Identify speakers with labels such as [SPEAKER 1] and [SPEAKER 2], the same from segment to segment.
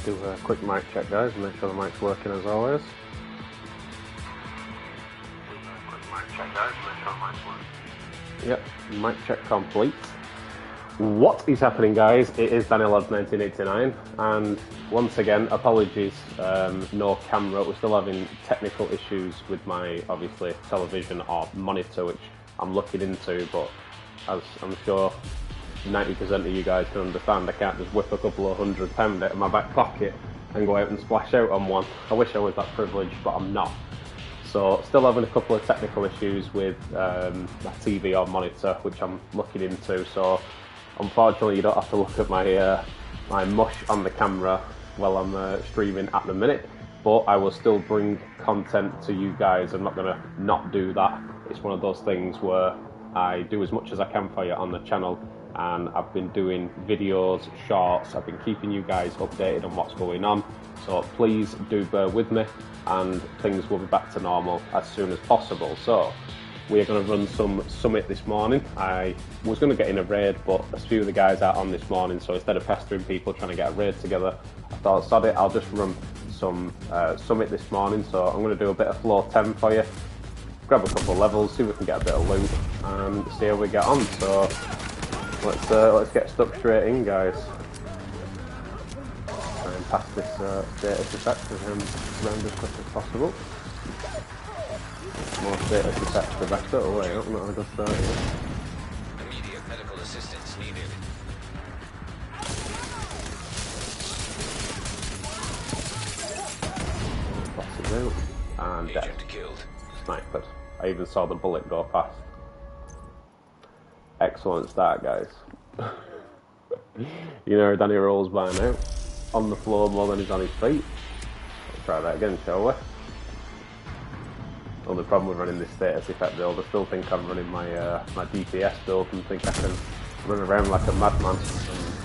[SPEAKER 1] Do a quick mic check, guys, and make sure the mic's working as always. Yep, mic check complete. What is happening, guys? It is DanielLads1989, and once again, apologies, no camera. We're still having technical issues with my, obviously, television or monitor, which I'm looking into, but as I'm sure 90% of you guys can understand, I can't just whip a couple of £100 out of my back pocket and go out and splash out on one. I wish I was that privileged, but I'm not. So, still having a couple of technical issues with my TV or monitor, which I'm looking into. So, unfortunately, you don't have to look at my my mush on the camera while I'm streaming at the minute. But I will still bring content to you guys. I'm not going to not do that. It's one of those things where I do as much as I can for you on the channel. And I've been doing videos, shorts, I've been keeping you guys updated on what's going on. So please do bear with me, and things will be back to normal as soon as possible. So, we are going to run some Summit this morning. I was going to get in a raid, but a few of the guys aren't on this morning, so instead of pestering people trying to get a raid together, I thought, sod it, I'll just run some Summit this morning. So I'm going to do a bit of floor 10 for you, grab a couple of levels, see if we can get a bit of loot, and see how we get on. So let's get stuck straight in, guys. Try and pass this status effect around as quick as possible. More status effects the better. Oh wait, I'm not going to go start here.
[SPEAKER 2] Immediate medical assistance needed.
[SPEAKER 1] Pass it out. And dead.
[SPEAKER 2] Agent killed.
[SPEAKER 1] Sniped. I even saw the bullet go past. Excellent start, guys. You know how Danny rolls by now. On the floor more than he's on his feet. Let's try that again, shall we? Only problem with running this status effect build, I still think I'm running my my DPS build and think I can run around like a madman. And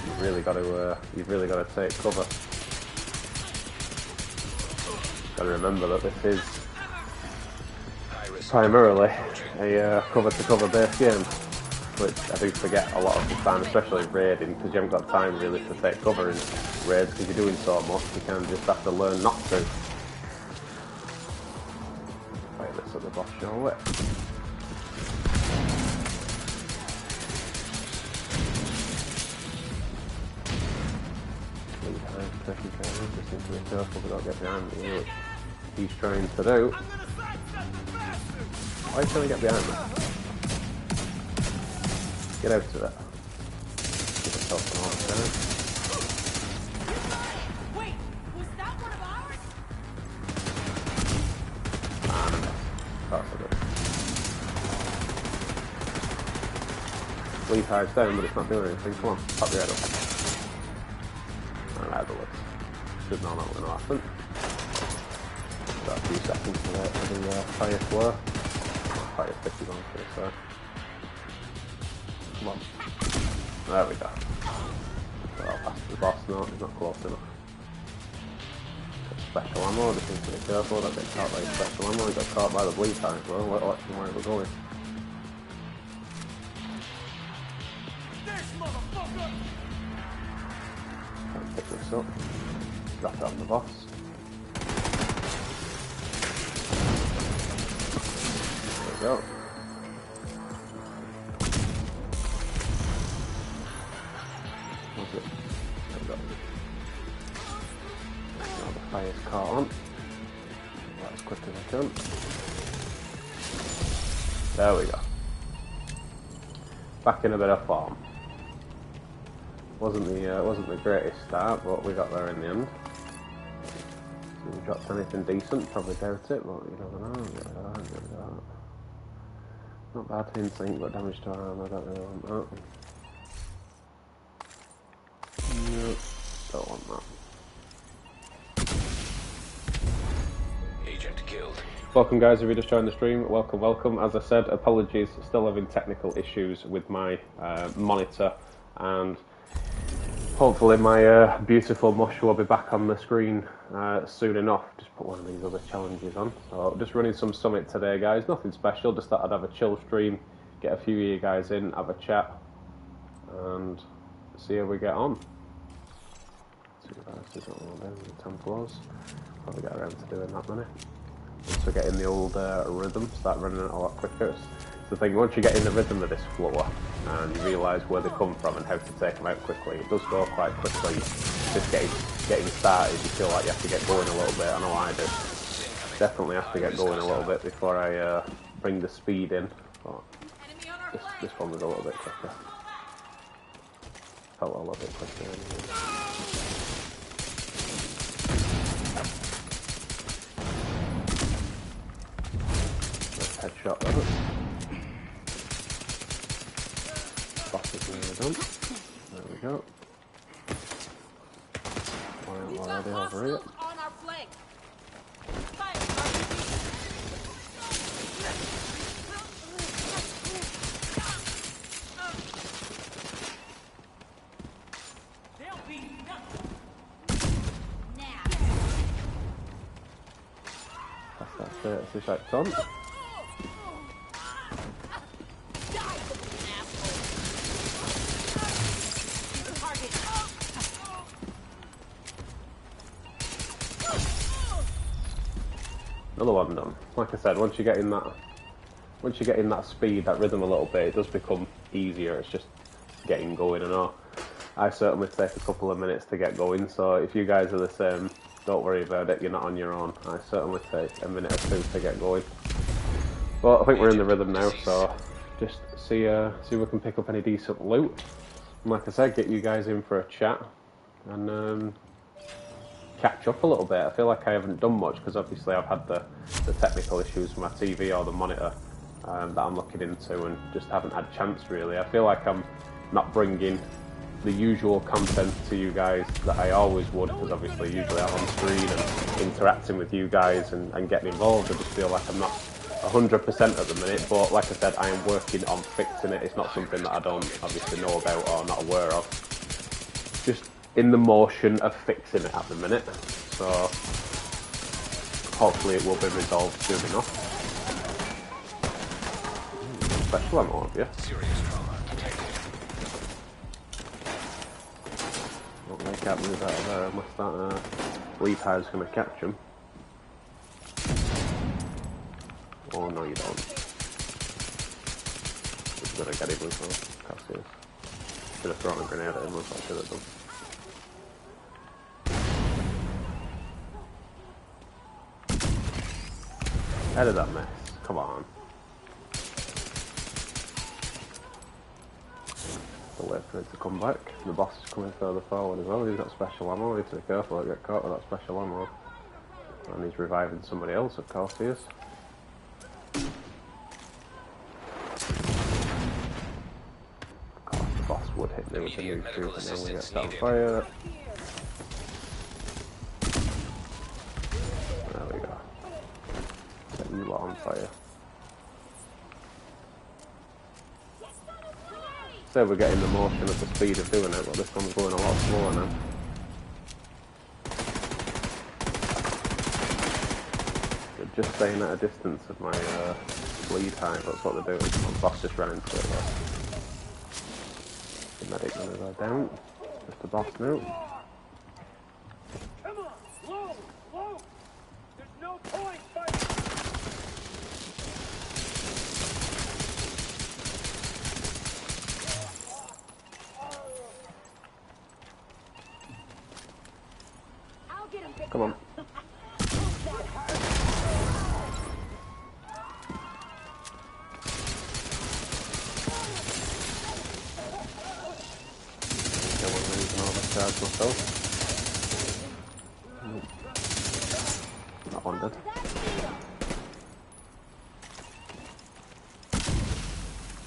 [SPEAKER 1] you've really got to take cover. Got to remember that this is primarily a cover-to-cover based game, which I do forget a lot of the time, especially raiding, because you haven't got time really to take cover in raids because you're doing so much. You kind of just have to learn not to. Right, let's let the boss show it. Taking care of him, just need to be careful we don't get behind me, which he's trying to do. Why are you trying to get behind me? Get out of it. Give yourself an arm down.
[SPEAKER 3] Wait, was that one of ours?
[SPEAKER 1] And that's a good. Leave hides down, but it's not doing anything. Come on, pop your head up. Alright, have a look. Should know that will happen. Got a few seconds to wait for the fire floor. Fire stick is on for this side. Come on. There we go. So I'll pass the boss now, he's not close enough. Special ammo, just need to be careful, don't get caught by special ammo. He got caught by the bleed time as well, watch him where it was going. Try and pick this up. Drop it on the boss. There we go. What's it? There we go. Now the fire's caught on. That as quick as I can. There we go. Back in a bit of form. Wasn't the greatest start, but we got there in the end. So we dropped anything decent, probably doubt it, but you never know. Not bad in sync, but damage to our arm, I don't really want that. Nope, don't want that.
[SPEAKER 2] Agent killed.
[SPEAKER 1] Welcome, guys, if you just joined the stream, welcome. As I said, apologies, still having technical issues with my monitor, and hopefully my beautiful mush will be back on the screen soon enough. Just put one of these other challenges on. So just running some Summit today, guys. Nothing special, just thought I'd have a chill stream, get a few of you guys in, have a chat, and see how we get on. Supervisors don't want them, the Templars. Probably get around to doing that many. Once we get in the old rhythm, start running it a lot quicker. It's the thing, once you get in the rhythm of this floor and you realise where they come from and how to take them out quickly, it does go quite quickly. Just getting started, you feel like you have to get going a little bit. I know I do. Definitely have to get going a little bit before I bring the speed in. But this one was a little bit quicker. Felt a little bit quicker anyway. Nice headshot though. Boss is nearly done. There we go. Already over here.
[SPEAKER 3] On our flank. There'll be nothing. Now.
[SPEAKER 1] That's it. It's just like done. Another one done. Like I said, once you get in that speed, that rhythm a little bit, it does become easier. It's just getting going. I know I certainly take a couple of minutes to get going, so if you guys are the same, don't worry about it, you're not on your own. I certainly take a minute or two to get going. Well, I think we're in the rhythm now, so just see if we can pick up any decent loot. And like I said, get you guys in for a chat and catch up a little bit. I feel like I haven't done much because obviously I've had the technical issues with my TV or the monitor that I'm looking into and just haven't had a chance really. I feel like I'm not bringing the usual content to you guys that I always would, because obviously usually I'm on screen and interacting with you guys and getting involved. I just feel like I'm not 100% at the minute, but like I said, I am working on fixing it. It's not something that I don't obviously know about or not aware of. Just in the motion of fixing it at the minute, so hopefully it will be resolved soon enough. Special ammo, have you? Well, they can't move out of there unless that lead hide's going to catch him. Oh no, you don't. He's going to get him as well. Cassius. Should have thrown a grenade at him, as I should have done. Out of that mess. Come on. I'll wait for it to come back. The boss is coming further forward as well. He's got special ammo. We need to be careful not get caught with that special ammo. And he's reviving somebody else, of course he is. Of course the boss would hit me with the new truth and then we get down fire. There we go. Set you lot on fire. So we're getting the motion of the speed of doing it, but this one's going a lot slower now. They're just staying at a distance of my lead height, that's what they're doing. My boss just ran into it though. The medic gonna go down. Just the boss now.
[SPEAKER 4] Come on, slow, slow. There's no point fighting.
[SPEAKER 3] I'll get him.
[SPEAKER 1] Come on. Charge myself. That one did.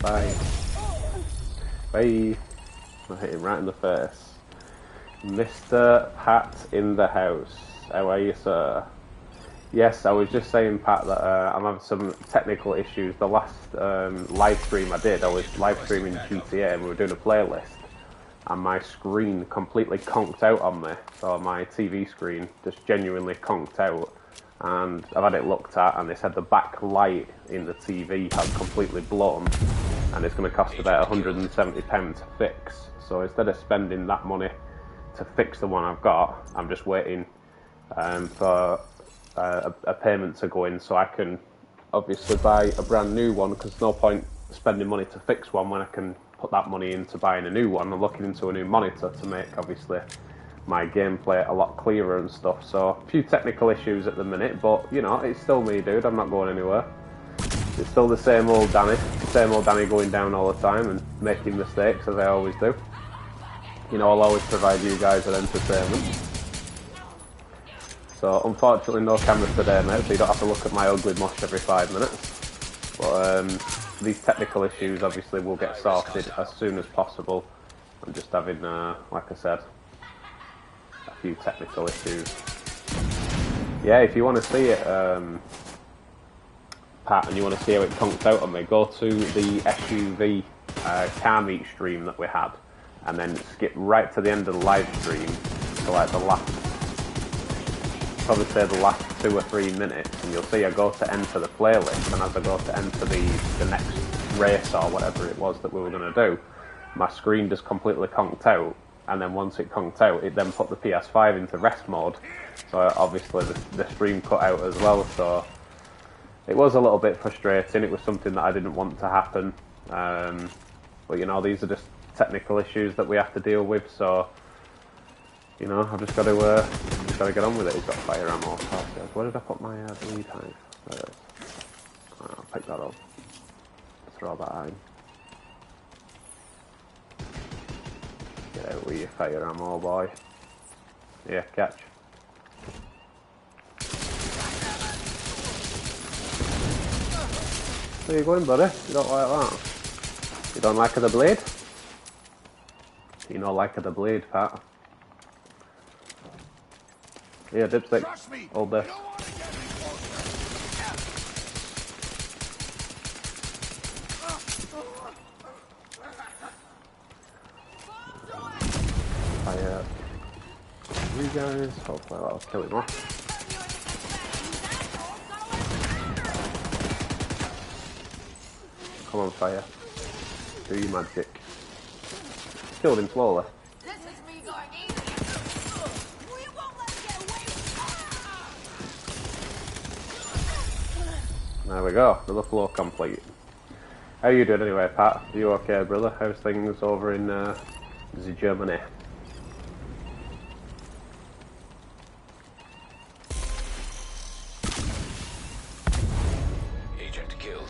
[SPEAKER 1] Bye. Bye. I hit him right in the face. Mr. Pat in the house. How are you, sir? Yes, I was just saying, Pat, that I'm having some technical issues. The last live stream I did, I was live streaming GTA and we were doing a playlist. And my screen completely conked out on me. So my TV screen just genuinely conked out. And I've had it looked at and they said the back light in the TV has completely blown. And it's going to cost about £170 to fix. So instead of spending that money to fix the one I've got. I'm just waiting for a payment to go in so I can obviously buy a brand new one, because there's no point spending money to fix one when I can put that money into buying a new one. I'm looking into a new monitor to make obviously my gameplay a lot clearer and stuff. So a few technical issues at the minute, but you know, it's still me, dude. I'm not going anywhere. It's still the same old Danny going down all the time and making mistakes as I always do. You know, I'll always provide you guys with entertainment. So unfortunately no cameras today, mate, so you don't have to look at my ugly mush every 5 minutes. But these technical issues obviously will get sorted as soon as possible. I'm just having, like I said, a few technical issues. Yeah, if you want to see it, Pat, and you want to see how it conked out on me, go to the SUV car meet stream that we had, and then skip right to the end of the live stream to like the last, probably say the last 2 or 3 minutes, and you'll see I go to enter the playlist, and as I go to enter the next race or whatever it was that we were going to do, my screen just completely conked out, and then once it conked out, it then put the PS5 into rest mode, so obviously the stream cut out as well, so it was a little bit frustrating. It was something that I didn't want to happen, but you know, these are just technical issues that we have to deal with, so you know, I've just got to get on with it. He's got fire ammo. Where did I put my bleed hive? There it is. I'll pick that up. Throw that in. Get out with your fire ammo, boy. Yeah, catch. Where you going, buddy? You don't like that? You don't like the blade? You don't like the blade, Pat. Yeah, dipstick. Hold this. Fire. You guys, hopefully that'll kill him off. Come on, fire. Do your magic. Killed him slowly.
[SPEAKER 3] This is me going easy. We won't let him get away.
[SPEAKER 1] There we go. Another floor complete. How you doing anyway, Pat? Are you okay, brother? How's things over in Germany?
[SPEAKER 2] Agent killed.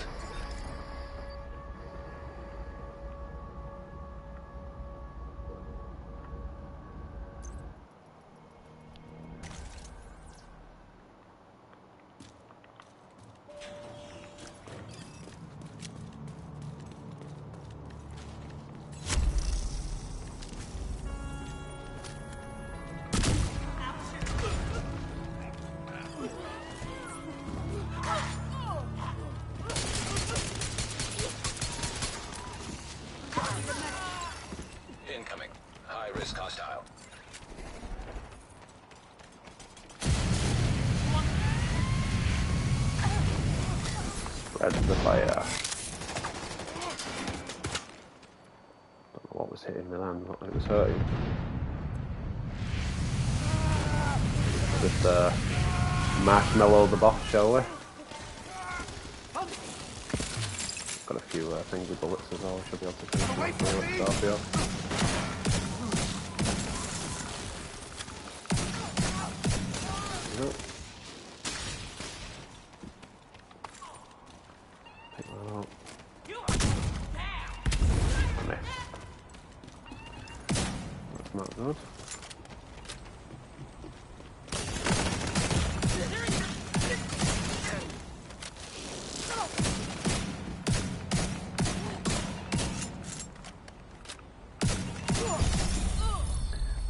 [SPEAKER 2] Incoming. High risk hostile.
[SPEAKER 1] Spread the fire. Don't know what was hitting me then, but it was hurting. Just marshmallow the boss, shall we? Got a few things with bullets as well. Should be able to finish my bullets off here. Nope. Pick that up. Missed. That's not good.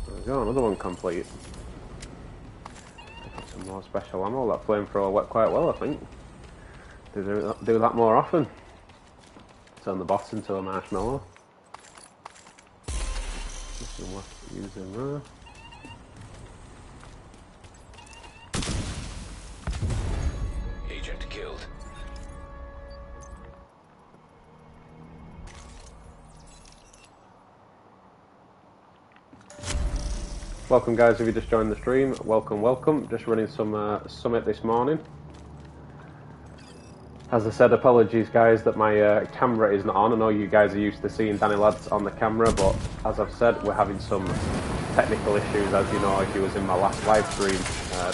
[SPEAKER 1] There we go, another one complete. Some more special ammo. That flamethrower worked quite well, I think. Do that more often. Turn the boss into a marshmallow. Nothing worth using there.
[SPEAKER 2] Agent killed.
[SPEAKER 1] Welcome guys, if you just joined the stream, welcome. Just running some Summit this morning. As I said, apologies guys that my camera isn't on. I know you guys are used to seeing Danny Lads on the camera, but as I've said, we're having some technical issues. As you know, if you was in my last live stream,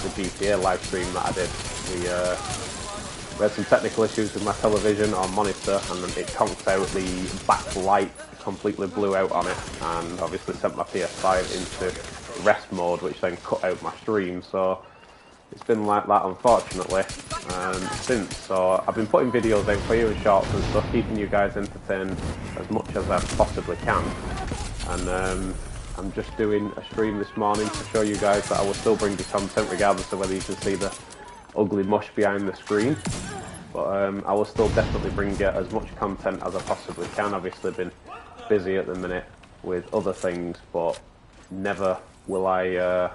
[SPEAKER 1] the GTA live stream that I did, we had some technical issues with my television or monitor, and it conked out. The backlight completely blew out on it, and obviously sent my PS5 into rest mode, which then cut out my stream. So it's been like that, unfortunately, since. So I've been putting videos out for you and shorts and stuff, keeping you guys entertained as much as I possibly can. And I'm just doing a stream this morning to show you guys that I will still bring you content regardless of whether you can see the ugly mush behind the screen. But I will still definitely bring you as much content as I possibly can. Obviously been busy at the minute with other things, but never will I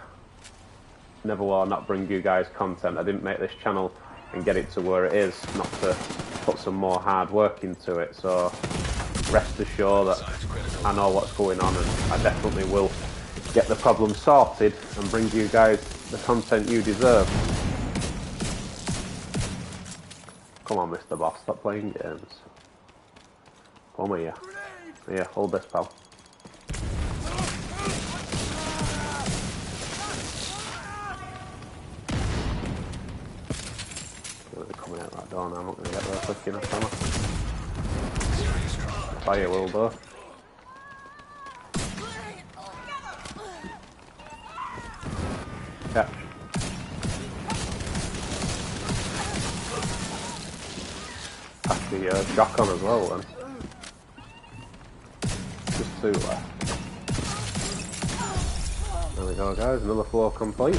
[SPEAKER 1] not bring you guys content. I didn't make this channel and get it to where it is not to put some more hard work into it. So rest assured that I know what's going on, and I definitely will get the problem sorted and bring you guys the content you deserve. Come on, Mr. Boss, stop playing games. Come here. Yeah, hold this, pal. Coming out that door now, I'm not going to get there quick enough, am I? Fire will though. Catch. That's the shock on as well then. Just 2 left. There we go guys, another floor complete.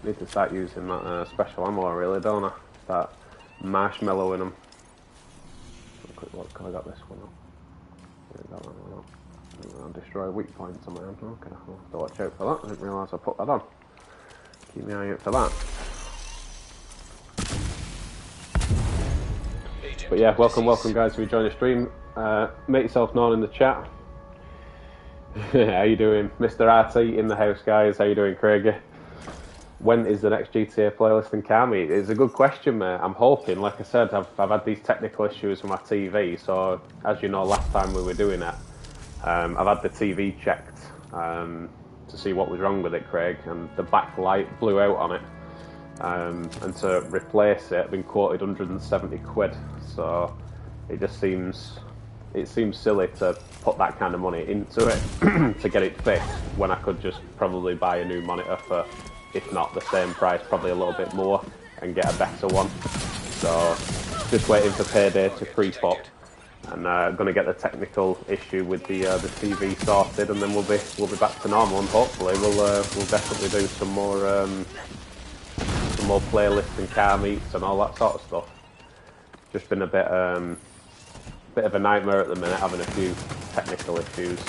[SPEAKER 1] Need to start using that special ammo really, don't I? Start marshmallowing them. Quick look, have I got this one up? Yeah, got that one up. I'll destroy weak points on my own. Okay, I'll have to watch out for that. I didn't realise I put that on. Keep my eye out for that. But yeah, welcome guys if you join the stream. Make yourself known in the chat. How you doing? Mr. RT in the house guys, how you doing Craigie? When is the next GTA playlist in Kami? It's a good question, mate. I'm hoping, like I said, I've had these technical issues with my TV, so as you know, last time we were doing it, I've had the TV checked to see what was wrong with it, Craig, and the backlight blew out on it. And to replace it, I've been quoted 170 quid, so it just seems silly to put that kind of money into it to get it fixed when I could just probably buy a new monitor for, if not the same price, probably a little bit more, and get a better one. So just waiting for payday to creep up, and going to get the technical issue with the TV sorted, and then we'll be back to normal, and hopefully we'll definitely do some more playlists and car meets and all that sort of stuff. Just been a bit of a nightmare at the minute, having a few technical issues.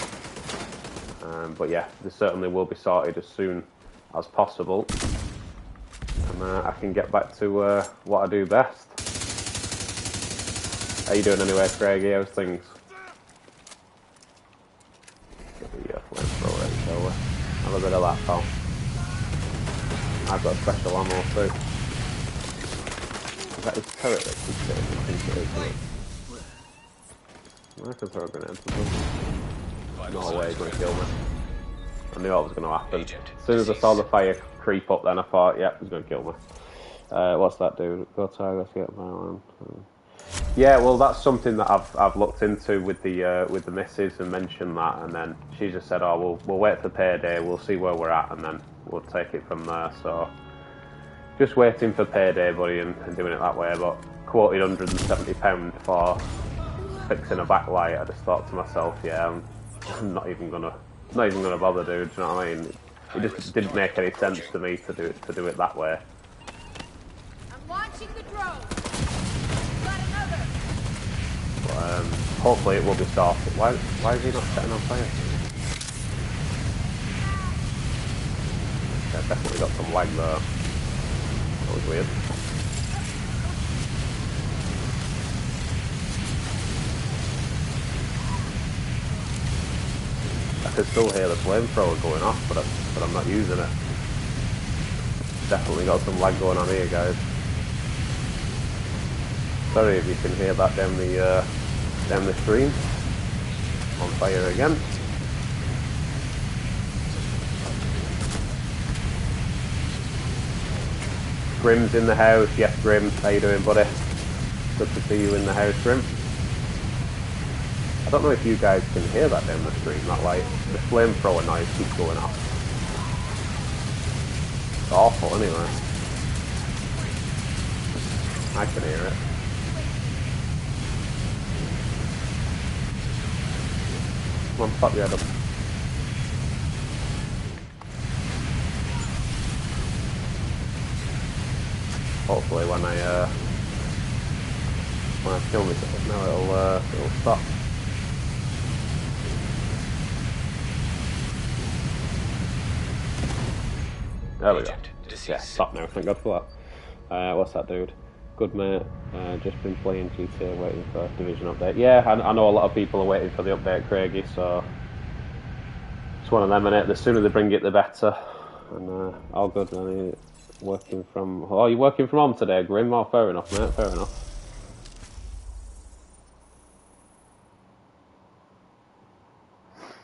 [SPEAKER 1] But yeah, this certainly will be sorted as soon as possible, and I can get back to what I do best. How you doing anyway, Craigie? How's things? Get the flamethrower out, shall we? Have a bit of that, pal. I've got special ammo too. Is that his turret that keeps hitting? I think it is, isn't it? I can throw a grenade at him. No way he's going to kill me. I knew what was going to happen. As soon as I saw the fire creep up, then I thought, yep, he's going to kill me. What's that do? Go target, get around. Yeah, well, that's something that I've looked into with the missus and mentioned that, and then she just said, oh, we'll wait for payday, we'll see where we're at, and then we'll take it from there. So just waiting for payday, buddy, and doing it that way. But quoted £170 for fixing a backlight. I just thought to myself, yeah, I'm not even gonna bother, dude. Do you know what I mean? It just didn't make any sense to me to do it that way.
[SPEAKER 3] I'm launching the drone. Got another.
[SPEAKER 1] But, hopefully it will be sorted. Why is he not setting on fire? Yeah, definitely got some lag there. That was weird. I can still hear the flamethrower going off, but I'm not using it. Definitely got some lag going on here, guys. Sorry if you can hear that down the stream. On fire again. Grim's in the house. Yes, Grim. How you doing, buddy? Good to see you in the house, Grim. I don't know if you guys can hear that down the stream. That like the flamethrower noise keeps going off. It's awful, anyway. I can hear it. Come on, pop your head up. Hopefully when I kill myself now it'll stop. There we go. Yeah, stop now, thank God for that. What's that, dude? Good mate, just been playing GTA waiting for Division update. Yeah, I know a lot of people are waiting for the update, Craigie, so it's one of them, innit? The sooner they bring it, the better. And all good, man. Working from... Oh, you're working from home today, Grim? Oh, fair enough, mate, fair enough.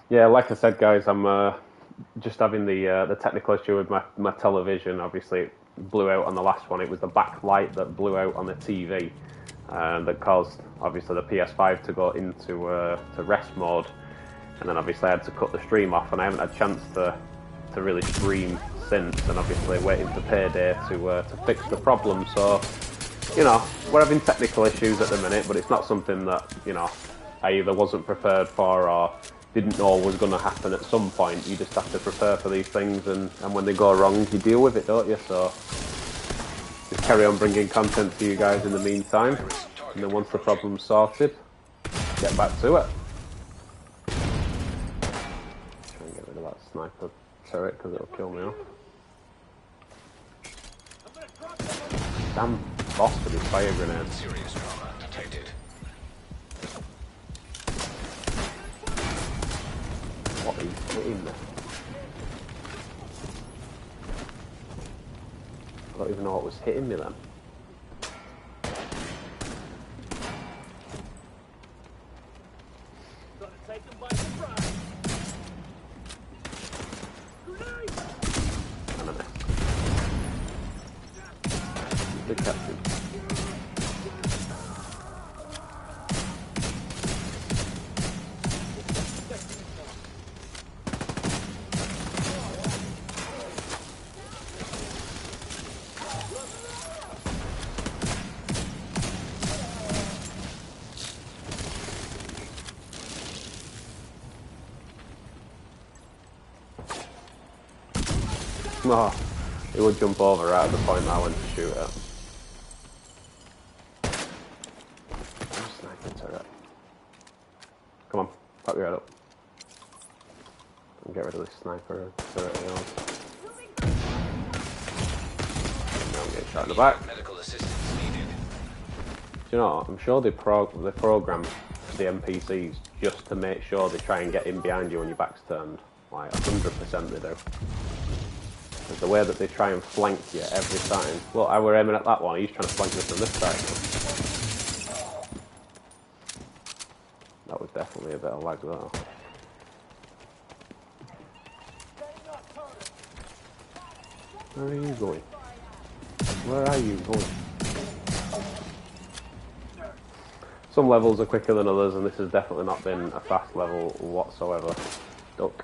[SPEAKER 1] Yeah, like I said, guys, I'm just having the technical issue with my television. Obviously, it blew out on the last one. It was the backlight that blew out on the TV that caused, obviously, the PS5 to go into to rest mode. And then, obviously, I had to cut the stream off, and I haven't had a chance to really stream since. And obviously, waiting for payday to fix the problem. So, you know, we're having technical issues at the minute, but it's not something that, you know, I either wasn't prepared for or didn't know was going to happen at some point. You just have to prepare for these things, and when they go wrong, you deal with it, don't you? So just carry on bringing content to you guys in the meantime, and then once the problem's sorted, get back to it. Try and get rid of that sniper turret because it'll kill me off. Damn boss with his fire grenades.
[SPEAKER 2] Serious trauma detected.
[SPEAKER 1] What are you hitting there? I don't even know what was hitting me then. Big captain. Oh, he would jump over right at the point that I went to shoot at. Sniper turret. Come on, pop your head up. And get rid of this sniper turret of yours. Now I'm getting shot in the back.
[SPEAKER 2] Medical assistance needed.
[SPEAKER 1] Do you know, I'm sure they programmed the NPCs just to make sure they try and get in behind you when your back's turned. Like, 100% they do. Because the way that they try and flank you every time. Look, I were aiming at that one, he's trying to flank me from this side. That was definitely a bit of lag though. Where are you going? Where are you going? Some levels are quicker than others, and this has definitely not been a fast level whatsoever. Duck.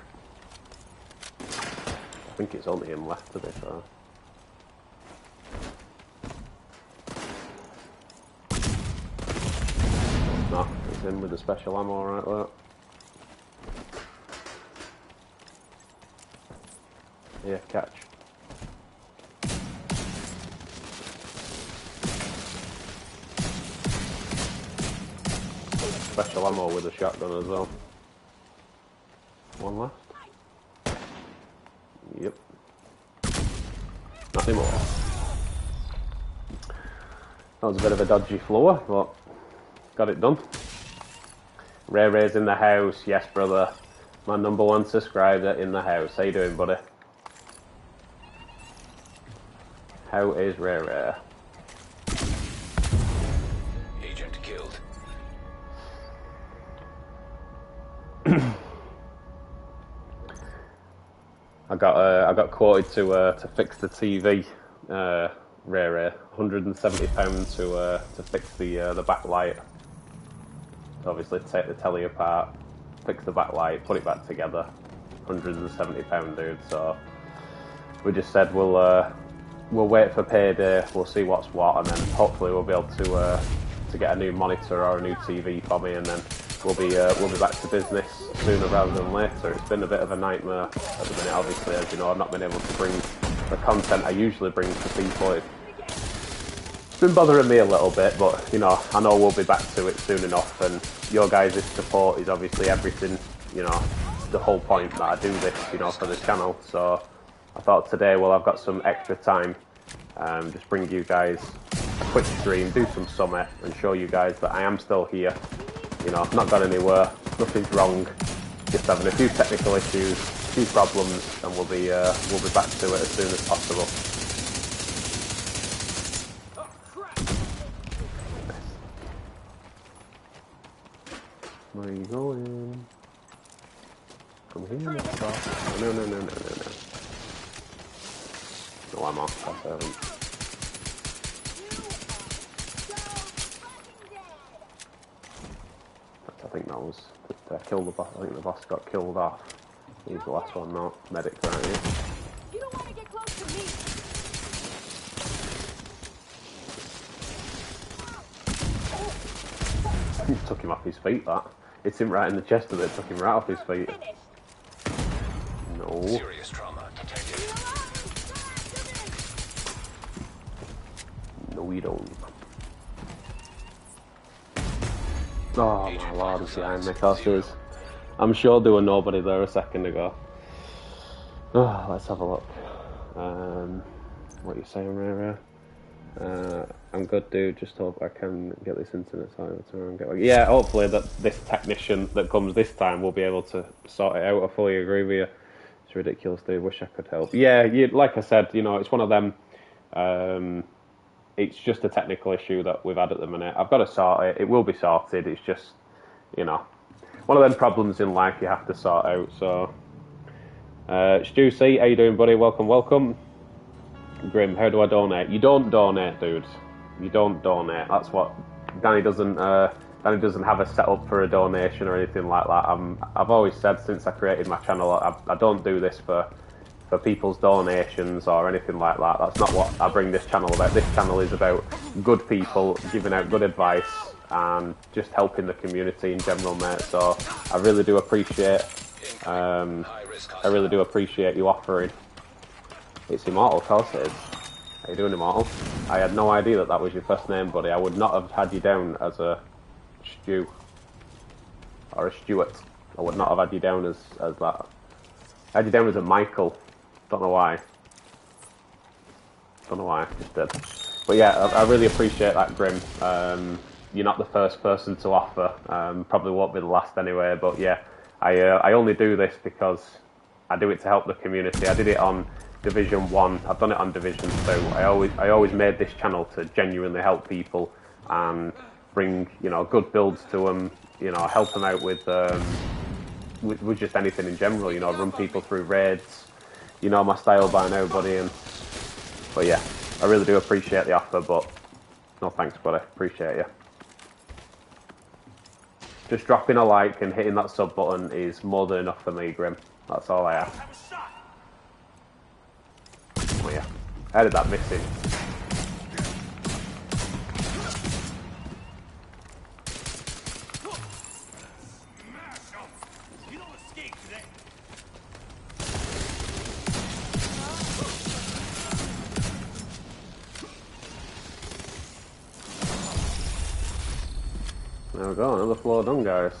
[SPEAKER 1] I think it's only him left to be fair. No, it's in with the special ammo right there. Yeah, catch. Special ammo with a shotgun as well. One left. Yep. Nothing more. That was a bit of a dodgy floor, but got it done. Ray's in the house. Yes, brother. my #1 subscriber in the house. How you doing, buddy? How is Rare?
[SPEAKER 2] Agent killed.
[SPEAKER 1] I got quoted to fix the TV. Rare, £170 to fix the backlight. Obviously, take the telly apart, fix the backlight, put it back together. £170, dude. So we just said we'll wait for payday. We'll see what's what, and then hopefully we'll be able to get a new monitor or a new TV for me, and then we'll be back to business sooner rather than later. It's been a bit of a nightmare at the minute. Obviously, as you know, I've not been able to bring the content I usually bring to people. It's been bothering me a little bit, but you know, I know we'll be back to it soon enough. And your guys' support is obviously everything. You know, the whole point that I do this, you know, for the channel. So I thought today, well, I've got some extra time. Just bring you guys a quick stream, do some summit, and show you guys that I am still here. You know, I've not gone anywhere, nothing's wrong, just having a few technical issues, a few problems, and we'll be back to it as soon as possible. Where are you going? Come here, Mr. Boss. No. No, I'm off. I haven't. I think that was killed the boss. I think the boss got killed off. He's the last one now. Medic right here.
[SPEAKER 3] You don't want to get close to me.
[SPEAKER 1] Took him off his feet, that. Hit him right in the chest of it, took him right off his feet. No.
[SPEAKER 2] Serious trauma detected.
[SPEAKER 1] No, you don't. Oh my lord, it's behind me, cause I'm sure there were nobody there a second ago. Oh, let's have a look. What are you saying, Rare? I'm good, dude. Just hope I can get this internet sorted and get. Yeah, hopefully that this technician that comes this time will be able to sort it out. I fully agree with you. It's ridiculous, dude. Wish I could help. Yeah, like I said, you know, it's one of them. It's just a technical issue that we've had at the minute. I've got to sort it. It will be sorted. It's just, you know, one of them problems in life you have to sort out. So, Stu C, how you doing, buddy? Welcome. Grim, how do I donate? You don't donate, dude. You don't donate. That's what Danny doesn't. Danny doesn't have a setup for a donation or anything like that. I've always said since I created my channel, I don't do this for people's donations or anything like that. That's not what I bring this channel about. This channel is about good people giving out good advice and just helping the community in general, mate. So I really do appreciate. I really do appreciate you offering. It's Immortal, of course it is. How you doing, Immortal? I had no idea that was your first name, buddy. I would not have had you down as a Stu. Or a Stuart. I would not have had you down as that. I had you down as a Michael. Don't know why. Just did. But yeah, I really appreciate that, Grim. You're not the first person to offer. Probably won't be the last anyway, but yeah. I only do this because I do it to help the community. I did it on Division 1, I've done it on Division 2. I always made this channel to genuinely help people and bring, you know, good builds to them, you know, help them out with just anything in general, you know, run people through raids. You know my style by now, buddy. But yeah, I really do appreciate the offer, but no thanks, buddy. Appreciate you. Just dropping a like and hitting that sub button is more than enough for me, Grim. That's all I ask. Oh yeah, how did that miss him? There we go, another floor done, guys.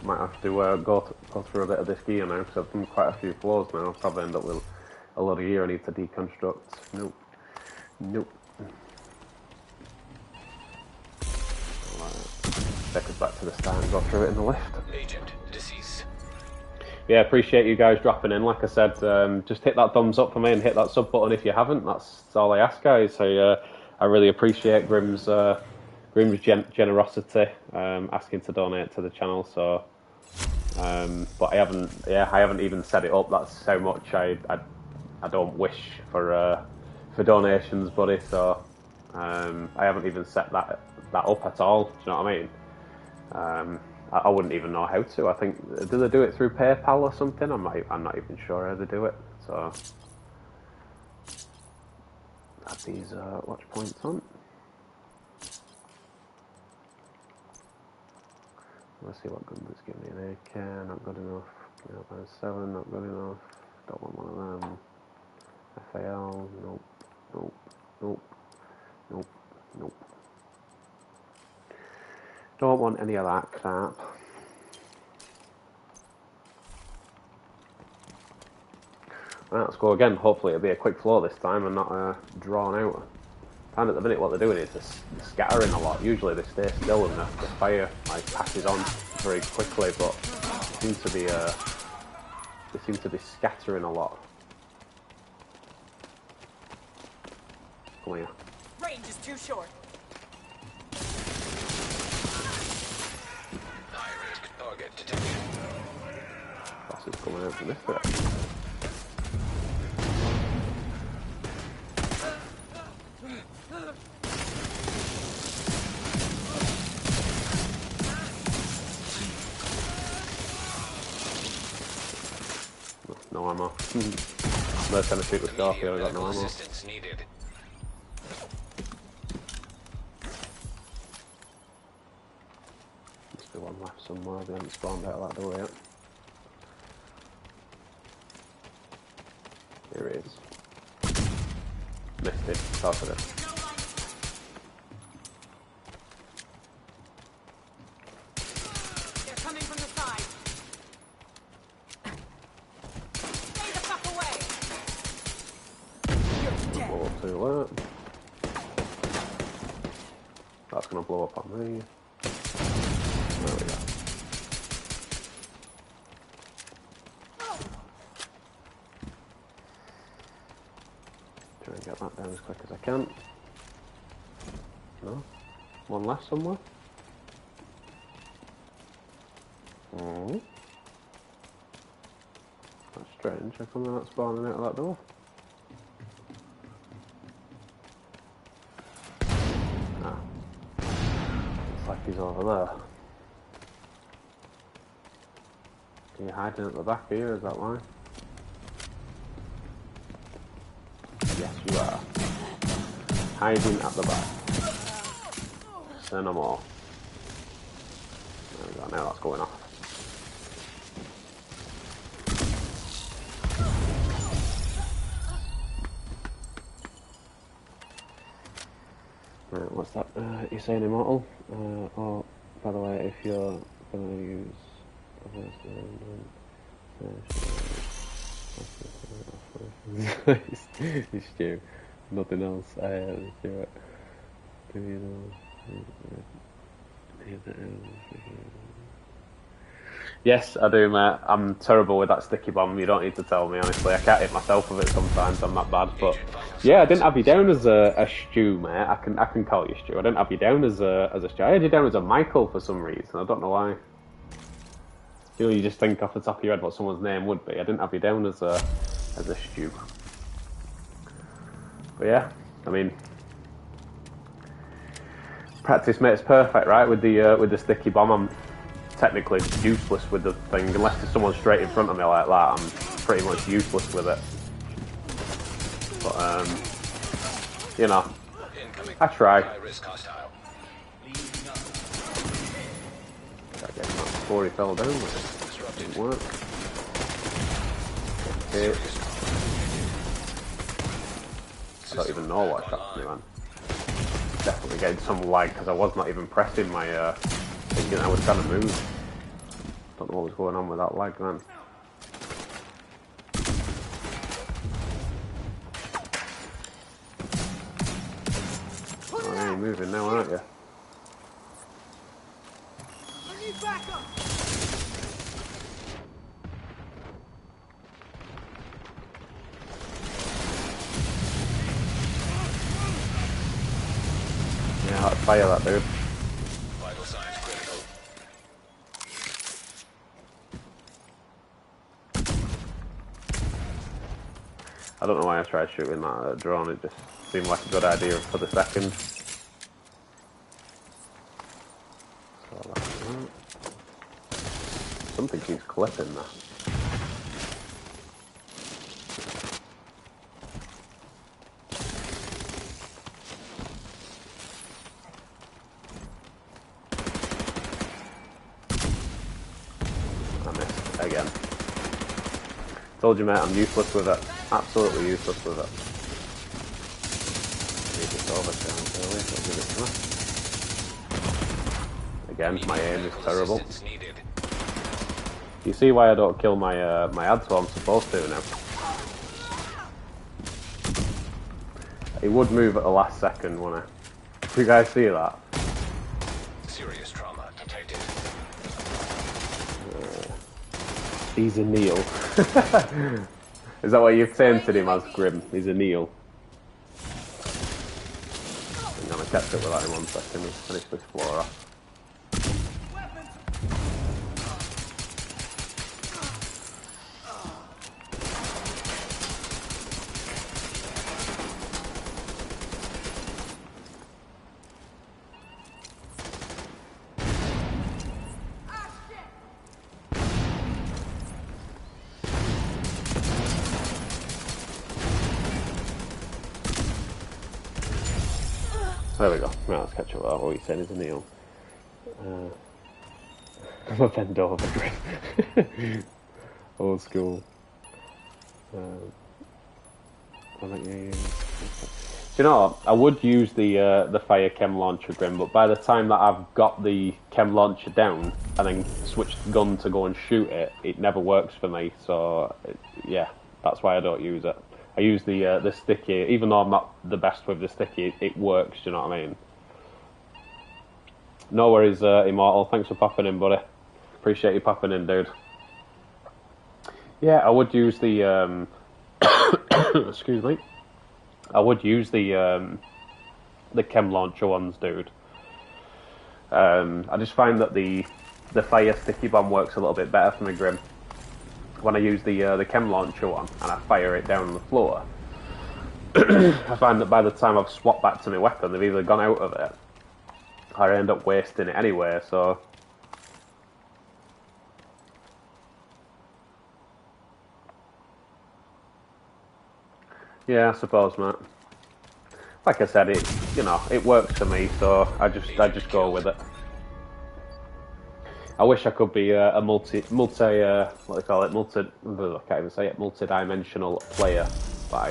[SPEAKER 1] Might have to go through a bit of this gear now, because I've done quite a few floors now. I'll probably end up with a lot of gear I need to deconstruct. Nope. Alright. Take us back to the start and go through it in the lift.
[SPEAKER 2] Agent deceased.
[SPEAKER 1] yeah, appreciate you guys dropping in. Like I said, just hit that thumbs up for me and hit that sub button if you haven't. That's all I ask, guys. I really appreciate Grim's generosity, asking to donate to the channel. So, but I haven't even set it up. That's how much I don't wish for donations, buddy. So, I haven't even set that up at all. Do you know what I mean? I wouldn't even know how to. I think, do they do it through PayPal or something? I'm not even sure how they do it. So, add these watch points on. Let's see what gun that's giving me an AK. Not good enough. 7, not good enough. Don't want one of them. FAL, nope, nope, nope, nope, nope. Don't want any of that crap. Right, let's go again. Hopefully it'll be a quick flow this time and not drawn out. And at the minute what they're doing is they're scattering a lot. Usually they stay still and the fire like passes on very quickly, but they seem to be scattering a lot. Come here.
[SPEAKER 3] Range is too short.
[SPEAKER 2] High risk target detected.
[SPEAKER 1] Boss is coming out from this direction. No ammo. No time to shoot with Scorpio, I got no ammo.
[SPEAKER 2] Assistance needed.
[SPEAKER 1] Must be one left somewhere, they haven't spawned out of that door yet. Here it is. Missed it, top of it.
[SPEAKER 3] They're coming from the side. Stay the fuck away. You're dead.
[SPEAKER 1] Blow up to that. That's gonna blow up on me. There we go. Try and get that down as quick as I can. No? One left somewhere? Oh. That's strange. How come they're not spawning out of that door? Ah. Looks like he's over there. Are you hiding at the back here? Is that why? Yes, you are. Hiding at the back. Say no more. There we go, now that's going off. Right, what's that? You're saying immortal? Oh, by the way, if you're going to use it's Stu. Nothing else. Do it. Do you know? Yes, I do, mate. I'm terrible with that sticky bomb. You don't need to tell me, honestly. I can't hit myself with it sometimes. I'm that bad. But yeah, I didn't have you down as a Stu, mate. I can call you Stu. I didn't have you down as a Stu. I had you down as a Michael for some reason. I don't know why. You know, you just think off the top of your head what someone's name would be. I didn't have you down as a Stu. But yeah, I mean, practice makes perfect, right? With the sticky bomb, I'm technically useless with the thing. Unless there's someone straight in front of me like that, I'm pretty much useless with it. But you know, I try.
[SPEAKER 2] High risk hostile.
[SPEAKER 1] Gotta get him up before he fell down. That didn't work. Okay. I don't even know what happened to me, man. Definitely getting some lag because I was not even pressing my thinking I was trying to move. Don't know what was going on with that lag, man. Oh, you're moving now, aren't you?
[SPEAKER 4] I need backup.
[SPEAKER 1] fire that dude.
[SPEAKER 2] Vital signs critical.
[SPEAKER 1] I don't know why I tried shooting that drone, it just seemed like a good idea for the second. So that's that. Something keeps clipping that. I missed again. Told you, mate, I'm useless with it. Absolutely useless with it. Need this overkill early, so I'll give it to me. Again, my aim is terrible.
[SPEAKER 2] Assistance needed.
[SPEAKER 1] You see why I don't kill my my ads while I'm supposed to now? It would move at the last second, wouldn't it? Do you guys see that?
[SPEAKER 2] Serious trauma detected.
[SPEAKER 1] He's a Neil. Is that what you've tainted him as, Grim? He's a Neil. I'm gonna catch up with that in 1 second and finish this floor off. There we go. Right, let's catch up with that. What he's saying is a Neil. I'm a bend over, Grim. Old school. Do you know what? I would use the fire chem launcher, Grim, but by the time that I've got the chem launcher down and then switch the gun to go and shoot it, it never works for me. So yeah, that's why I don't use it. I use the sticky, even though I'm not the best with the sticky, it works. Do you know what I mean? No worries, Immortal. Thanks for popping in, buddy. Appreciate you popping in, dude. Yeah, I would use the excuse me. I would use the chem launcher ones, dude. I just find that the fire sticky bomb works a little bit better for me, Grim. When I use the chem launcher one and I fire it down on the floor, I find that by the time I've swapped back to my weapon, they've either gone out of it or I end up wasting it anyway. So yeah, I suppose, mate. Like I said, it it works for me, so I just go with it. I wish I could be a multi what do they call it, I can't even say it, multi-dimensional player, but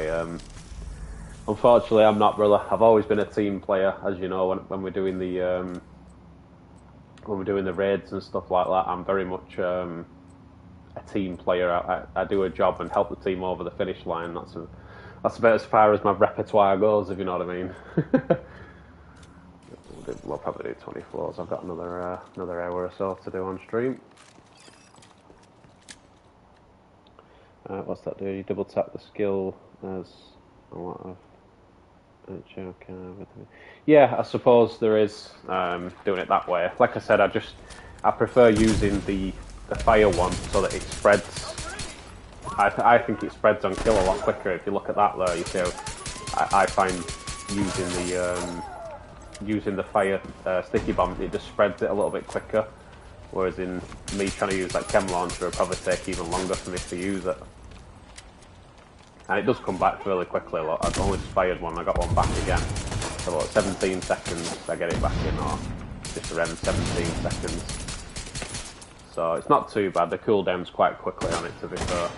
[SPEAKER 1] unfortunately I'm not, brother. I've always been a team player, as you know, when we're doing the raids and stuff like that. I'm very much a team player. I do a job and help the team over the finish line. That's about as far as my repertoire goes, if you know what I mean. We'll probably do 20 floors. I've got another hour or so to do on stream. What's that do? You double tap the skill as a lot of. Yeah, I suppose there is doing it that way. Like I said, I prefer using the fire one so that it spreads. I think it spreads on kill a lot quicker. If you look at that there, you see, I find using the fire sticky bomb, it just spreads it a little bit quicker. Whereas in me trying to use that chem launcher, it'll probably take even longer for me to use it. And it does come back fairly quickly. Look, I've only just fired one, I got one back again. So about 17 seconds, I get it back in, or just around 17 seconds. So it's not too bad. The cooldown's quite quickly on it, to be fair.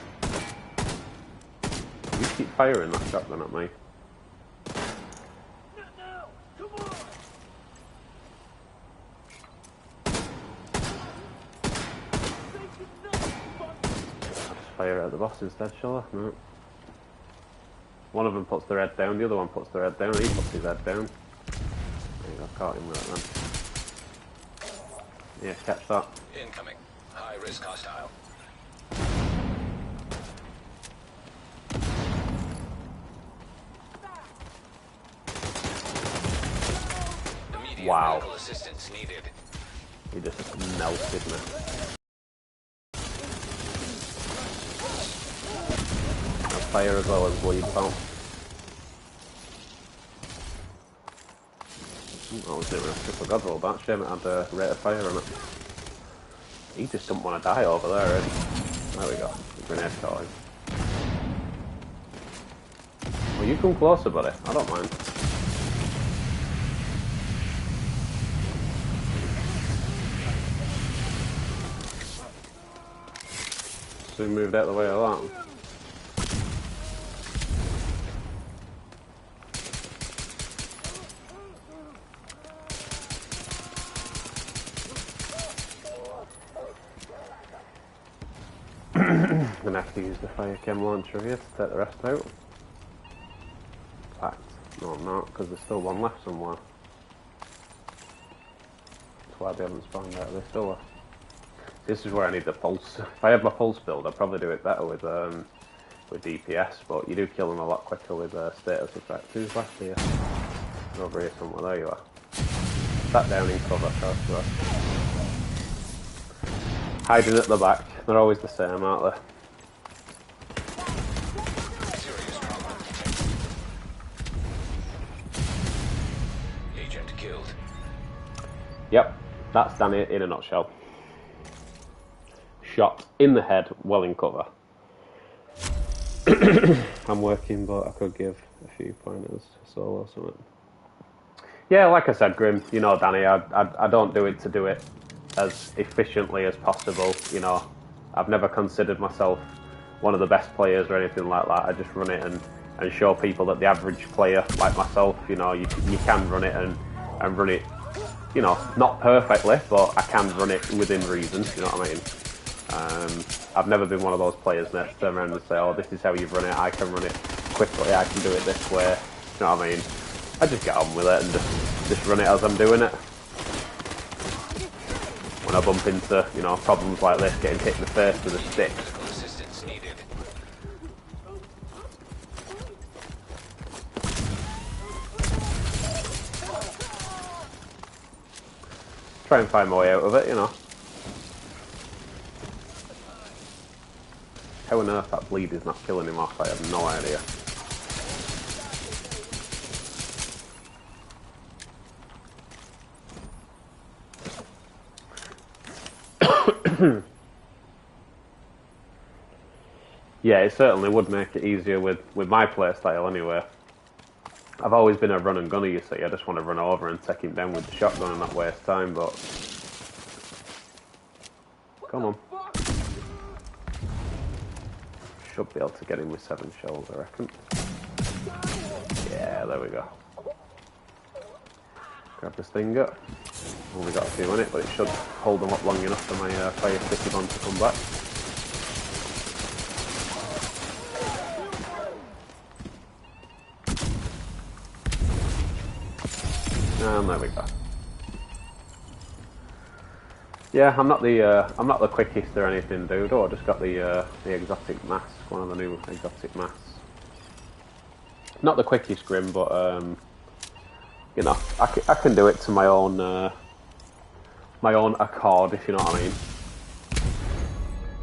[SPEAKER 1] You keep firing that shotgun at me. Fire at the boss instead, shall I? No. One of them puts their head down, the other one puts their head down, and he puts his head down. There you go, caught him with it then. Yeah, catch that.
[SPEAKER 2] Incoming. High risk hostile.
[SPEAKER 1] Wow.
[SPEAKER 2] Medical assistance needed.
[SPEAKER 1] He just melted me. Fire as well as bleed bounce. I was doing a triple god roll, that shame it had a rate of fire on it. He just doesn't want to die over there, eh? There we go. The grenade calling. Well, you come closer, buddy. I don't mind. Soon moved out of the way of that. I'm gonna have to use the fire chem launcher here to take the rest out. In fact, no I'm not, because there's still one left somewhere. That's why they haven't spawned out of this door. This is where I need the pulse. If I had my pulse build, I'd probably do it better with DPS, but you do kill them a lot quicker with status effect. Who's left here? Over here somewhere, there you are. Sat down in cover, that's hiding at the back. They're always the same, aren't they?
[SPEAKER 2] Serious trauma detected. Agent killed.
[SPEAKER 1] Yep, that's Danny in a nutshell. Shot in the head, well in cover. I'm working, but I could give a few pointers to solo or something. Yeah, like I said, Grim, you know, Danny, I don't do it to do it as efficiently as possible, you know. I've never considered myself one of the best players or anything like that. I just run it and show people that the average player, like myself, you know, you can run it and run it, you know, not perfectly, but I can run it within reason, you know what I mean? I've never been one of those players that turn around and say, oh, this is how you run it, I can run it quickly, I can do it this way, you know what I mean? I just get on with it and just run it as I'm doing it. When I bump into, you know, problems like this, getting hit in the face with a stick.
[SPEAKER 2] Medical assistance needed.
[SPEAKER 1] Try and find my way out of it, you know. How on earth that bleed is not killing him off, I have no idea. Yeah, it certainly would make it easier with my playstyle anyway. I've always been a run and gunner, you see. I just want to run over and take him down with the shotgun and not waste time, but... Come on. Should be able to get him with 7 shells, I reckon. Yeah, there we go. Grab this thing up. Only got a few in it, but it should hold them up long enough for my fire sticky bomb to come back. And there we go. Yeah, I'm not the quickest or anything, dude. Oh, I just got the exotic mask, one of the new exotic masks. Not the quickest, Grim, but you know, I can do it to my own accord, if you know what I mean.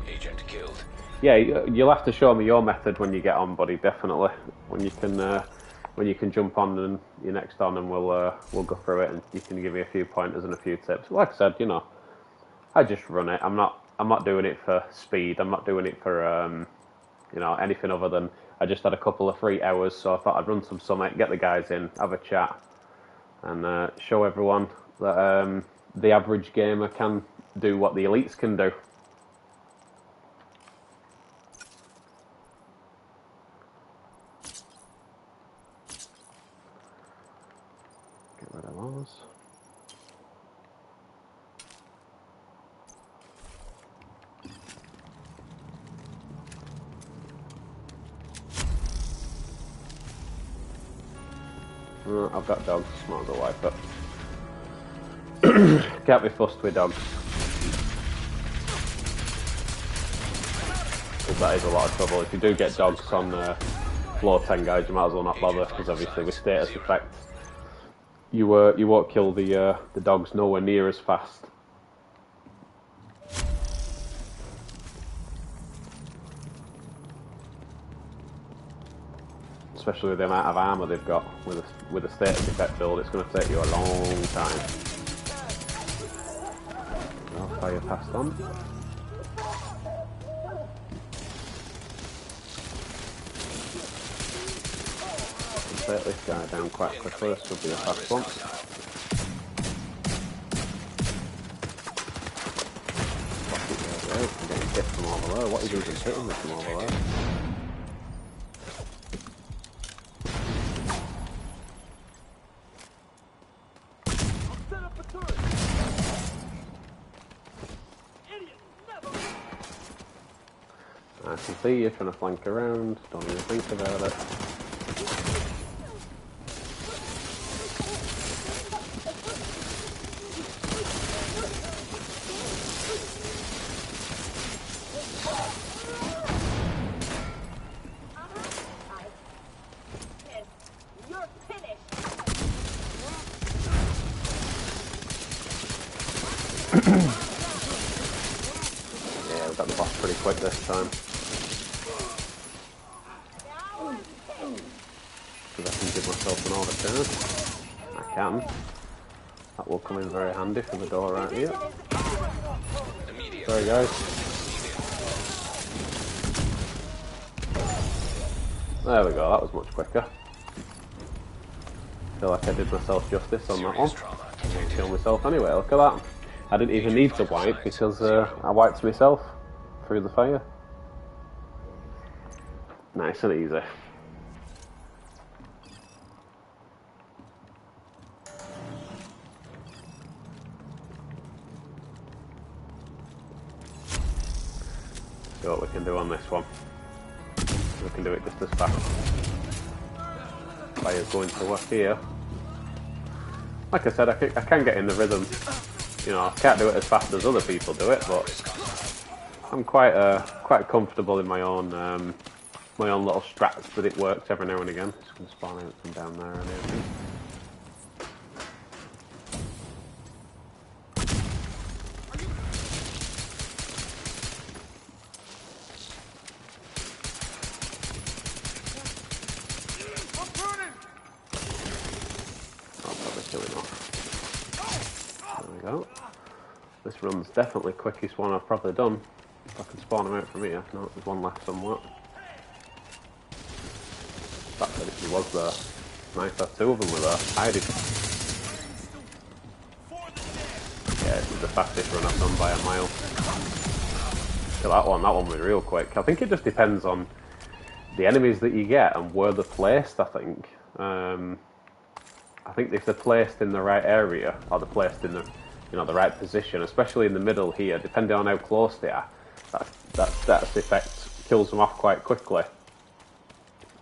[SPEAKER 2] Agent killed.
[SPEAKER 1] Yeah, you'll have to show me your method when you get on, buddy. Definitely, when you can jump on and you're next on, and we'll go through it, and you can give me a few pointers and a few tips. Like I said, you know, I just run it. I'm not doing it for speed. I'm not doing it for you know, anything other than I just had a couple of free hours, so I thought I'd run some summit, get the guys in, have a chat, and show everyone that the average gamer can do what the elites can do. Get rid of those. I've got dogs, might as well wipe it. Can't be fussed with dogs. Because that is a lot of trouble. If you do get dogs on floor 10 guys, you might as well not bother, because obviously with status effect, You won't kill the dogs nowhere near as fast. Especially with the amount of armour they've got with a status effect build, it's going to take you a long time. Oh, fire passed on. Take this guy down quite quickly. This will be a fast one. I'm getting hit from over there. What is even hitting me from over there? I can see you trying to flank around. Don't even think about it. Yeah, we got the boss pretty quick this time. Because I can give myself an order chance. I can. That will come in very handy for the door right here. Sorry guys. There we go, that was much quicker. Feel like I did myself justice on that one. I'm going to kill myself anyway, look at that. I didn't even need to wipe because I wiped myself through the fire. Nice and easy. See what we can do on this one. We can do it just as fast. Fire's going to work here. Like I said, I can get in the rhythm. You know, I can't do it as fast as other people do it, but I'm quite comfortable in my own little strats that it works every now and again. Just gonna spawn out from down there and everything. I'll probably kill him off. There we go. This run's definitely the quickest one I've probably done. If I can spawn him out from here. No, there's one left somewhere. The fact that he was there. Nice, that two of them were there. Hiding. Yeah, this is the fastest run I've done by a mile. Look at that one was real quick. I think it just depends on the enemies that you get and where they're placed, I think. I think if they're placed in the right area, or they're placed in the the right position, especially in the middle here, depending on how close they are, that status effect kills them off quite quickly.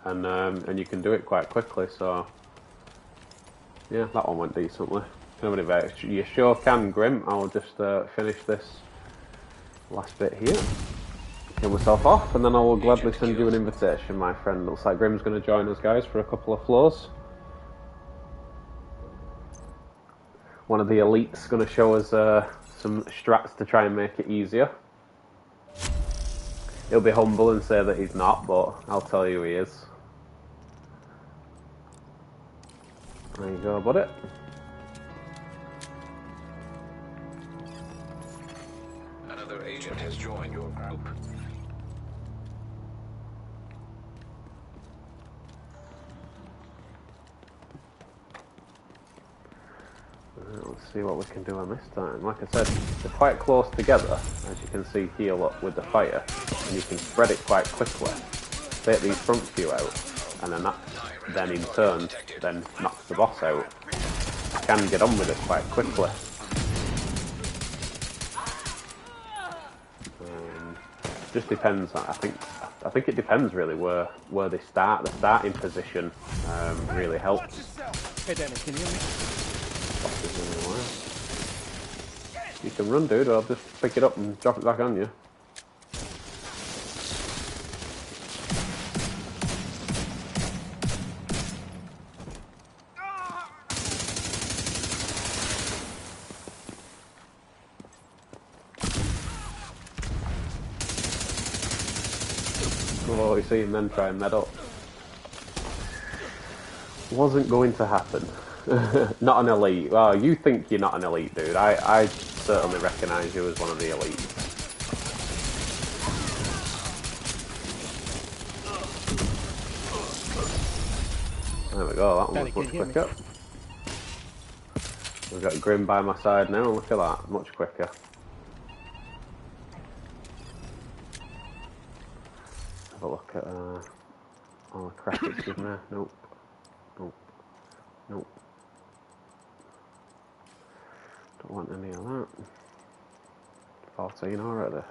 [SPEAKER 1] And you can do it quite quickly, so yeah, that one went decently. You sure can, Grim. I'll just finish this last bit here. Kill myself off, and then I will gladly send you an invitation, my friend. Looks like Grim's going to join us, guys, for a couple of floors. One of the elites going to show us some strats to try and make it easier. He'll be humble and say that he's not, but I'll tell you he is. There you go, buddy.
[SPEAKER 2] Another agent has joined your group.
[SPEAKER 1] Let's see what we can do on this time. Like I said, they're quite close together, as you can see here, look, with the fire, and you can spread it quite quickly. Take these front few out, and then that, then in turn, then knocks the boss out. I can get on with it quite quickly. Just depends. I think it depends really where they start. The starting position really helps.
[SPEAKER 5] Hey Dennis, can you hear me?
[SPEAKER 1] You can run, dude, or I'll just pick it up and drop it back on you. We've already seen men try and med up. Wasn't going to happen. Not an elite. Well, you think you're not an elite, dude. I certainly recognise you as one of the elites. There we go, that one was much quicker. We've got Grim by my side now, look at that, much quicker. Have a look at all the crap it's given there. Nope. Nope. Nope. Don't want any of that. 14 already.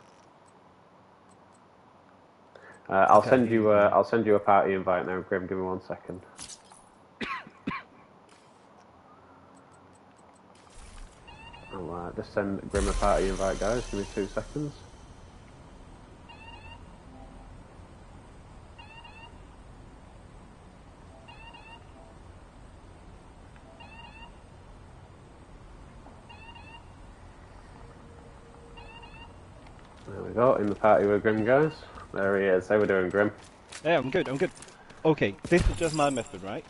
[SPEAKER 1] I'll send you a party invite now, Grim. Give me 1 second. I'll just send Grim a party invite, guys. Give me 2 seconds. There we go, in the party with Grim, guys. There he is. How we doing, Grim?
[SPEAKER 5] Yeah, I'm good, I'm good. Okay, this is just my method, right?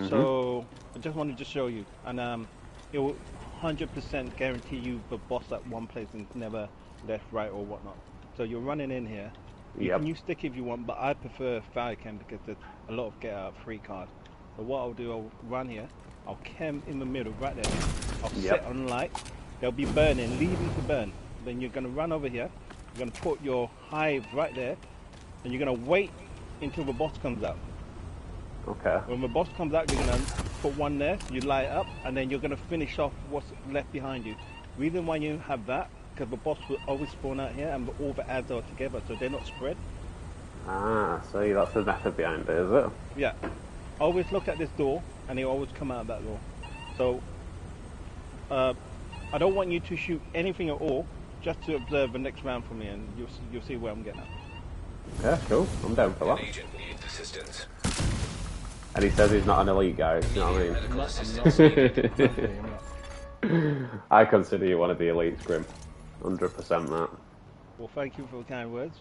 [SPEAKER 5] So, I just wanted to show you, and it will 100% guarantee you the boss at one place and never left, right, or whatnot. So you're running in here. You can use stick if you want, but I prefer fire cam because there's a lot of get out free cards. So what I'll do, I'll run here, I'll cam in the middle, right there. I'll set on light. They'll be burning, leaving to burn. Then you're gonna run over here. You're gonna put your hive right there, and you're gonna wait until the boss comes out.
[SPEAKER 1] Okay.
[SPEAKER 5] When the boss comes out, you're gonna put one there, you light it up, and then you're gonna finish off what's left behind you. Reason why you have that, because the boss will always spawn out here, and all the ads are together, so they're not spread.
[SPEAKER 1] Ah, see, that's the method behind it, is it?
[SPEAKER 5] Yeah. Always look at this door, and they always come out that door. So, I don't want you to shoot anything at all, just to observe the next round for me, and you'll see where I'm getting at.
[SPEAKER 1] Yeah, cool. I'm down for that.
[SPEAKER 2] An agent needs assistance.
[SPEAKER 1] And he says he's not an elite guy, you know what I mean?
[SPEAKER 2] Medical assistance needed.
[SPEAKER 1] I consider you one of the elites, Grim. 100% that.
[SPEAKER 5] Well, thank you for the kind words.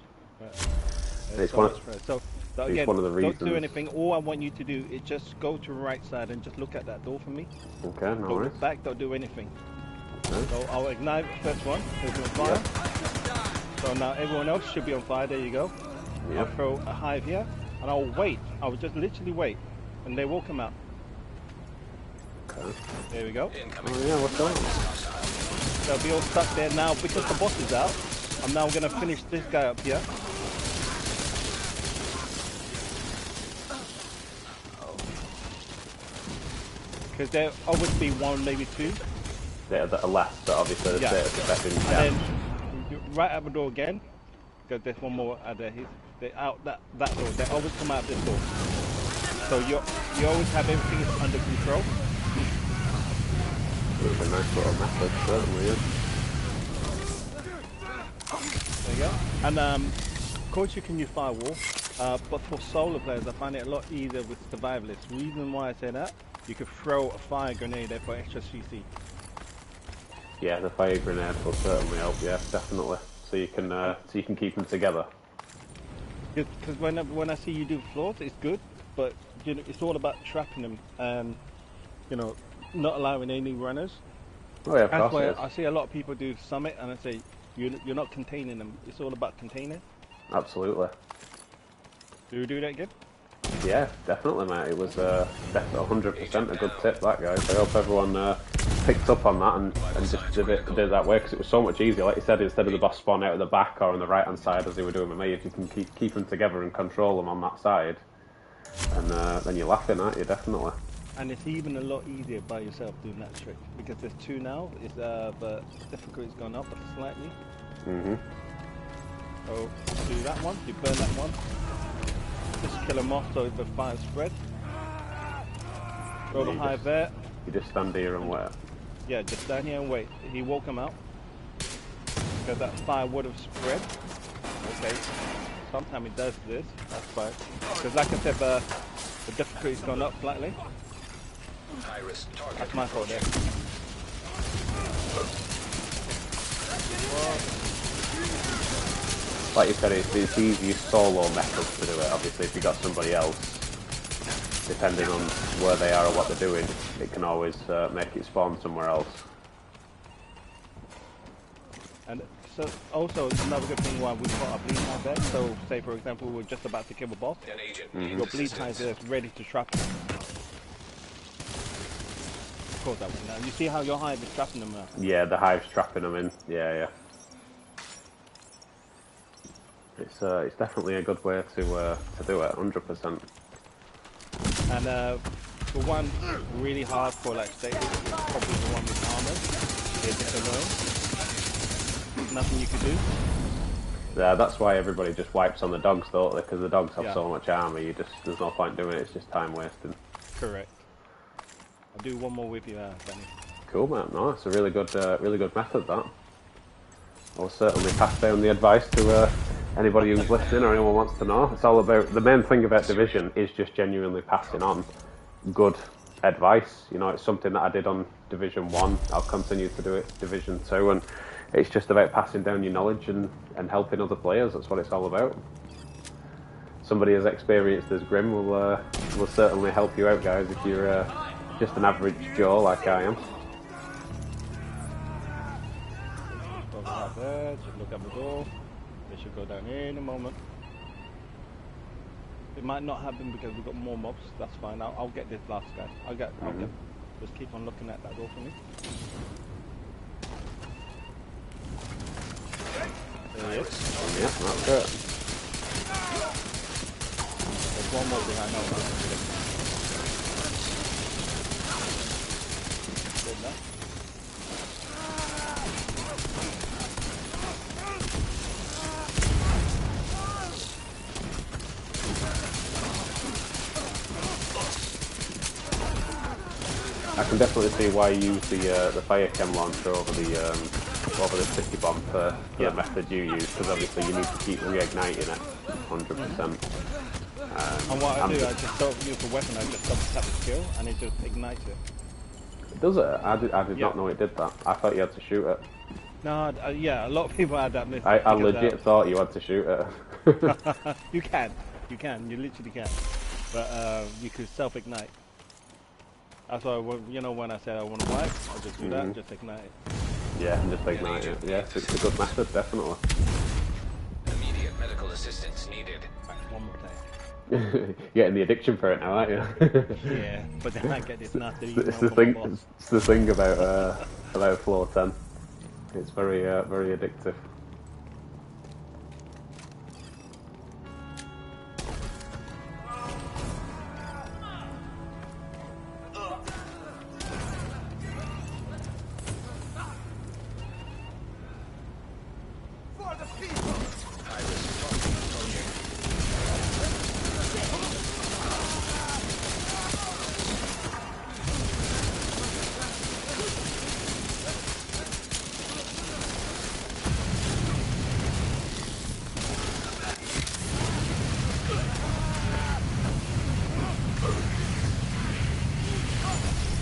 [SPEAKER 1] It's
[SPEAKER 5] So
[SPEAKER 1] one
[SPEAKER 5] much
[SPEAKER 1] of,
[SPEAKER 5] for it. So again,
[SPEAKER 1] one of the reasons.
[SPEAKER 5] don't do anything. All I want you to do is just go to the right side and just look at that door for me.
[SPEAKER 1] Okay, no
[SPEAKER 5] Don't
[SPEAKER 1] worries.
[SPEAKER 5] look back, don't do anything.
[SPEAKER 1] Okay.
[SPEAKER 5] So I'll ignite the first one, it'll be on fire. So now everyone else should be on fire, there you go. I'll throw a hive here, and I'll wait. I'll just literally wait, and they will come out.
[SPEAKER 1] Okay.
[SPEAKER 5] There we go.
[SPEAKER 1] Oh yeah, what's going on?
[SPEAKER 5] They'll be all stuck there now because the boss is out. I'm now going to finish this guy up here. Because there always be one, maybe two.
[SPEAKER 1] Yeah, that are left, but obviously the stepping
[SPEAKER 5] And
[SPEAKER 1] down.
[SPEAKER 5] then right at the door again, because there's one more out there. They're out that door. They always come out this door. So you always have everything under control.
[SPEAKER 1] It's a nice little method, certainly, yeah.
[SPEAKER 5] There you go. And of course you can use firewall, but for solo players I find it a lot easier with survivalists. Reason why I say that, you could throw a fire grenade there for extra CC.
[SPEAKER 1] Yeah, the fire grenade will certainly help. Yeah, definitely. So you can keep them together.
[SPEAKER 5] Because when I see you do floors, it's good, but you know, it's all about trapping them and not allowing any runners.
[SPEAKER 1] Oh yeah, of
[SPEAKER 5] That's
[SPEAKER 1] course
[SPEAKER 5] why
[SPEAKER 1] it is.
[SPEAKER 5] I see a lot of people do summit, and I say you're not containing them. It's all about containing.
[SPEAKER 1] Absolutely.
[SPEAKER 5] Do you do that again?
[SPEAKER 1] Yeah, definitely, mate. It was definitely 100% a good tip, that, guys. I hope everyone picked up on that and just did it that way, because it was so much easier. Like you said, instead of the boss spawn out at the back or on the right-hand side, as they were doing with me, if you can keep them together and control them on that side, and then you're laughing at you, definitely.
[SPEAKER 5] And it's even a lot easier by yourself doing that trick, because there's two now. It's the difficulty's gone up slightly. So do that one. You burn that one. Just kill them off so the fire spread. Throw the hive there.
[SPEAKER 1] You just stand here and wait.
[SPEAKER 5] Yeah, just stand here and wait. He will come out. Because that fire would have spread. Okay. Sometimes it does this. That's fine. Because like I said, the difficulty's gone up slightly. That's my fault there.
[SPEAKER 1] like you said, it's the easiest solo method to do it. Obviously, if you got somebody else, depending on where they are or what they're doing, it can always make it spawn somewhere else.
[SPEAKER 5] And so, also, another good thing why we put our bleed hive there. So, say for example, we're just about to kill a boss.
[SPEAKER 2] An agent
[SPEAKER 5] Your
[SPEAKER 2] needs
[SPEAKER 5] bleed hive
[SPEAKER 2] assistance.
[SPEAKER 5] is ready to trap him. Of course, that one. Now, you see how your hive is trapping them now?
[SPEAKER 1] Yeah, the hive's trapping them in. Yeah. It's definitely a good way to do it, 100%.
[SPEAKER 5] And for one, really hard for like status is probably the one with armor. It's just annoying. Nothing you can do.
[SPEAKER 1] Yeah, that's why everybody just wipes on the dogs, don't they? Because the dogs have
[SPEAKER 5] Yeah.
[SPEAKER 1] so much armor. There's no point doing it. It's just time wasting.
[SPEAKER 5] Correct. I'll do one more with you, Danny.
[SPEAKER 1] Cool, man. No, it's a really good method. That. I'll certainly pass down the advice to anybody who's listening or anyone wants to know. It's all about the main thing about Division is just genuinely passing on good advice. You know, it's something that I did on Division 1. I'll continue to do it Division 2, and it's just about passing down your knowledge and helping other players. That's what it's all about. Somebody as experienced as Grim will certainly help you out, guys, if you're just an average Joe like I am.
[SPEAKER 5] Over out there, just look at the door. They should go down here in a moment. It might not happen because we've got more mobs. That's fine. I'll get this last guy. I'll get. Just keep on looking at that door for me. There he is.
[SPEAKER 1] Yeah, that's it.
[SPEAKER 5] There's one more behind now. Good enough.
[SPEAKER 1] I can definitely see why you use the fire chem launcher over the sticky bomb for the method you use, because obviously you need to keep reigniting it 100%.
[SPEAKER 5] And what I do, I just don't use the weapon. I just double tap the skill, and it just ignites it.
[SPEAKER 1] Does it? I did not know it did that. I thought you had to shoot it.
[SPEAKER 5] No, yeah, a lot of people had that missed.
[SPEAKER 1] I legit thought you had to shoot it.
[SPEAKER 5] You can, you literally can. But you could self-ignite. That's why, when I said I want to wipe, I just do that, just ignite it.
[SPEAKER 1] Yeah, and just ignite it. Yes, it's a good method, definitely.
[SPEAKER 2] Immediate medical assistance needed.
[SPEAKER 5] Right, one more time.
[SPEAKER 1] You're getting the addiction for it now, aren't you?
[SPEAKER 5] Yeah, but then I get this nasty
[SPEAKER 1] It's
[SPEAKER 5] email
[SPEAKER 1] the
[SPEAKER 5] from my
[SPEAKER 1] thing.
[SPEAKER 5] boss.
[SPEAKER 1] It's the thing about Floor 10. It's very addictive.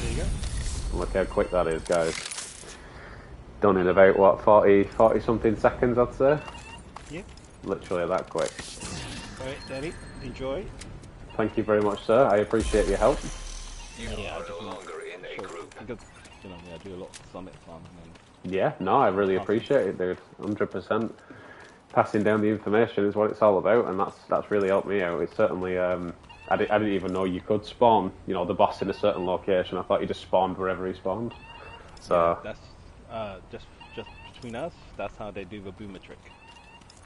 [SPEAKER 5] There you go.
[SPEAKER 1] Look how quick that is, guys. Done in about, what, 40 something seconds, I'd say?
[SPEAKER 5] Yeah.
[SPEAKER 1] Literally that quick.
[SPEAKER 5] Alright, Daddy, enjoy.
[SPEAKER 1] Thank you very much, sir. I appreciate your help.
[SPEAKER 2] You
[SPEAKER 5] Yeah, I
[SPEAKER 2] are
[SPEAKER 5] just
[SPEAKER 2] no
[SPEAKER 5] want
[SPEAKER 2] longer in a group.
[SPEAKER 5] because I do a lot of summit farming and
[SPEAKER 1] Yeah, no, I really appreciate it, dude. 100%. Passing down the information is what it's all about, and that's really helped me out. It's certainly, I didn't even know you could spawn, the boss in a certain location. I thought you just spawned wherever he spawned. So,
[SPEAKER 5] that's just between us. That's how they do the boomer trick.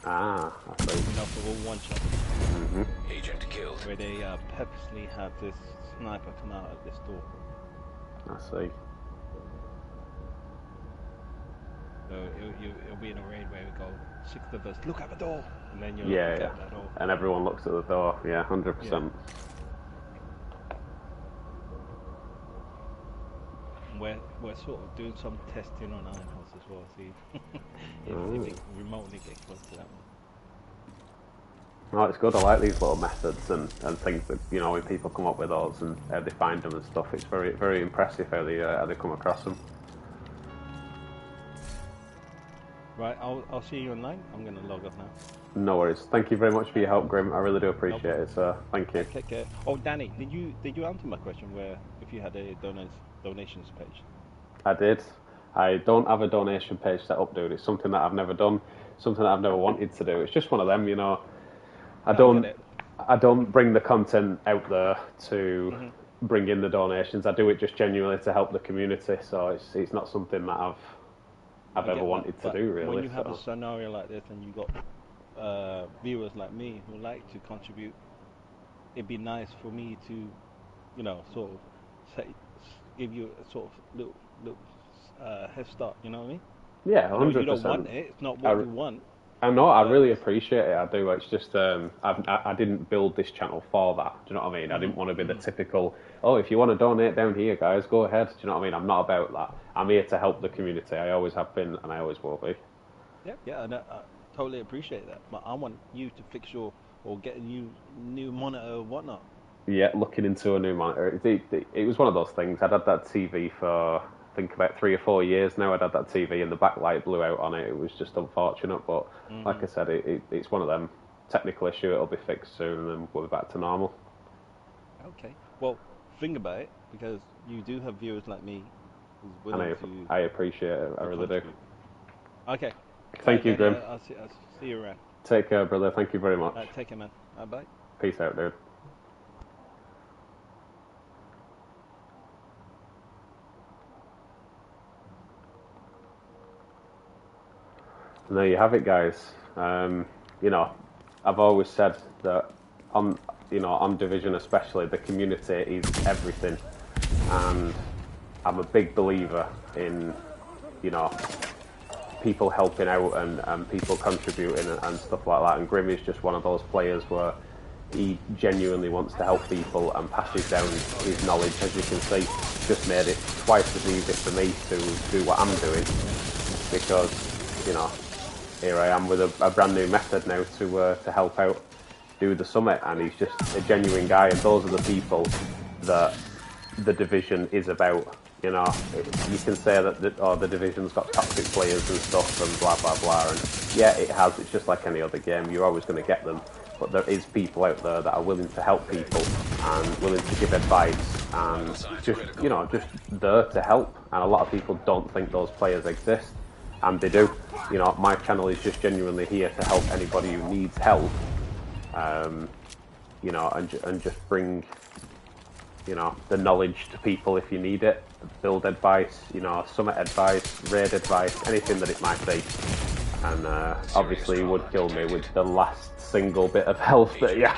[SPEAKER 1] I see.
[SPEAKER 5] For all one shot,
[SPEAKER 2] Agent killed.
[SPEAKER 5] where they purposely have this sniper come out at this door.
[SPEAKER 1] I see.
[SPEAKER 5] So it'll be in a raid where we go 6 of us, look at the door, and then you'll
[SPEAKER 1] Yeah,
[SPEAKER 5] look
[SPEAKER 1] yeah.
[SPEAKER 5] at that door.
[SPEAKER 1] And everyone looks at the door. Yeah, 100%.
[SPEAKER 5] We're sort of doing some testing on Ironhouse as well, see if we remotely get close to that one.
[SPEAKER 1] No, it's good. I like these little methods and things that, when people come up with those and how they find them and stuff. It's very, very impressive how they come across them.
[SPEAKER 5] Right, I'll see you online. I'm gonna log off now.
[SPEAKER 1] No worries. Thank you very much for your help, Grim. I really do appreciate it, sir. Thank you.
[SPEAKER 5] Take care. Oh, Danny, did you answer my question where if you had a donations page?
[SPEAKER 1] I did. I don't have a donation page set up, dude. It's something that I've never done, something that I've never wanted to do. It's just one of them, you know. I
[SPEAKER 5] get
[SPEAKER 1] don't,
[SPEAKER 5] it.
[SPEAKER 1] I don't bring the content out there to bring in the donations. I do it just genuinely to help the community. So it's not something that I've
[SPEAKER 5] I
[SPEAKER 1] ever
[SPEAKER 5] get
[SPEAKER 1] wanted
[SPEAKER 5] that.
[SPEAKER 1] to do, really.
[SPEAKER 5] When you have
[SPEAKER 1] So.
[SPEAKER 5] a scenario like this and you got viewers like me who like to contribute, it'd be nice for me to, sort of say, give you a sort of little head start. You know what I mean?
[SPEAKER 1] Yeah,
[SPEAKER 5] I know you don't
[SPEAKER 1] 100%.
[SPEAKER 5] want it. It's not what you want.
[SPEAKER 1] I know, I
[SPEAKER 5] But
[SPEAKER 1] really appreciate it. I do. It's just I didn't build this channel for that. Do you know what I mean? I didn't want to be the typical. Oh, if you want to donate down here, guys, go ahead. Do you know what I mean? I'm not about that. I'm here to help the community. I always have been, and I always will be.
[SPEAKER 5] yeah, and I totally appreciate that. But I want you to fix your or get a new monitor or whatnot.
[SPEAKER 1] Yeah, looking into a new monitor. It was one of those things. I'd had that TV for I think about 3 or 4 years now. I'd had that TV and the backlight blew out on it. It was just unfortunate, but like I said, it's one of them. Technical issue. It'll be fixed soon, and then we'll be back to normal.
[SPEAKER 5] Okay. Well, think about it because you do have viewers like me who's
[SPEAKER 1] And
[SPEAKER 5] willing to.
[SPEAKER 1] I appreciate it. I really do.
[SPEAKER 5] contribute. Okay.
[SPEAKER 1] Thank you, Grim.
[SPEAKER 5] I'll see you around.
[SPEAKER 1] Take care, brother. Thank you very much.
[SPEAKER 5] Take care, man. Bye.
[SPEAKER 1] Peace out, dude. And there you have it, guys. You know, I've always said that on Division especially, the community is everything, and I'm a big believer in, people helping out and people contributing and stuff like that. And Grim is just one of those players where he genuinely wants to help people and passes down his knowledge. As you can see, just made it twice as easy for me to do what I'm doing because, here I am with a brand new method now to help out do the summit, and he's just a genuine guy, and those are the people that the Division is about. You can say that the Division's got toxic players and stuff and blah blah blah, and yeah, it has. It's just like any other game. You're always going to get them, but there is people out there that are willing to help people and willing to give advice and just there to help. And a lot of people don't think those players exist, and they do. My channel is just genuinely here to help anybody who needs help. And just bring the knowledge to people if you need it, build advice, summit advice, raid advice, anything that it might be. And obviously he would kill me with the last single bit of health that yeah.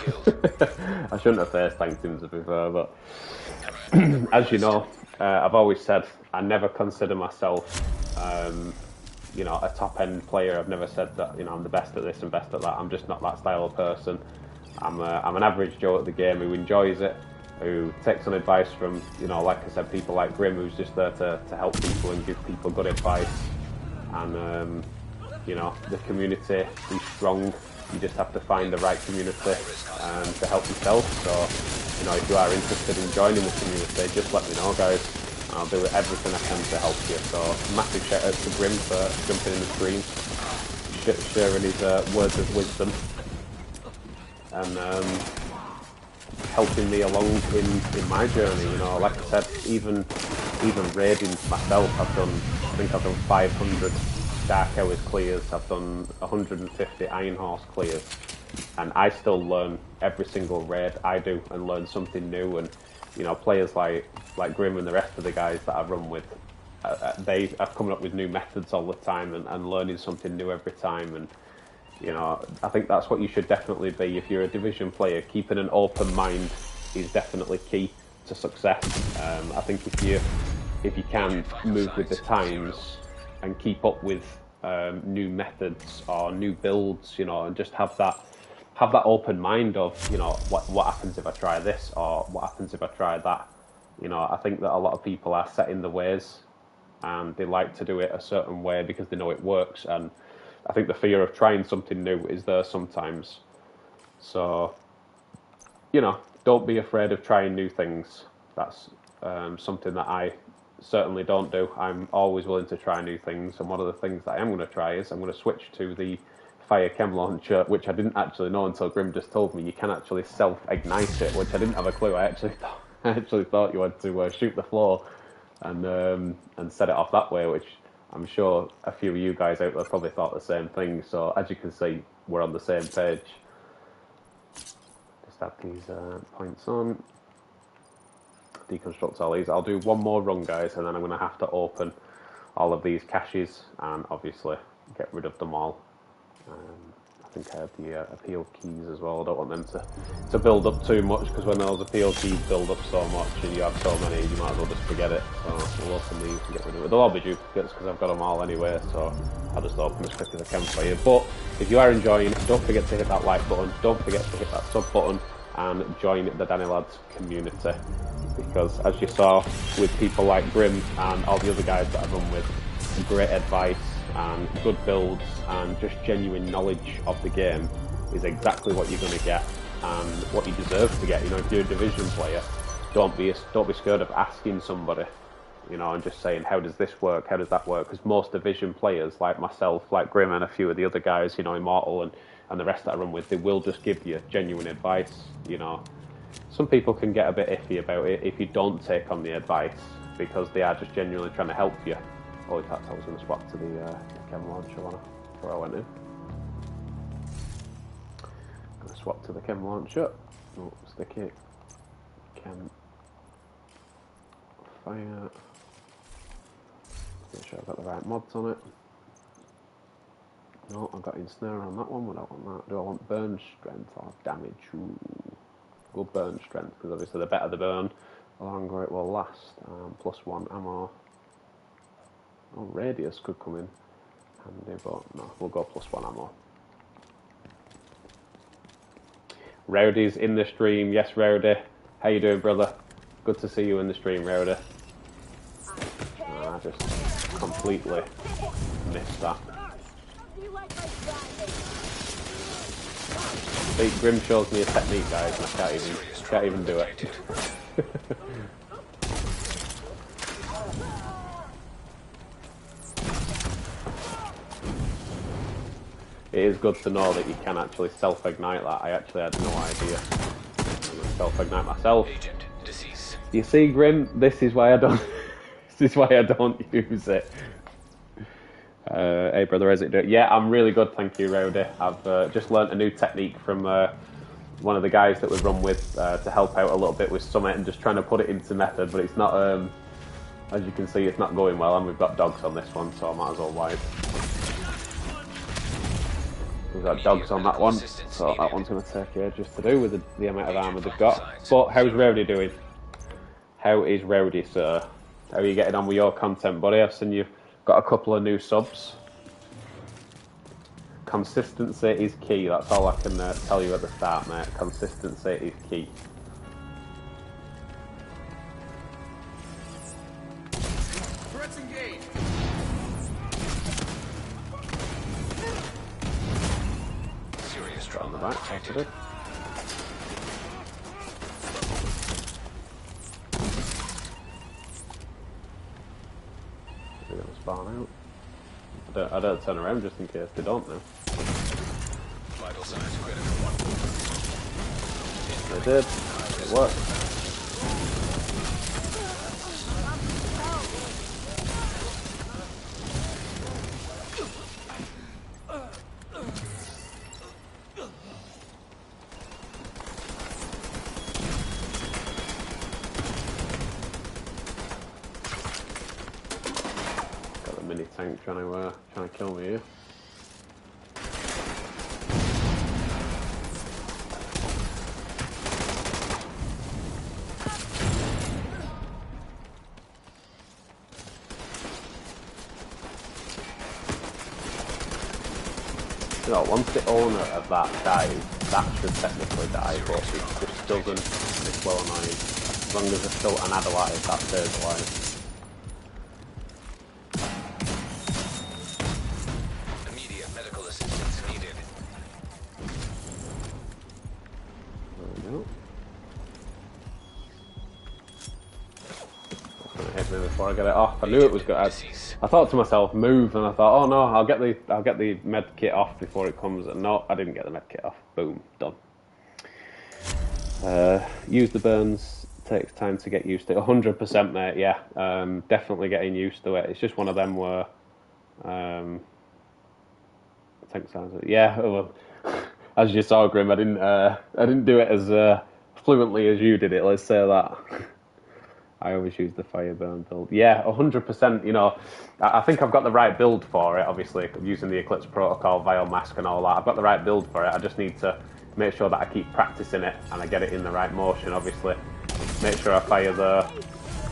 [SPEAKER 1] I shouldn't have first thanked him to be fair, but as you know, I've always said I never consider myself a top end player. I've never said that I'm the best at this and best at that. I'm just not that style of person. I'm an average Joe at the game who enjoys it, who takes on advice from, like I said, people like Grim, who's just there to help people and give people good advice. And, the community is strong. You just have to find the right community to help yourself. So, if you are interested in joining the community, just let me know, guys. I'll do everything I can to help you. So, massive shout out to Grim for jumping in the stream, sharing his words of wisdom, and helping me along in my journey. Like I said, even raiding myself, I think I've done 500 Dark Hours clears, I've done 150 Iron Horse clears, and I still learn every single raid I do and learn something new. And players like Grim and the rest of the guys that I run with, they are coming up with new methods all the time and learning something new every time. And I think that's what you should definitely be if you're a Division player. Keeping an open mind is definitely key to success. I think if you can move with the times and keep up with new methods or new builds, and just have that open mind of what happens if I try this or what happens if I try that. I think that a lot of people are set in their ways and they like to do it a certain way because they know it works, and I think the fear of trying something new is there sometimes. So, don't be afraid of trying new things. That's something that I certainly don't do. I'm always willing to try new things, and one of the things that I am going to try is I'm going to switch to the fire chem launcher, which I didn't actually know until Grim just told me you can actually self-ignite it, which I didn't have a clue. I actually thought you had to shoot the floor and set it off that way, which I'm sure a few of you guys out there probably thought the same thing. So as you can see, we're on the same page. Just add these points on. Deconstruct all these. I'll do one more run, guys, and then I'm going to have to open all of these caches and obviously get rid of them all. I think I have the appeal keys as well. I don't want them to build up too much, because when those appeal keys build up so much and you have so many, you might as well just forget it. So we'll open these and get rid of it. They'll all be duplicates because I've got them all anyway, so I'll just open as quick as I can for you. But if you are enjoying it, don't forget to hit that like button, don't forget to hit that sub button, and join the Danny Lads community, because as you saw with people like Grim and all the other guys that I've run with, great advice and good builds and just genuine knowledge of the game is exactly what you're going to get and what you deserve to get. You know, if you're a Division player, don't be scared of asking somebody, you know, and just saying, how does this work, how does that work? Because most Division players, like myself, like Grim and a few of the other guys, you know, Immortal and the rest that I run with, they will just give you genuine advice. You know, some people can get a bit iffy about it if you don't take on the advice, because they are just genuinely trying to help you. Oh, in fact, I was going to swap to the chem launcher before I went in. I'm going to swap to the chem launcher. Oh, sticky. Chem. Fire. Make sure I've got the right mods on it. No, I've got ensnare on that one. I don't want that. Do I want burn strength or damage? Ooh. Go burn strength, because obviously the better the burn, the longer it will last. +1 ammo. Oh, radius could come in handy, but no, we'll go +1 ammo. Rowdy's in the stream. Yes, Rowdy. How you doing, brother? Good to see you in the stream, Rowdy. I just completely missed that. See, Grim shows me a technique, guys, and I can't even do it. It is good to know that you can actually self-ignite that. I actually had no idea. I'm going to self-ignite myself. You see, Grim, this is why I don't. This is why I don't use it. Hey, brother, how's it doing? Yeah, I'm really good, thank you, Rowdy. I've just learnt a new technique from one of the guys that we've run with to help out a little bit with Summit and just trying to put it into method, but it's not. As you can see, it's not going well, and we've got dogs on this one, so I might as well wipe. We've got dogs on that one, so that one's going to take ages to do with the amount of armour they've got. But how's Rowdy doing? How is Rowdy, sir? How are you getting on with your content, buddy? I've seen you've got a couple of new subs. Consistency is key, that's all I can tell you at the start, mate. Consistency is key.
[SPEAKER 4] Threats engaged.
[SPEAKER 2] Serious
[SPEAKER 1] On the
[SPEAKER 2] trauma
[SPEAKER 1] back,
[SPEAKER 2] detected.
[SPEAKER 1] positive. They're going to spawn out. I don't turn around just in case they don't now.
[SPEAKER 2] Vital signs critical.
[SPEAKER 1] They did. It worked. Got the mini tank trying to kill me here. You know, once the owner of that dies, that should technically die, but it just doesn't, and it's well annoying. As long as there's still an ad alive, that stays alive.
[SPEAKER 2] Immediate medical assistance needed.
[SPEAKER 1] There we go. That's going to hit me before I get it off. I knew it was good. I thought to myself, move, and I thought, oh no, I'll get the med kit off before it comes. And no, I didn't get the med kit off. Boom, done. Use the burns. Takes time to get used to. 100%, mate. Yeah, definitely getting used to it. It's just one of them where, I think so. Yeah, well, as you saw, Grim, I didn't do it as fluently as you did it. Let's say that. I always use the fire burn build. Yeah, 100%. You know, I think I've got the right build for it. Obviously, using the Eclipse protocol, Vial Mask, and all that. I've got the right build for it. I just need to make sure that I keep practicing it and I get it in the right motion. Obviously, make sure I fire there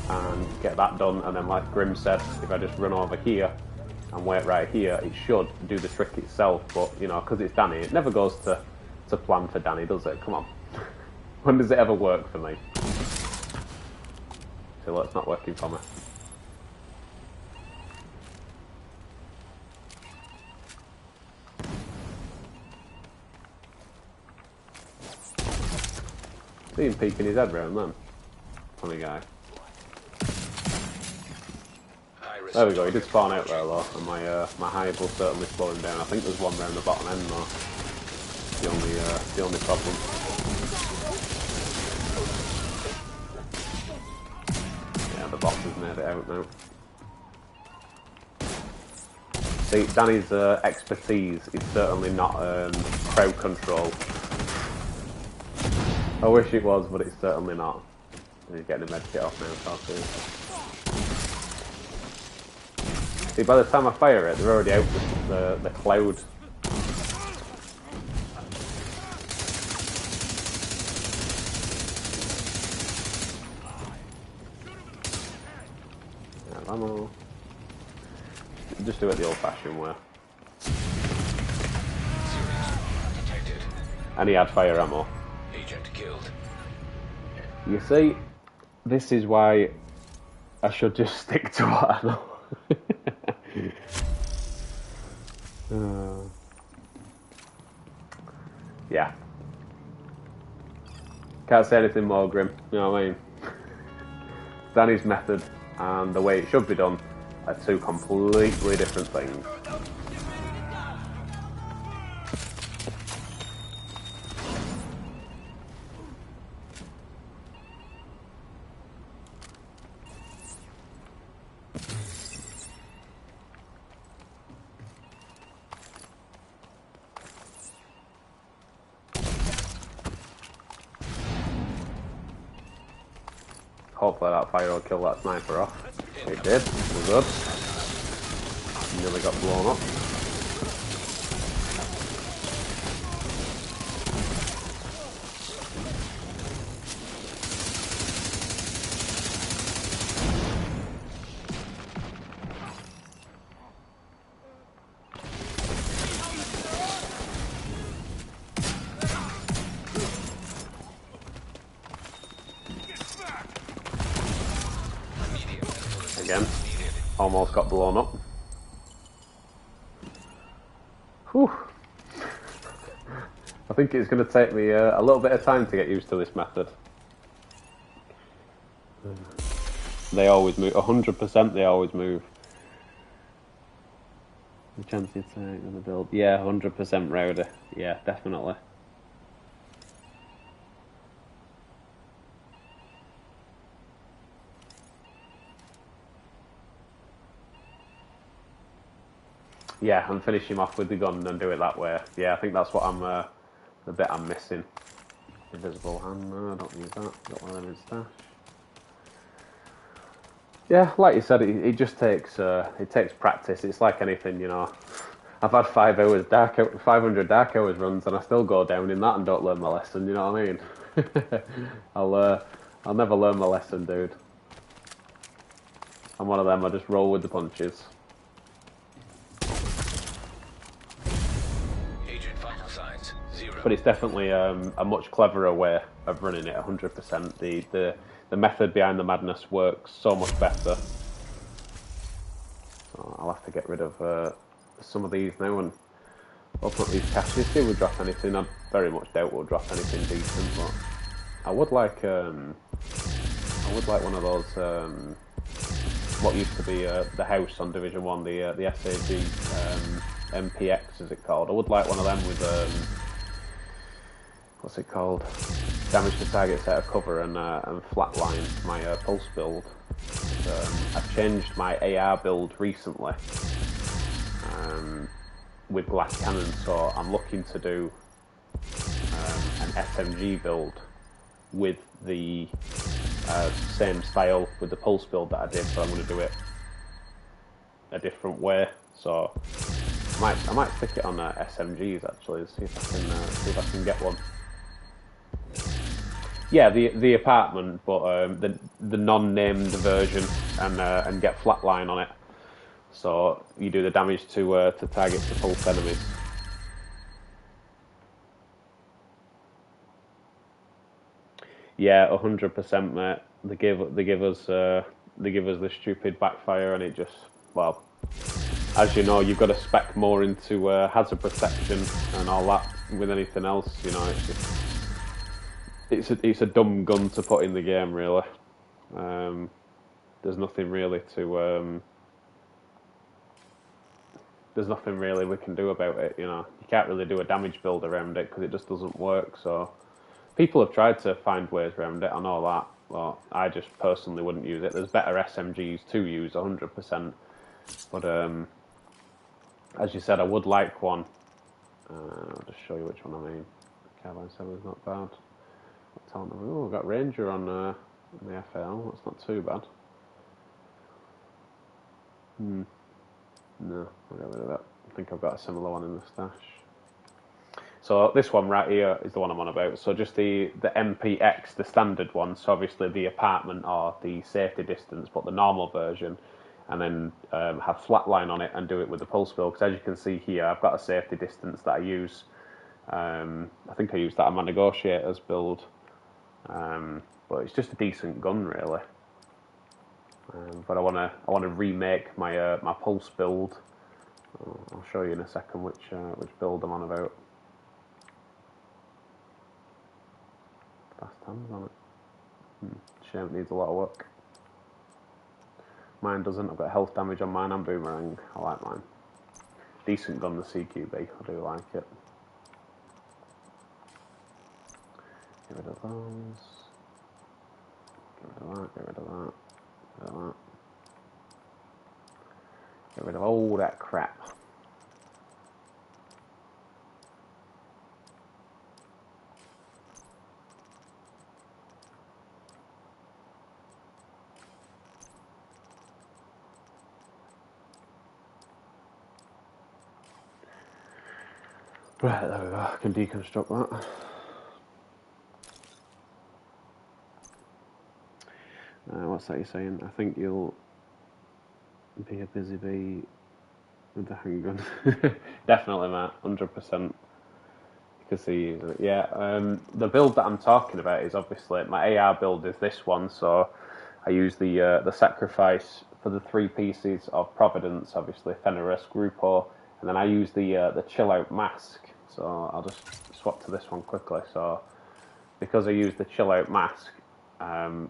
[SPEAKER 1] and get that done. And then, like Grim said, if I just run over here and wait right here, it should do the trick itself. But you know, because it's Danny, it never goes to plan for Danny, does it? Come on. When does it ever work for me? So it's not working for me. See him peeking his head round then. Funny guy. There we go, he did spawn out there though, and my hive will certainly slow him down. I think there's one round the bottom end though. The only problem. Yeah, the boss has made it out now. See, Danny's expertise is certainly not crowd control. I wish it was, but it's certainly not. He's getting the med kit off now, so see, by the time I fire it, they're already out the cloud. Yeah, ammo. Just do it the old-fashioned way. And he had fire ammo.
[SPEAKER 2] Agent killed.
[SPEAKER 1] You see, this is why I should just stick to what I know. Yeah. Can't say anything more, Grim. You know what I mean? Danny's method and the way it should be done are two completely different things. Hopefully that fire will kill that sniper off. It did. We're good. Nearly got blown up. Again, almost got blown up. Whew. I think it's going to take me a little bit of time to get used to this method. They always move, 100% they always move. The chance you take on the build, yeah, 100% Rowdy, yeah, definitely. Yeah, and finish him off with the gun and do it that way. Yeah, I think that's what I'm, the bit I'm missing. Invisible hammer, I don't need that. Got one of them in stash. Yeah, like you said, it just takes, it takes practice. It's like anything, you know. I've had 500 dark hours runs and I still go down in that and don't learn my lesson, you know what I mean? I'll never learn my lesson, dude. I'm one of them, I just roll with the punches. But it's definitely a much cleverer way of running it, 100%. The method behind the madness works so much better. So I'll have to get rid of some of these now and open up these caches. See if we drop anything. I very much doubt we'll drop anything decent, but I would like one of those what used to be the house on Division 1, the SAG MPX, is it called? I would like one of them with, what's it called? Damage to target set of cover and flatline my pulse build. I've changed my AR build recently with glass cannon, so I'm looking to do an SMG build with the same style with the pulse build that I did, but I'm going to do it a different way. So I might stick it on SMGs actually, see if I can get one. Yeah, the apartment, but the non-named version, and get flatline on it. So you do the damage to target to pulse enemies. Yeah, 100%, mate. They give us the stupid backfire, and it just, well, as you know, you've got to spec more into hazard perception and all that. With anything else, you know, it's a dumb gun to put in the game, really. There's nothing really we can do about it. You know, you can't really do a damage build around it because it just doesn't work. So people have tried to find ways around it. I know that, but I just personally wouldn't use it. There's better SMGs to use, 100%. But as you said, I would like one. I'll just show you which one I mean. Carbine 7 is not bad. Oh, we've got Ranger on the FL. That's not too bad. No, I'll get rid of that. I think I've got a similar one in the stash. So this one right here is the one I'm on about. So just the MPX, the standard one. So obviously the apartment or the safety distance, but the normal version, and then have flatline on it and do it with the pulse build. Because as you can see here, I've got a safety distance that I use. I think I used that on my negotiators build. But it's just a decent gun, really. But I wanna remake my my pulse build. I'll show you in a second which build I'm on about. Fast hands on it. Shame it needs a lot of work. Mine doesn't. I've got health damage on mine and boomerang. I like mine. Decent gun, the CQB. I do like it. Get rid of those. Get rid of that. Get rid of that. Get rid of that. Get rid of all that crap. Right, there we go. I can deconstruct that. What's that you're saying? I think you'll be a busy bee with the handgun. Definitely, mate. 100%. You can see, yeah. The build that I'm talking about is obviously my AR build is this one. So I use the sacrifice for the 3 pieces of Providence, obviously Fenris, Grupo, and then I use the chill out mask. So I'll just swap to this one quickly. So because I use the chill out mask,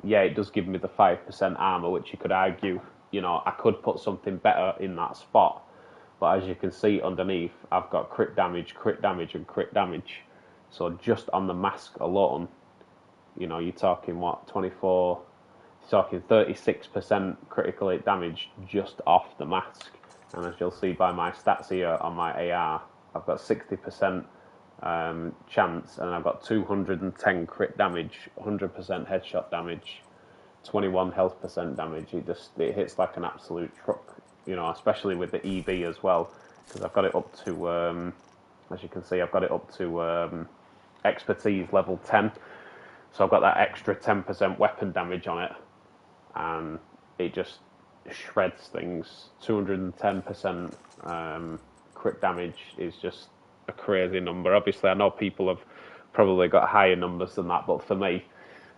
[SPEAKER 1] yeah, it does give me the 5% armor, which you could argue, you know, I could put something better in that spot. But as you can see underneath, I've got crit damage, and crit damage. So just on the mask alone, you know, you're talking what, 24, you're talking 36% critical hit damage just off the mask. And as you'll see by my stats here on my AR, I've got 60% chance, and I've got 210 crit damage, 100% headshot damage, 21 health percent damage. It hits like an absolute truck, you know, especially with the EB as well, because I've got it up to, as you can see, I've got it up to expertise level 10, so I've got that extra 10% weapon damage on it, and it just shreds things. 210% crit damage is just a crazy number. Obviously, I know people have probably got higher numbers than that, but for me,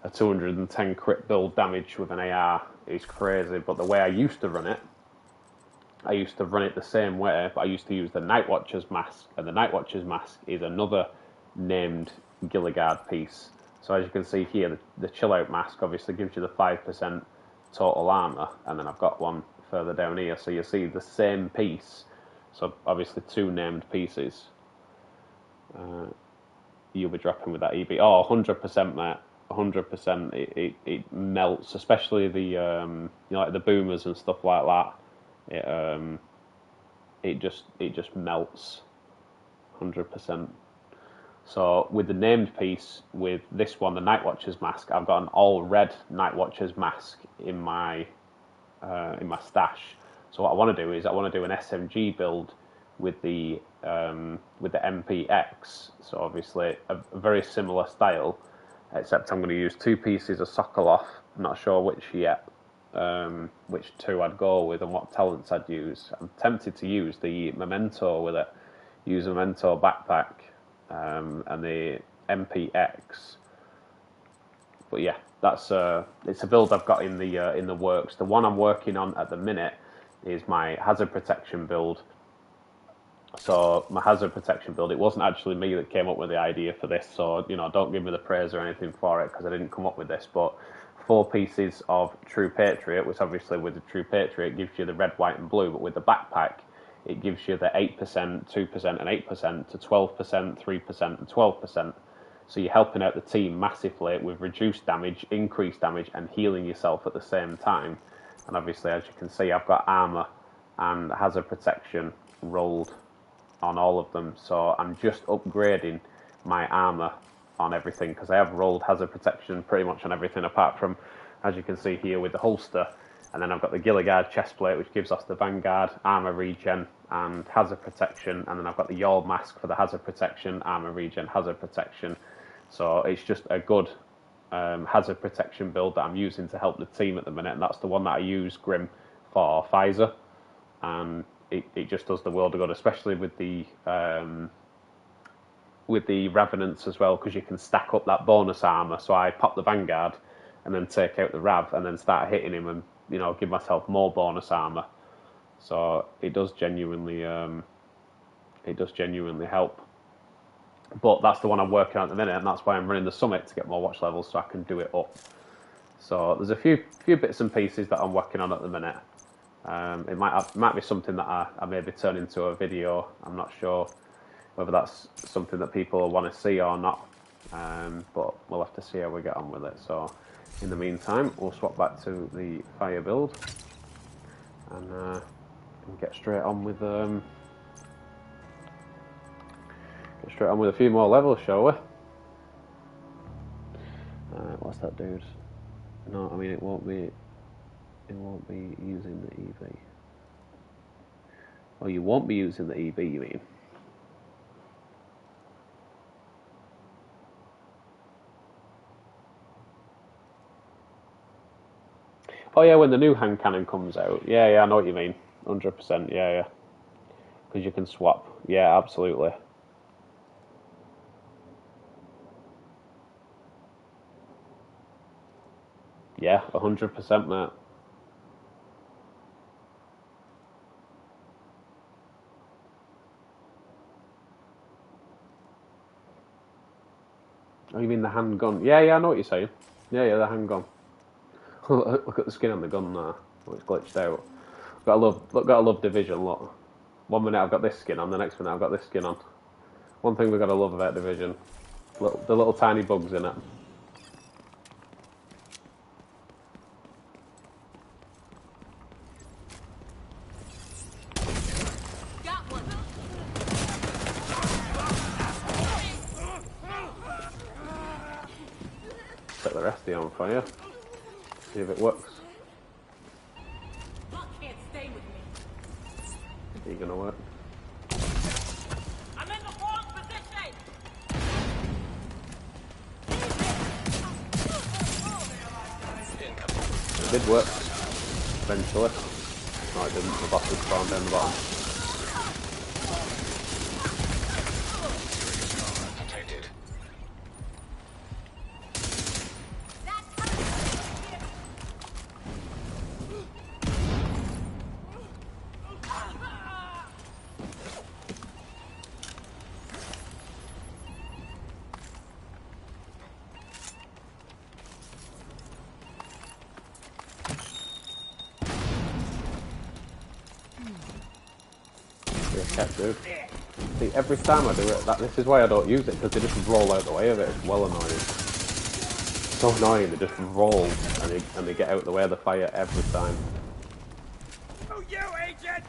[SPEAKER 1] a 210 crit build damage with an AR is crazy. But the way I used to run it the same way, but I used to use the Night Watcher's mask, and the Night Watcher's mask is another named Gilligard piece. So as you can see here, the chill out mask obviously gives you the 5% total armor, and then I've got one further down here. So you see the same piece. So obviously 2 named pieces. You'll be dropping with that EB. Oh, 100%, mate. 100%. It melts, especially the you know, like the boomers and stuff like that. It just melts. 100%. So with the named piece, with this one, the Night Watcher's mask, I've got an all red Night Watcher's mask in my stash. So what I want to do is I want to do an SMG build with the MPX. So obviously a very similar style, except I'm going to use 2 pieces of Sokolov. I'm not sure which yet, which 2 I'd go with and what talents I'd use. I'm tempted to use the Memento with it. Use a Memento backpack and the MPX. But yeah, that's it's a build I've got in the works. The one I'm working on at the minute is my hazard protection build. So my hazard protection build, it wasn't actually me that came up with the idea for this, so you know, don't give me the praise or anything for it because I didn't come up with this. But 4 pieces of True Patriot, which obviously with the True Patriot gives you the red, white, and blue, but with the backpack it gives you the 8%, 2%, and 8% to 12%, 3%, and 12%. So you're helping out the team massively with reduced damage, increased damage, and healing yourself at the same time. And obviously, as you can see, I've got armor and hazard protection rolled on all of them. So I'm just upgrading my armor on everything because I have rolled hazard protection pretty much on everything apart from, as you can see here, with the holster. And then I've got the Gilligard chestplate, which gives us the Vanguard, armor regen, and hazard protection. And then I've got the Yawl mask for the hazard protection, armor regen, hazard protection. So it's just a good hazard protection build that I'm using to help the team at the minute. And that's the one that I use, Grim, for Pfizer. And it just does the world of good, especially with the Revenants as well, because you can stack up that bonus armor. So I pop the Vanguard and then take out the Rav and then start hitting him and, you know, give myself more bonus armor. So it does genuinely help. But that's the one I'm working on at the minute, and that's why I'm running the summit to get more watch levels so I can do it up. So there's a few bits and pieces that I'm working on at the minute. It might be something that I maybe turn into a video. I'm not sure whether that's something that people want to see or not. But we'll have to see how we get on with it. So in the meantime, we'll swap back to the fire build and get straight on with a few more levels, shall we? What's that, dude? No, I mean it won't be using the EV. Oh, you won't be using the EV, you mean? Oh yeah, when the new hand cannon comes out. Yeah, I know what you mean. 100%, yeah. Because you can swap. Yeah, absolutely. Yeah, 100%, mate. Oh, you mean the handgun? Yeah, I know what you're saying. Yeah, the handgun. Look at the skin on the gun there. Oh, it's glitched out. Gotta love Division, look. 1 minute I've got this skin on, the next minute I've got this skin on. One thing we've got to love about Division. The little tiny bugs in it.
[SPEAKER 3] Got one.
[SPEAKER 1] Set the rest on fire. See if it works.
[SPEAKER 3] Buck can't stay with me.
[SPEAKER 1] Are you gonna work?
[SPEAKER 3] I'm in the wrong position.
[SPEAKER 1] It did work. Eventually. No, it didn't. The boss was spawned down the bottom.
[SPEAKER 2] Detected.
[SPEAKER 1] Heck, dude. See, every time I do it, this is why I don't use it, because they just roll out the way of it. It's well annoying. So annoying, they just roll and they get out the way of the fire every time.
[SPEAKER 4] Oh, you agent!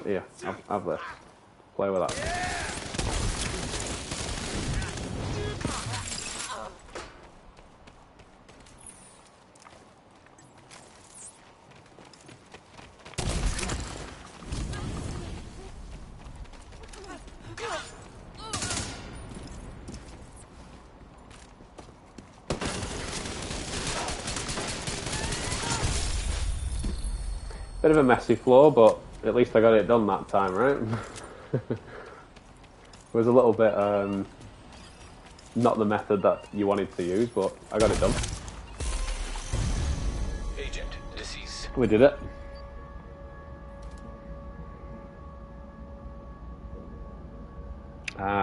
[SPEAKER 1] Yeah, have this. Play with that. Bit of a messy floor, but at least I got it done that time, right? It was a little bit, not the method that you wanted to use, but I got it done.
[SPEAKER 2] Agent, deceased.
[SPEAKER 1] We did it.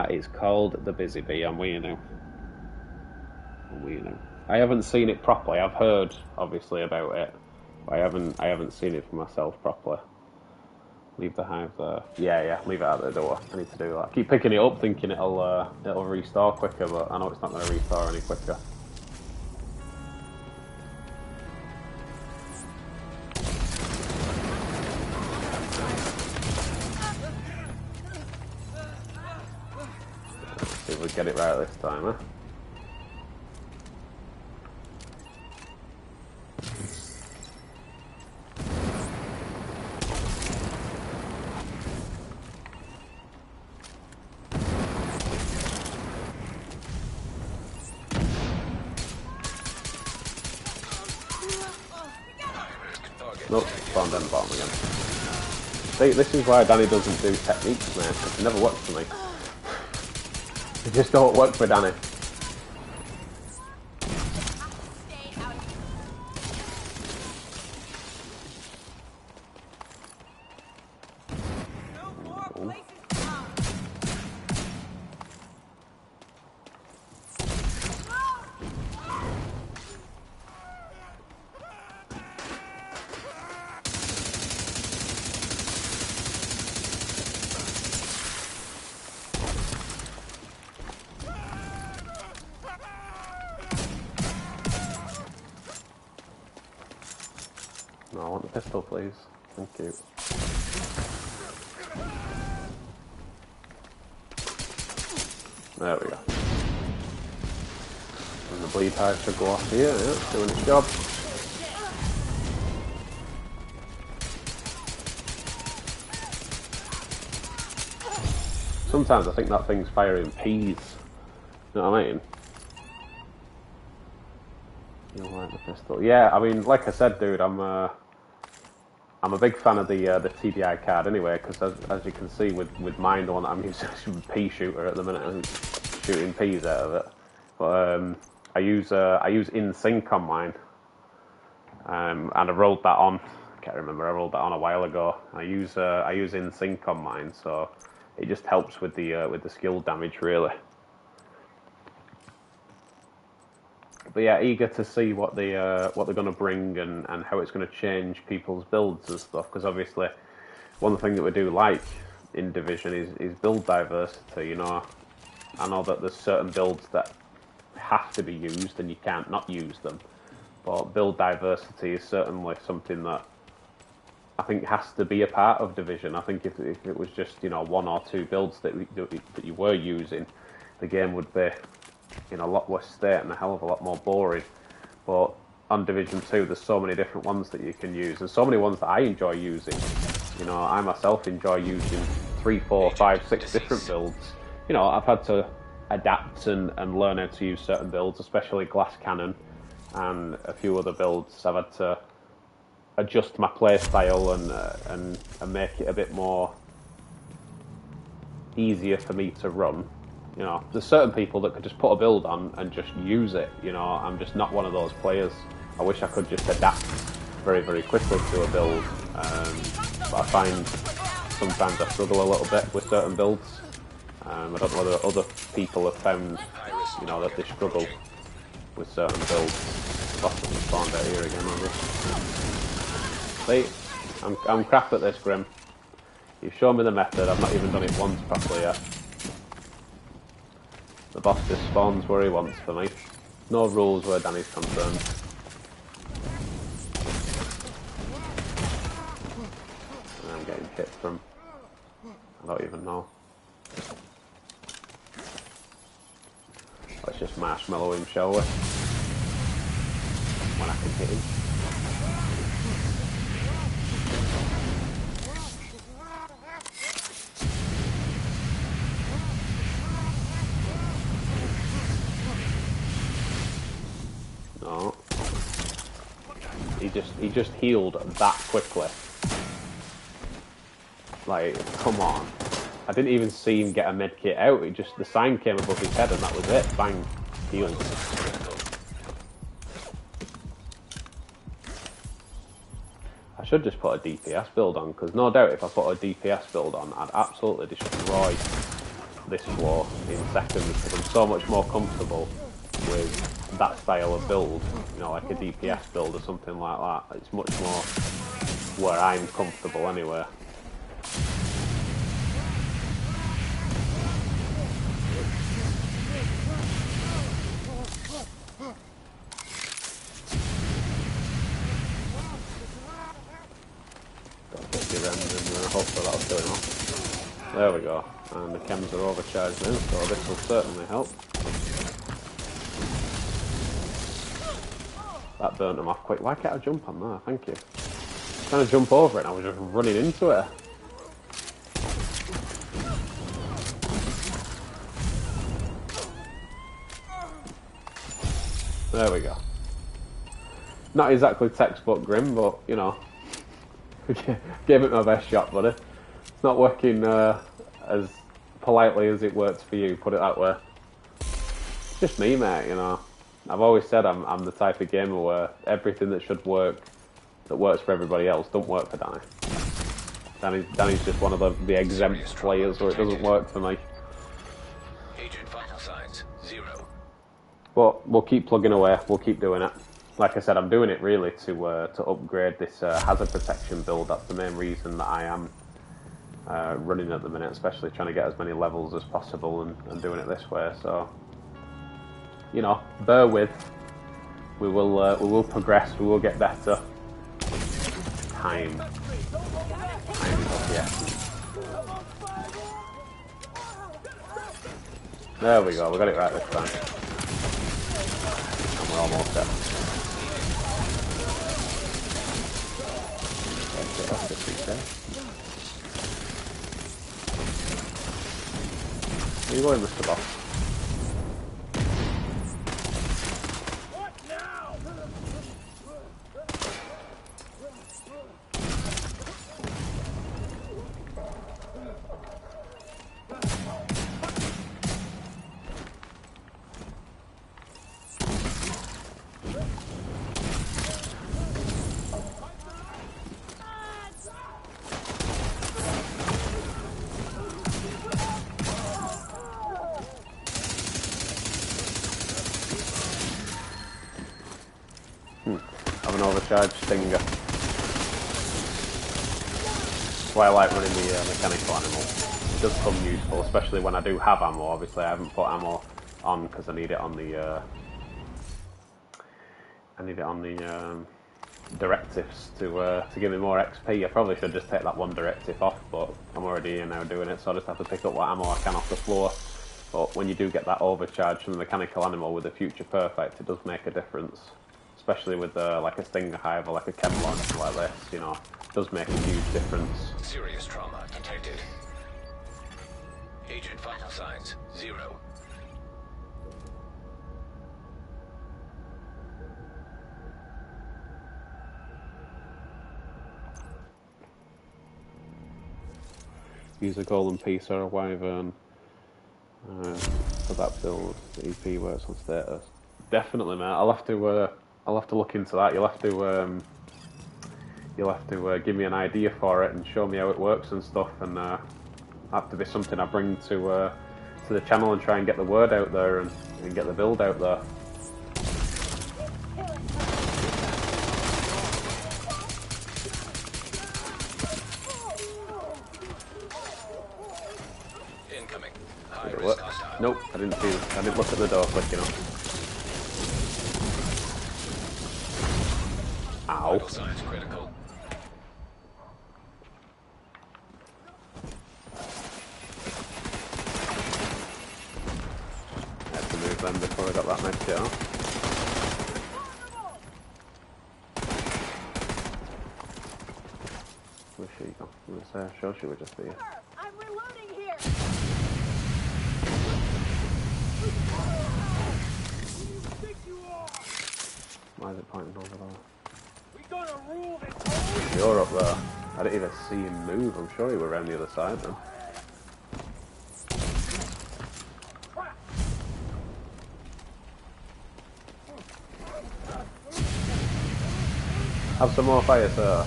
[SPEAKER 1] It's called The Busy Bee, and we know. I haven't seen it properly. I've heard, obviously, about it, but I haven't seen it for myself properly. Leave the hive there. Yeah, leave it out the door. I need to do that. I keep picking it up, thinking it'll restore quicker, but I know it's not going to restore any quicker. Let's see if we get it right this time, huh? Nope, spawned down the bottom again. See, this is why Danny doesn't do techniques, mate, because it never works for me. They just don't work for Danny.
[SPEAKER 3] Stay out. No more places to come.
[SPEAKER 1] No, I want the pistol, please. Thank you. There we go. And the bleed hive should go off here, yeah, doing its job. Sometimes I think that thing's firing peas. You know what I mean? You like the pistol? Yeah, I mean, like I said, dude, I'm a big fan of the TDI card anyway, because as you can see with mine, the one that I'm using is a pea shooter at the minute. I'm shooting peas out of it. But I use in sync on mine, and I rolled that on. I can't remember. I rolled that on a while ago. I use in sync on mine, so it just helps with the skill damage really. But yeah, eager to see what they're going to bring and how it's going to change people's builds and stuff. Because obviously, one thing that we do like in Division is build diversity. You know, I know that there's certain builds that have to be used and you can't not use them. But build diversity is certainly something that I think has to be a part of Division. I think if it was just, you know, one or two builds that you were using, the game would be in a lot worse state and a hell of a lot more boring. But on Division 2, there's so many different ones that you can use, and so many ones that I enjoy using. You know, I myself enjoy using 3, 4, 5, 6 different builds. You know, I've had to adapt and learn how to use certain builds, especially glass cannon and a few other builds. I've had to adjust my play style and make it a bit more easier for me to run. You know, there's certain people that could just put a build on and just use it. You know, I'm just not one of those players. I wish I could just adapt very, very quickly to a build. But I find sometimes I struggle a little bit with certain builds. I don't know whether other people have found you know, that they struggle with certain builds. I've often spawned out here again, obviously. See, I'm crap at this, Grim. You've shown me the method, I've not even done it once properly yet. The boss just spawns where he wants for me. No rules where Danny's concerned. And I'm getting hit from... I don't even know. Let's just marshmallow him, shall we? When I can hit him. No. He just healed that quickly. Like, come on. I didn't even see him get a medkit out, it just, the sign came above his head and that was it. Bang. Healed. I should just put a DPS build on, because no doubt if I put a DPS build on, I'd absolutely destroy this floor in seconds, because I'm so much more comfortable with that style of build, you know, like a DPS build or something like that. It's much more where I'm comfortable anyway. Hopefully that'll kill him off. There we go. And the chems are overcharged now, so this will certainly help. That burnt him off quick. Why can't I jump on there? Thank you. I was trying to jump over it and I was just running into it. There we go. Not exactly textbook Grim, but, you know, gave it my best shot, buddy. It's not working as politely as it works for you, put it that way. It's just me, mate, you know. I've always said I'm the type of gamer where everything that should work, that works for everybody else, don't work for Danny. Danny's just one of the exempt players where it doesn't work for me.
[SPEAKER 2] Agent vital signs 0.
[SPEAKER 1] But we'll keep plugging away, we'll keep doing it. Like I said, I'm doing it really to upgrade this hazard protection build. That's the main reason that I am running at the minute, especially trying to get as many levels as possible and doing it this way. So, you know, bear with. We will progress. We will get better. Time is of the essence. There we go. We got it right this time, and we're almost there. Where are you going, Mr. Boss? Overcharged stinger. That's why I like running the mechanical animal. It does come useful, especially when I do have ammo. Obviously, I haven't put ammo on because I need it on the directives to give me more XP. I probably should just take that one directive off, but I'm already here now doing it, so I just have to pick up what ammo I can off the floor. But when you do get that overcharge from the mechanical animal with the Future Perfect, it does make a difference. Especially with like a Stinger Hive or like a chem launcher like this, you know, it does make a huge difference.
[SPEAKER 2] Serious trauma detected. Agent vital signs 0.
[SPEAKER 1] Use a golden piece or a wyvern for that build. The EP works on status. Definitely, mate. I'll have to look into that. You'll have to give me an idea for it and show me how it works and stuff, and have to be something I bring to to the channel and try and get the word out there and get the build out there.
[SPEAKER 2] Incoming. High risk hostile.
[SPEAKER 1] Nope, I didn't see. I didn't look at the door quick enough. Ow.
[SPEAKER 2] Vital signs critical.
[SPEAKER 1] I had to move them before I got that med kit off. Where's she gone? I was gonna say, sure she would just be here.
[SPEAKER 3] I'm reloading here.
[SPEAKER 1] Why is it pointing over there?
[SPEAKER 4] We gonna rule this.
[SPEAKER 1] You're up there. I didn't even see him move. I'm sure he were around the other side then. Have some more fire, sir.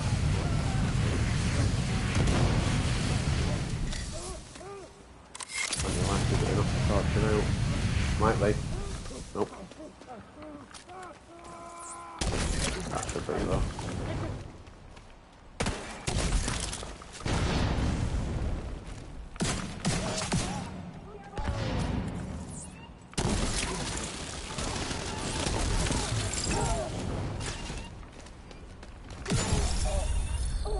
[SPEAKER 1] And you'll actually get enough to torch him out. Might they? Nope. That should bring though.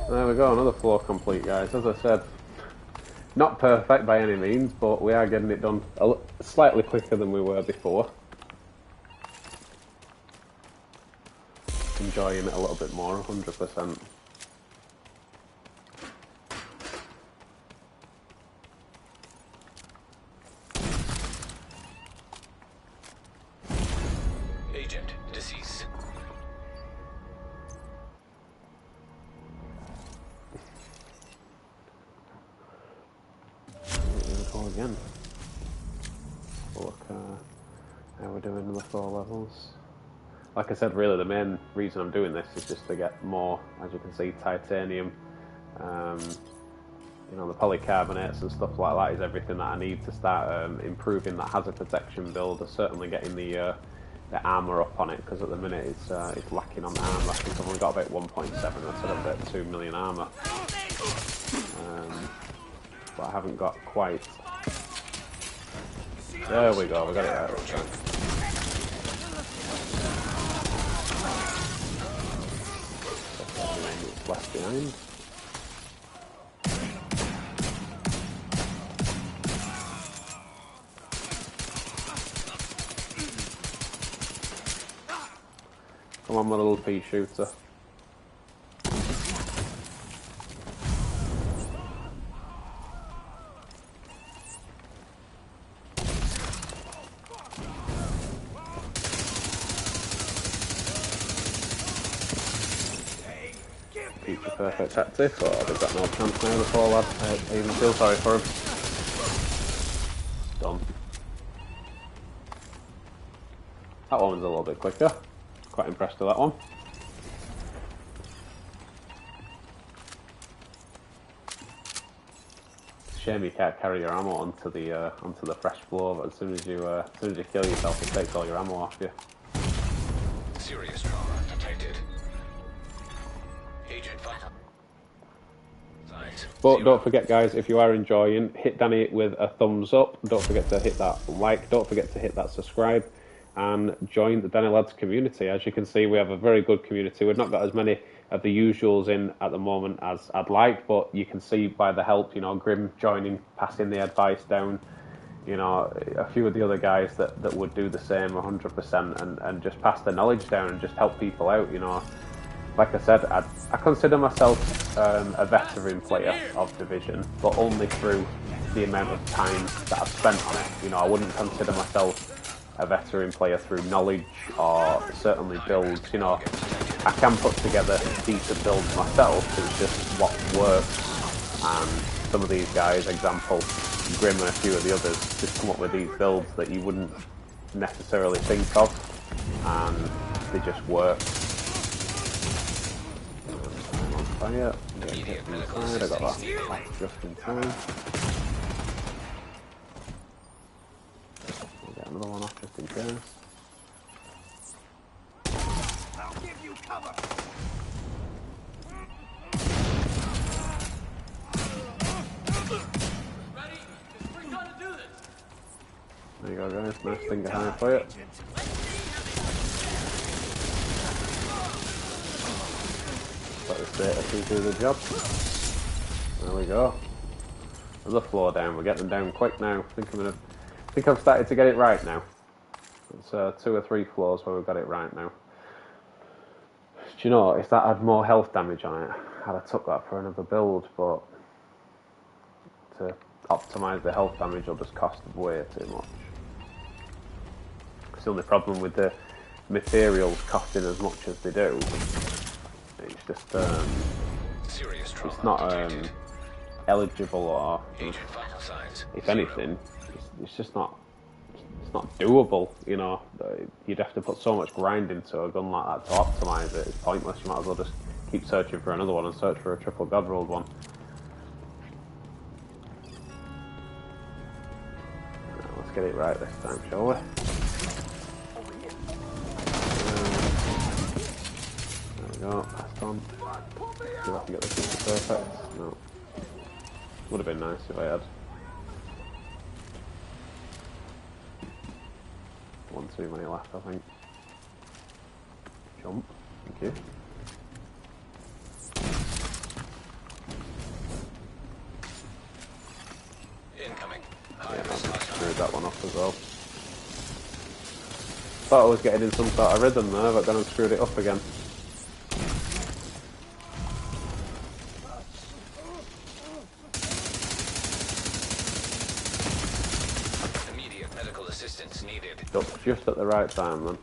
[SPEAKER 1] There we go, another floor complete, guys. As I said, not perfect by any means, but we are getting it done slightly quicker than we were before. Enjoying it a little bit more, 100%.
[SPEAKER 2] Agent deceased.
[SPEAKER 1] Here we go again. Look how we're doing in the 4 levels. Like I said, really the main reason I'm doing this is just to get more, as you can see, titanium. You know, the polycarbonates and stuff like that is everything that I need to start improving that hazard protection build. Or certainly getting the armour up on it, because at the minute it's lacking on armour. I think I've only got about 1.7. I said I've got 2 million armour, but I haven't got quite. There we go. We got it out. Left behind. Come on, my little pea shooter. Future perfect tactic, or has got no chance now before lad? I even feel sorry for him. Done. That one was a little bit quicker. Quite impressed with that one. Shame you can't carry your ammo onto the fresh floor, but as soon as you kill yourself, it takes all your ammo off you.
[SPEAKER 2] Serious trauma detected. Agent vital signs.
[SPEAKER 1] But don't forget, guys, if you are enjoying, hit Danny with a thumbs up. Don't forget to hit that like. Don't forget to hit that subscribe. And join the Danny Lads community. As you can see, we have a very good community. We've not got as many of the usuals in at the moment as I'd like, but you can see by the help, you know, Grim joining, passing the advice down, you know, a few of the other guys that would do the same 100% and just pass the knowledge down and just help people out, you know. Like I said, I consider myself a veteran player of Division, but only through the amount of time that I've spent on it. You know, I wouldn't consider myself a veteran player through knowledge or certainly builds. You know, I can put together decent builds myself, it's just what works. And some of these guys, example, Grim and a few of the others, just come up with these builds that you wouldn't necessarily think of, and they just work. I'm on fire. I'm getting hit from the side. I got that just in time. another one off just in case.
[SPEAKER 4] I'll give you cover.
[SPEAKER 2] Ready? We're gonna do this.
[SPEAKER 1] There you go, guys. Nice thing behind for you. Let this data see do the job. There we go. There's a floor down. We're getting them down quick now. I think I've started to get it right now. It's 2 or 3 floors where we've got it right now. Do you know, if that had more health damage on it, I'd have took that for another build, but to optimise the health damage will just cost way too much. It's the only problem with the materials costing as much as they do. It's just, it's not eligible, or if anything, it's just not. It's not doable, you know. You'd have to put so much grind into a gun like that to optimise it. It's pointless. You might as well just keep searching for another one and search for a triple god rolled one. Right, let's get it right this time, shall we? There we go. That's done. See if I can get this perfect. No. Would have been nice if I had. One too many left, I think. Jump. Thank you.
[SPEAKER 2] Incoming.
[SPEAKER 1] Yeah, I screwed that one up as well. Thought I was getting in some sort of rhythm there, but then I screwed it up again.
[SPEAKER 2] Immediate medical assistance needed.
[SPEAKER 1] Ducked just at the right time, then.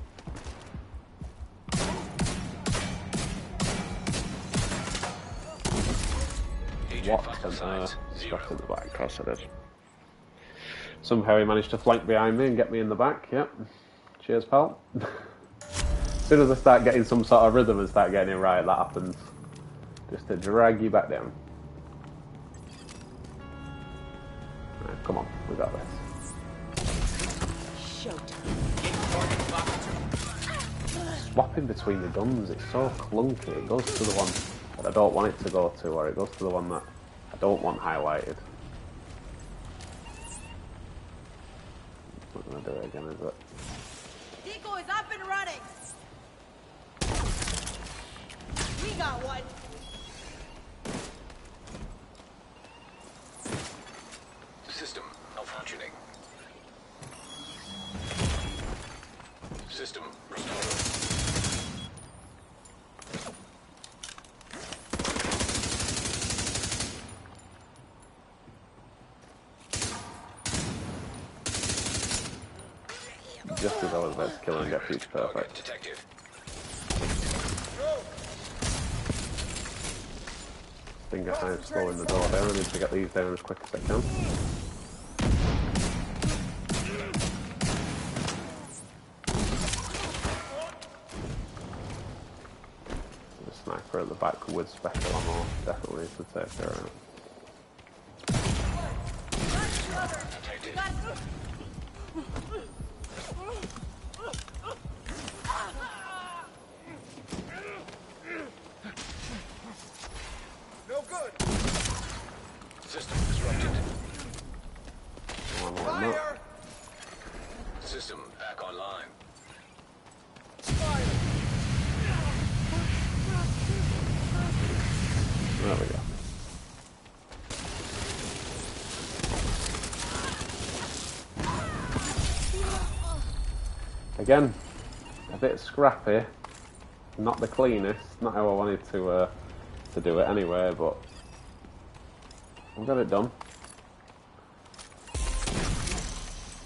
[SPEAKER 1] What on earth? Stuck in the back, of course I did. Somehow he managed to flank behind me and get me in the back, yep. Cheers, pal. As soon as I start getting some sort of rhythm and start getting it right, that happens. Just to drag you back down. Right, come on, we got this. Swapping between the guns, it's so clunky. It goes to the one that I don't want it to go to, or it goes to the one that I don't want highlighted. Not gonna do it again, is it?
[SPEAKER 3] Decoys up and running. We got one.
[SPEAKER 2] System malfunctioning. System restored.
[SPEAKER 1] Just as I was about to kill and get Peach perfect.
[SPEAKER 2] Detected.
[SPEAKER 1] Finger high slowing the door down. I need to get these down as quick as I can. The sniper at the back with special ammo definitely needs to take care of it.
[SPEAKER 4] No good.
[SPEAKER 2] System disrupted.
[SPEAKER 1] One more than that.
[SPEAKER 4] Fire.
[SPEAKER 2] System back online.
[SPEAKER 4] Fire.
[SPEAKER 1] There we go. Again, a bit scrappy, not the cleanest, not how I wanted to do it anyway, but I've got it done.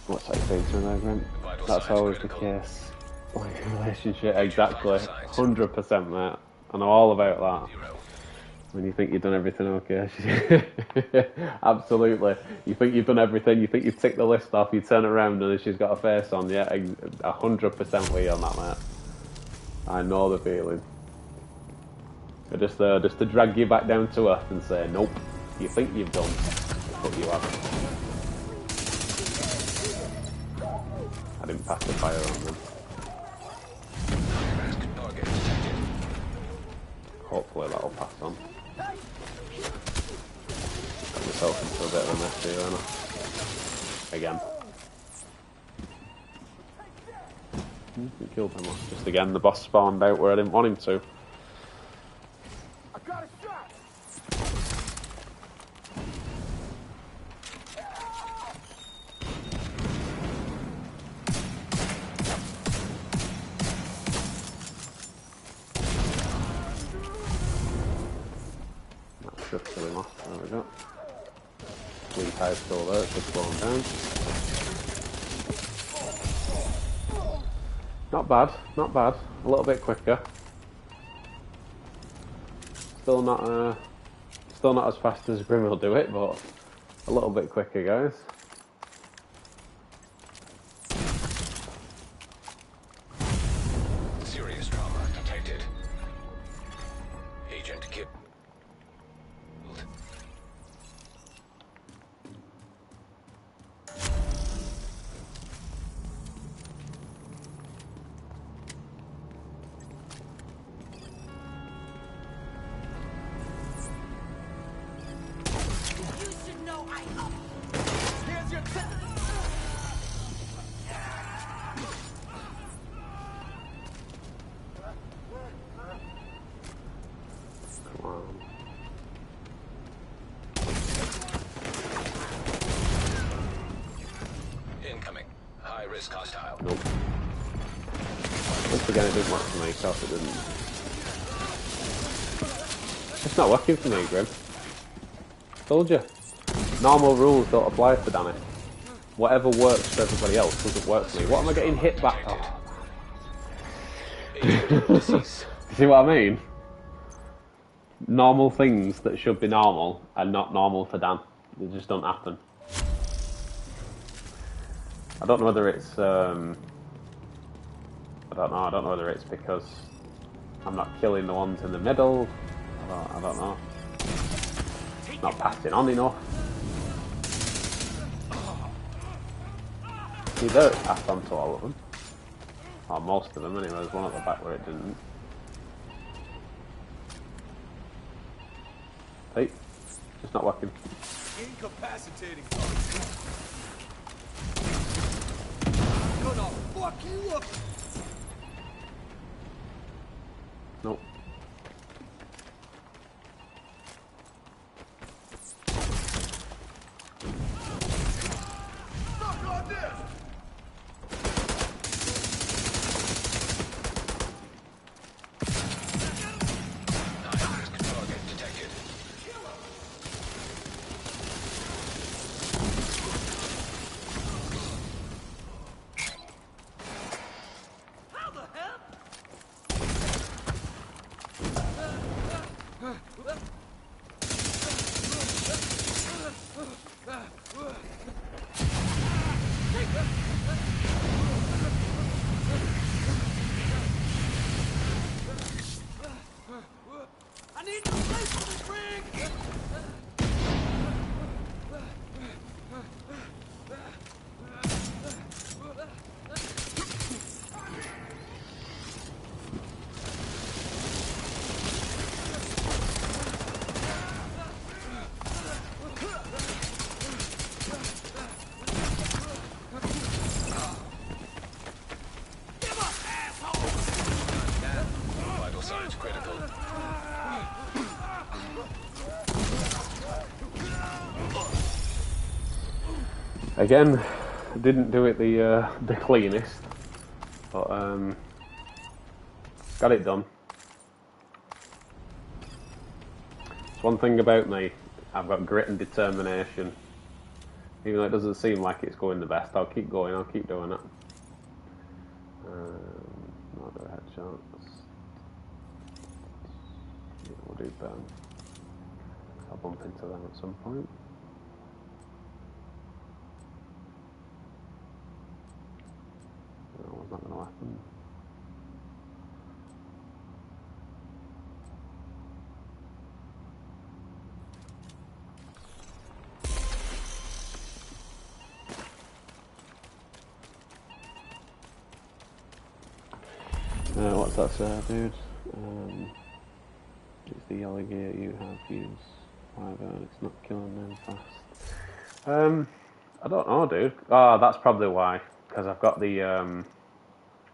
[SPEAKER 1] What's that saying to there, Grant? That's always the case. Like a relationship, exactly, 100%, mate. I know all about that. When you think you've done everything okay. Absolutely. You think you've done everything, you think you've ticked the list off, you turn around and she's got a face on, yeah, 100% we on that, mate. I know the feeling. But just to drag you back down to earth and say, nope, you think you've done, but you haven't. I didn't pass the fire on them.
[SPEAKER 2] Masked target detected.
[SPEAKER 1] Hopefully that'll pass on. Got myself into a bit of a mess here, haven't I? Again. He killed him off. Just again, the boss spawned out where I didn't want him to.
[SPEAKER 4] I got a shot.
[SPEAKER 1] That should kill him off. There we go. Green tire's still there, it should slow him down. Not bad, not bad. A little bit quicker. Still not as fast as Grim will do it, but a little bit quicker, guys.
[SPEAKER 2] Serious trauma detected. Agent killed.
[SPEAKER 3] You should know I up.
[SPEAKER 4] Here's your tip.
[SPEAKER 1] Come on.
[SPEAKER 2] Incoming. High risk hostile.
[SPEAKER 1] Nope. Once again, it didn't work for me, so it didn't. It's not working for me, Grim. Told you. Normal rules don't apply for Danny. Whatever works for everybody else doesn't work for me. What am I getting hit back? Oh.
[SPEAKER 2] Agent deceased.
[SPEAKER 1] See what I mean? Normal things that should be normal are not normal for Dan. They just don't happen. I don't know whether it's I don't know whether it's because I'm not killing the ones in the middle. I don't know. Not passing on enough. See, there it passed on to all of them. Or most of them anyway. There's one at the back where it didn't. Hey, it's not working.
[SPEAKER 4] Incapacitating. Gonna fuck you up.
[SPEAKER 1] Nope.
[SPEAKER 4] Fuck on this.
[SPEAKER 2] High risk target detected.
[SPEAKER 4] How the hell? I need to place this ring.
[SPEAKER 2] Vital signs critical.
[SPEAKER 1] Again, didn't do it the cleanest, but got it done. It's one thing about me. I've got grit and determination. Even though it doesn't seem like it's going the best, I'll keep going. I'll keep doing it. Not do headshots. Yeah, we'll do them. I'll bump into them at some point. No, it's not going to happen. that say, dude? It's the alligator you have used. Wyvern, it's not killing them fast. I don't know, dude. Oh, that's probably why. Because I've got the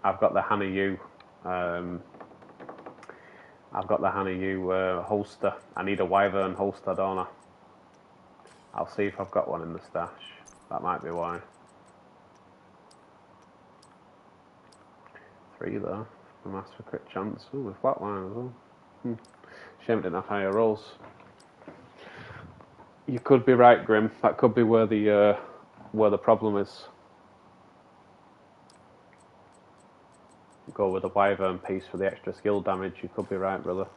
[SPEAKER 1] Hana U. I've got the Hana U holster. I need a Wyvern holster, don't I? I'll see if I've got one in the stash. That might be why. 3 though. A mass for crit chance. Ooh, with flatline as well. Shame it didn't have higher rolls. You could be right, Grim. That could be where the problem is. Go with the Wyvern piece for the extra skill damage. You could be right, brother.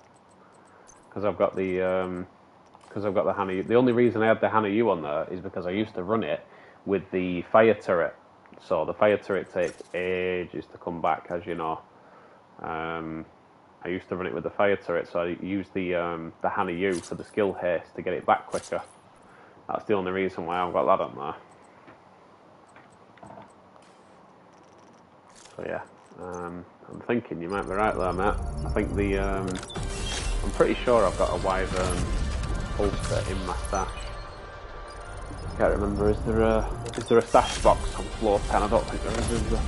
[SPEAKER 1] Because I've got the Hana U. The only reason I had the Hana U on there is because I used to run it with the fire turret. So the fire turret takes ages to come back, as you know. I used to run it with the fire turret, so I used the Hana U for the skill haste to get it back quicker. That's the only reason why I've got that on there. So yeah, I'm thinking you might be right there, Matt. I think I'm pretty sure I've got a Wyvern holster in my stash. I can't remember. Is there a stash box on floor 10? I don't think there is there?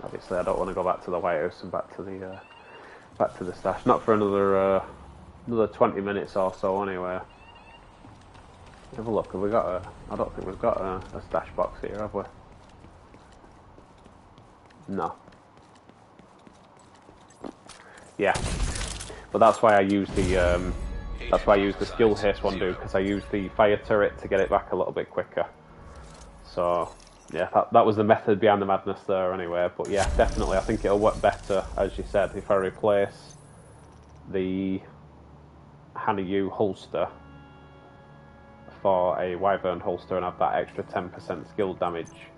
[SPEAKER 1] Obviously, I don't want to go back to the White House and back to the stash. Not for another 20 minutes or so, anyway. Have a look. Have we got I don't think we've got a stash box here, have we? No. Yeah. But that's why I use the skill haste one, dude, because I used the fire turret to get it back a little bit quicker. So yeah, that was the method behind the madness there, anyway. But yeah, definitely, I think it'll work better, as you said, if I replace the Hana U holster for a Wyvern holster and have that extra 10% skill damage.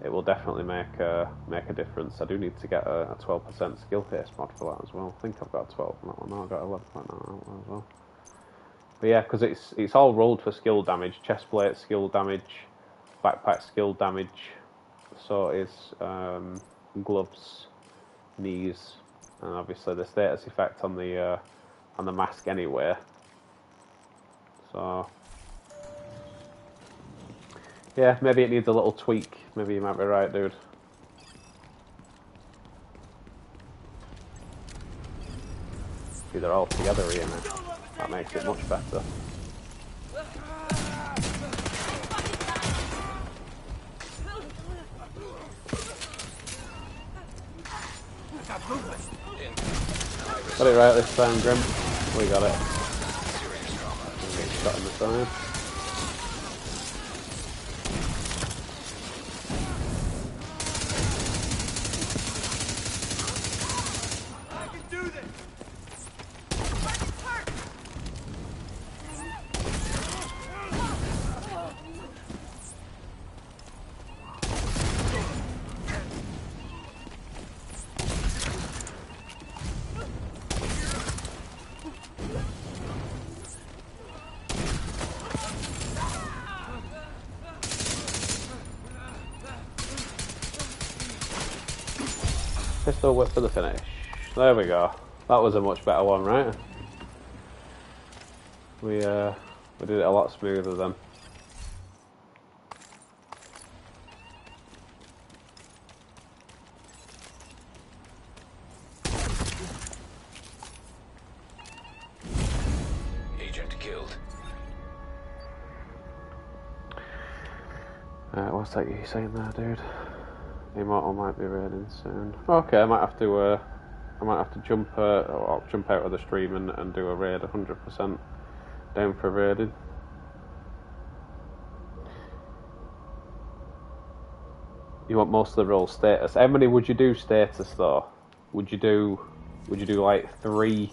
[SPEAKER 1] It will definitely make a difference. I do need to get a 12% skill haste mod for that as well. I think I've got a 12 on that one. No, I've got 11.9 on that one as well. But yeah, because it's all rolled for skill damage. Chest plate skill damage, backpack skill damage. So is gloves, knees, and obviously the status effect on the mask anyway. So yeah, maybe it needs a little tweak. Maybe you might be right, dude. See, they're all together here now. That makes it much better. Got it right this time, Grim. We got it. Get shot in the side. Pistol whip for the finish. There we go. That was a much better one, right? We did it a lot smoother then.
[SPEAKER 2] Agent killed.
[SPEAKER 1] What's that you saying there, dude? The Immortal might be raiding soon. Okay, I might have to jump out of the stream and do a raid. 100% down for raiding. You want most of the role status. How many would you do status though? Would you do like three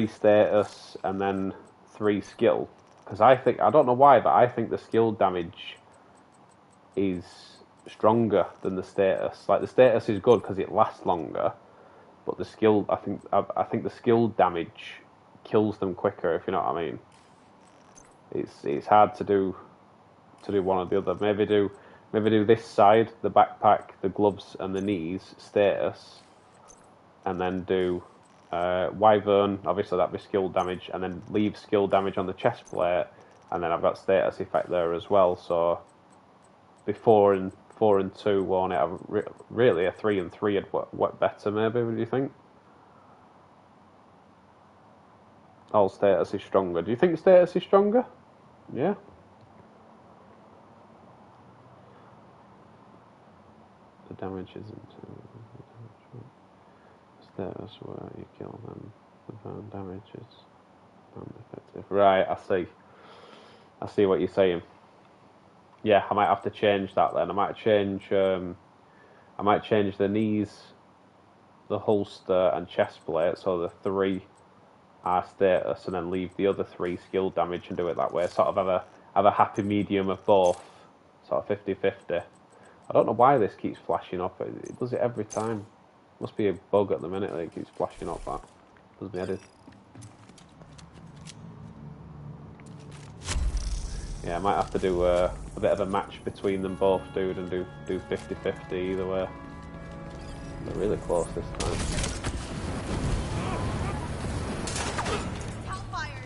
[SPEAKER 1] status and then 3 skill? Because I don't know why, but I think the skill damage is stronger than the status. Like the status is good because it lasts longer, but the skill, I think the skill damage kills them quicker. If you know what I mean. It's hard to do one or the other. Maybe do Maybe do this side, the backpack, the gloves, and the knees status, and then do Wyvern. Obviously, that'd be skill damage, and then leave skill damage on the chest plate, and then I've got status effect there as well. So, be 4 and 2, won't it? Really, a 3 and 3 would work better. Maybe. What do you think? All status is stronger. Do you think status is stronger? Yeah. The damage isn't status where you kill them. The burn damage is non-effective. Right, I see. I see what you're saying. Yeah, I might have to change that then. I might change the knees, the holster, and chest plate, so the 3 are status, and then leave the other 3 skill damage and do it that way. Sort of have a happy medium of both, sort of 50-50. I don't know why this keeps flashing up. It does it every time. Must be a bug at the minute that it keeps flashing up. That does me head in. Yeah, I might have to do a bit of a match between them both, dude, and do 50-50 either way. They're really close this time.
[SPEAKER 3] Hellfire!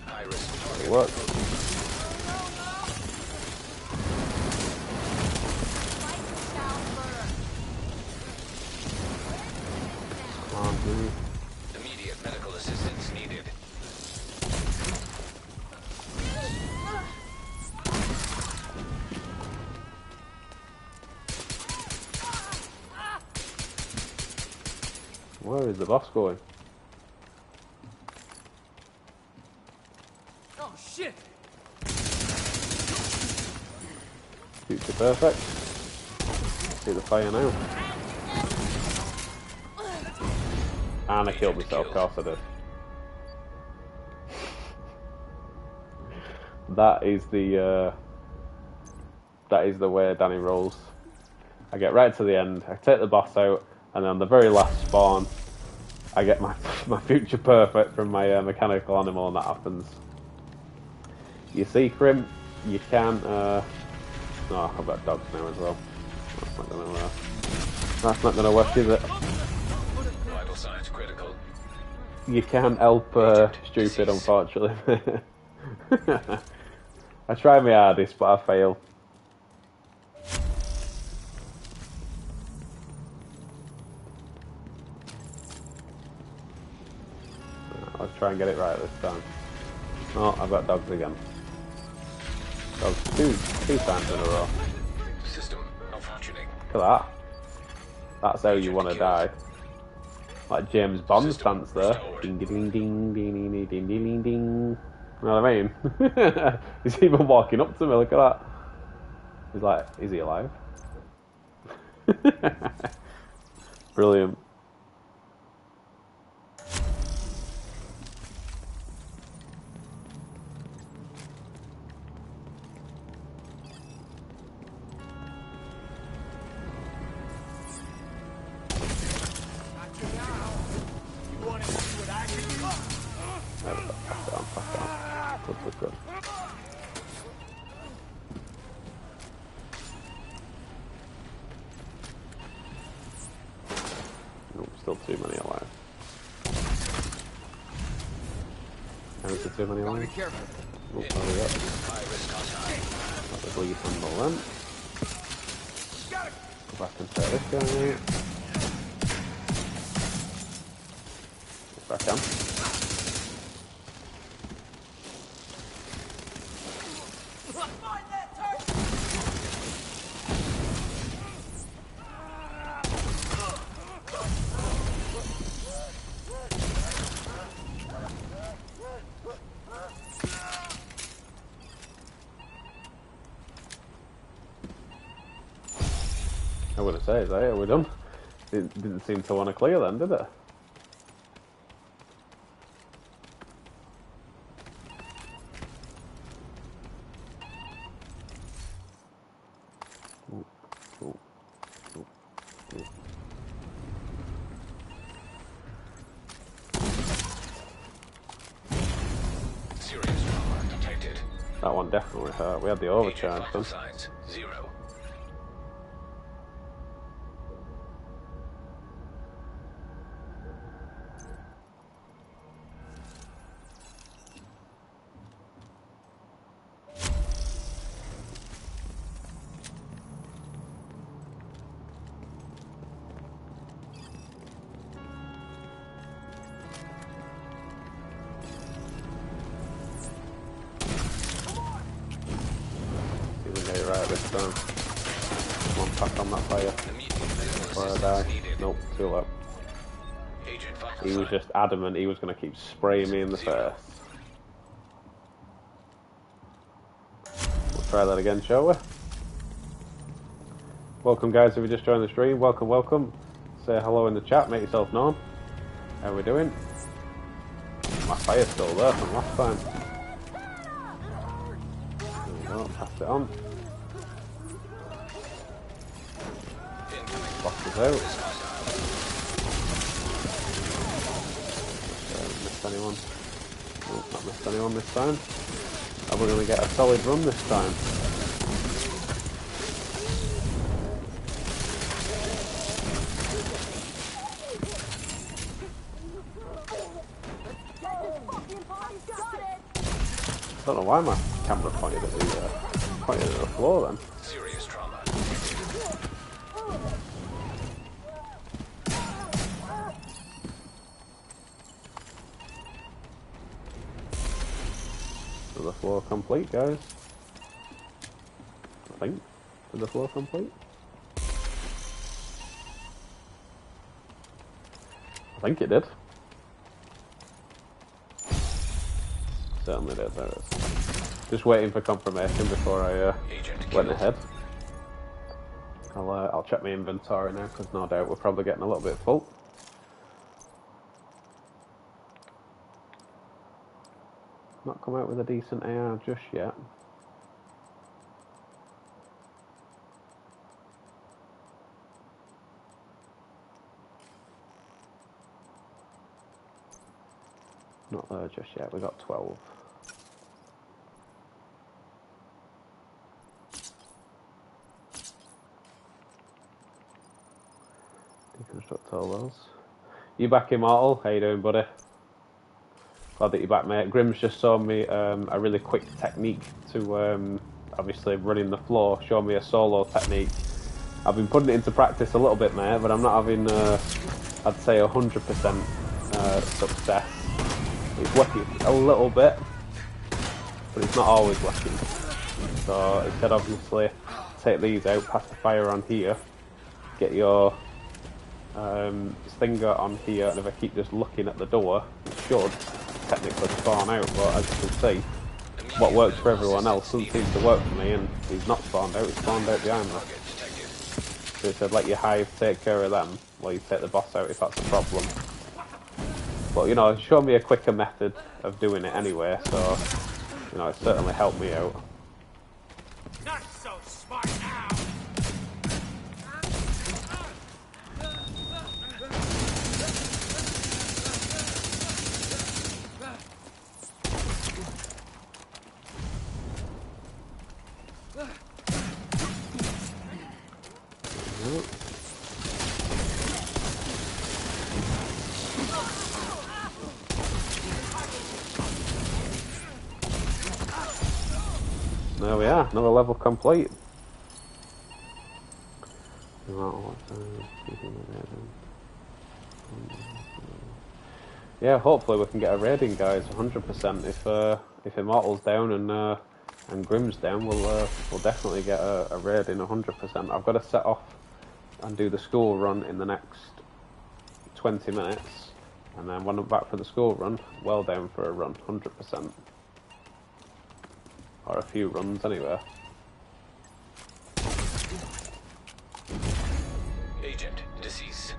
[SPEAKER 2] High risk
[SPEAKER 1] It
[SPEAKER 2] target.
[SPEAKER 1] works. Can't move.
[SPEAKER 2] Immediate medical assistance needed.
[SPEAKER 1] Where is the boss going?
[SPEAKER 4] Oh shit!
[SPEAKER 1] Future perfect. See the fire now. And I killed myself, of course I did. That is the way Danny rolls. I get right to the end, I take the boss out, and then on the very last spawn, I get my future perfect from my mechanical animal, and that happens. You see, Crim, you can. No, I've got dogs now as well. That's not gonna work, is it?
[SPEAKER 2] Vital signs critical.
[SPEAKER 1] You can't help stupid, unfortunately. I try my hardest, but I fail. I'll try and get it right this time. Oh, I've got dogs again. Dogs two times in a row.
[SPEAKER 2] System malfunctioning.
[SPEAKER 1] Look at that. That's how you want to die. Like James Bond stance there. Ding ding ding ding ding ding ding ding ding. You know what I mean? He's even walking up to me, look at that. He's like, is he alive? Brilliant.
[SPEAKER 4] You want to see what I can do?
[SPEAKER 1] There we go. Pass it on. Good. Nope, still too many alive. Is there too many
[SPEAKER 4] Gotta be
[SPEAKER 1] alive?
[SPEAKER 4] careful.
[SPEAKER 1] Oh, there we go.
[SPEAKER 2] High risk hostile.
[SPEAKER 1] Got the bleed from the lamp.
[SPEAKER 4] Gotta
[SPEAKER 1] Go back and set this guy out. Back on.
[SPEAKER 4] find that turret!
[SPEAKER 1] I wouldn't say, are we done? Didn't seem to want to clear then, did it? That one definitely hurt. We had the
[SPEAKER 2] Agent
[SPEAKER 1] overcharge
[SPEAKER 2] vital
[SPEAKER 1] then.
[SPEAKER 2] signs 0.
[SPEAKER 1] See if we can get it right this time. Come on, pass on that fire.
[SPEAKER 2] Immediate medical
[SPEAKER 1] Before I
[SPEAKER 2] assistance
[SPEAKER 1] die.
[SPEAKER 2] needed.
[SPEAKER 1] Nope, too low.
[SPEAKER 2] Agent vital
[SPEAKER 1] He was
[SPEAKER 2] sign
[SPEAKER 1] just adamant he was going to keep spraying me in the
[SPEAKER 2] 0.
[SPEAKER 1] face. We'll try that again, shall we? Welcome guys, if you just joined the stream, welcome, welcome. Say hello in the chat, make yourself known. How are we doing? My fire's still there from last time. There we go, pass it on. Box is out. Missed anyone? Nope, not missed anyone this time. Are we going to get a solid run this time? I don't know why my camera pointed at the floor then.
[SPEAKER 2] Serious trauma.
[SPEAKER 1] Is the floor complete, guys? I think. Is the floor complete? I think it did. Certainly did, there it is. Just waiting for confirmation before I went ahead. I'll check my inventory now, because no doubt we're probably getting a little bit full. Not come out with a decent AR just yet. Not there just yet, we got 12. Deconstruct all those. You back, Immortal? How you doing, buddy? Glad that you're back, mate. Grim's just showed me a really quick technique to obviously running the floor. Show me a solo technique. I've been putting it into practice a little bit, mate, but I'm not having, I'd say, 100% success. It's working a little bit, but it's not always working. So instead, obviously, take these out, pass the fire on here, get your stinger on here, and if I keep just looking at the door, it should technically spawn out, but as you can see, what works for everyone else doesn't seem to work for me, and he's not spawned out, he's spawned out behind me. So it said let your hive take care of them while you take the boss out if that's a problem. But you know, it showed me a quicker method of doing it anyway, so you know, it certainly helped me out.
[SPEAKER 4] Not so smart now.
[SPEAKER 1] There we are, another level complete. Yeah, hopefully we can get a raiding, guys. 100%. If Immortal's down and Grim's down, we'll definitely get a raiding. 100%. I've got to set off and do the school run in the next 20 minutes, and then when I'm back for the school run, well down for a run. 100%. Or a few runs anyway.
[SPEAKER 2] Agent deceased.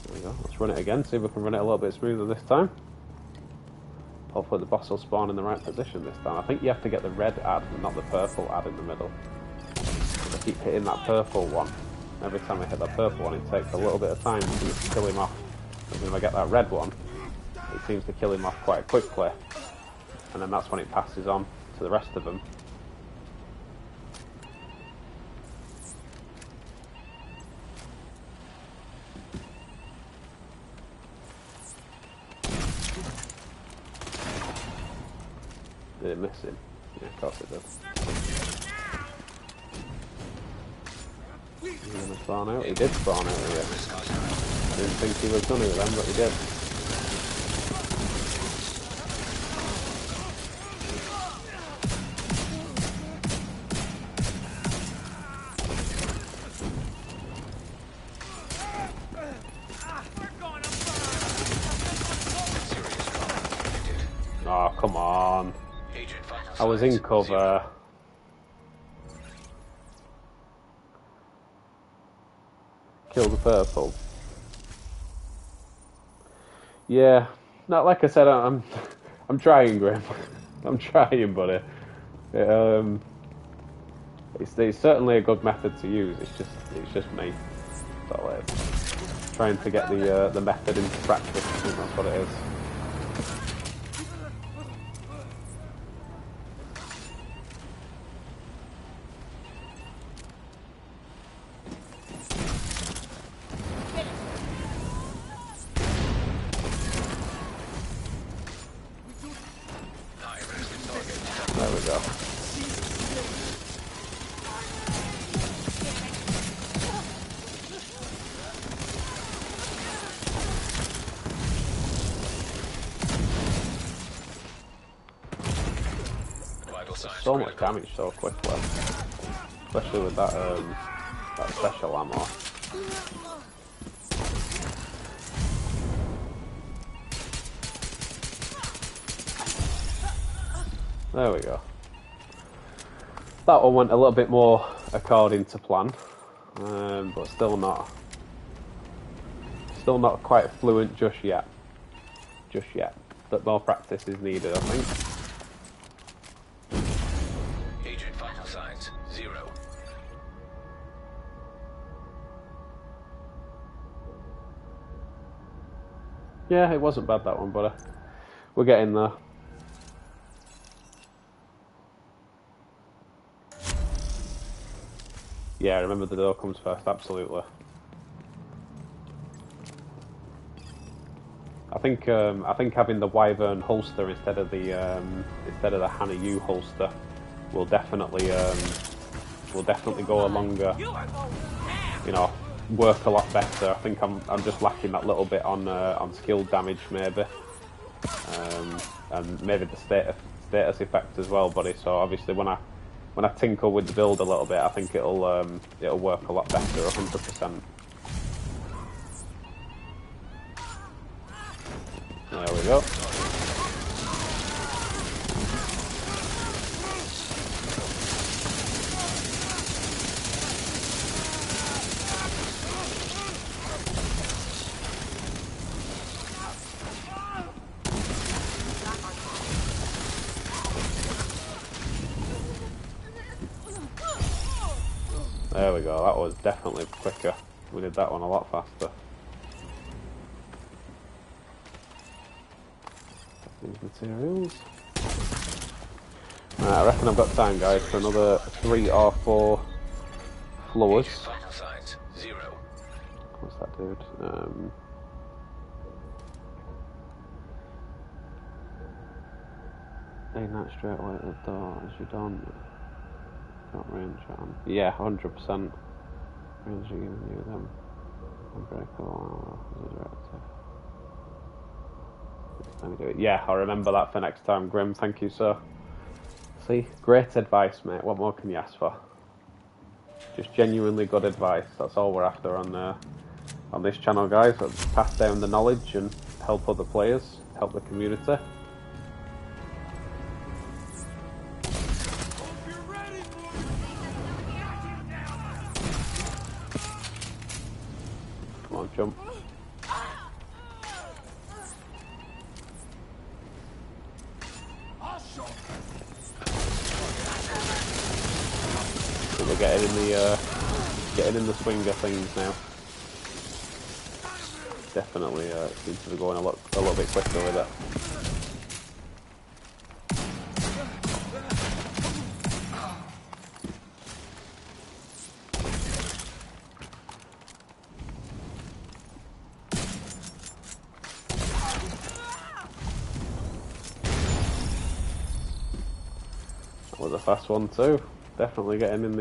[SPEAKER 1] There we go. Let's run it again, see if we can run it a little bit smoother this time. Hopefully the boss will spawn in the right position this time. I think you have to get the red ad and not the purple ad in the middle. If I keep hitting that purple one, every time I hit that purple one, it takes a little bit of time to kill him off. And if I get that red one, it seems to kill him off quite quickly, and then that's when it passes on to the rest of them. Did it miss him? Yeah, of course it did. He's gonna spawn out? He did spawn out here. Didn't think he was done with them, but he did. Oh, come on. I was in cover. Kill the purple. Yeah, not like I said. I'm trying, Grim. I'm trying, buddy. It's certainly a good method to use. It's just me. That's all it is. Trying to get the method into practice. I think that's what it is. There we go. So much damage so quickly, especially with that special ammo. There we go. That one went a little bit more according to plan, but still not quite fluent just yet. But more practice is needed, I think.
[SPEAKER 2] Agent vital signs 0.
[SPEAKER 1] Yeah, it wasn't bad, that one, buddy. We're getting there. Yeah, remember the door comes first, absolutely. I think having the Wyvern holster instead of the Hannah U holster will definitely go a longer, work a lot better. I think I'm just lacking that little bit on skill damage maybe, and maybe the status effect as well, buddy. So obviously when I tinkle with the build a little bit, I think it'll work a lot better, 100%. There we go. There we go, that was definitely quicker. We did that one a lot faster. These materials. Right, I reckon I've got time, guys, for another 3 or 4 floors.
[SPEAKER 2] Vital signs 0.
[SPEAKER 1] What's that, dude? Aim that straight away at the door as you don't. Got range on. Yeah, 100%. Range are giving you them. Unbreakable as a directive. Let me do it. Yeah, I'll remember that for next time, Grim. Thank you, sir. See? Great advice, mate. What more can you ask for? Just genuinely good advice. That's all we're after on this channel, guys. Let's pass down the knowledge and help other players, help the community. Come on, jump. We're getting getting in the swing of things now. Definitely seems to be going a little bit quicker with it. That was a fast one too. Definitely getting in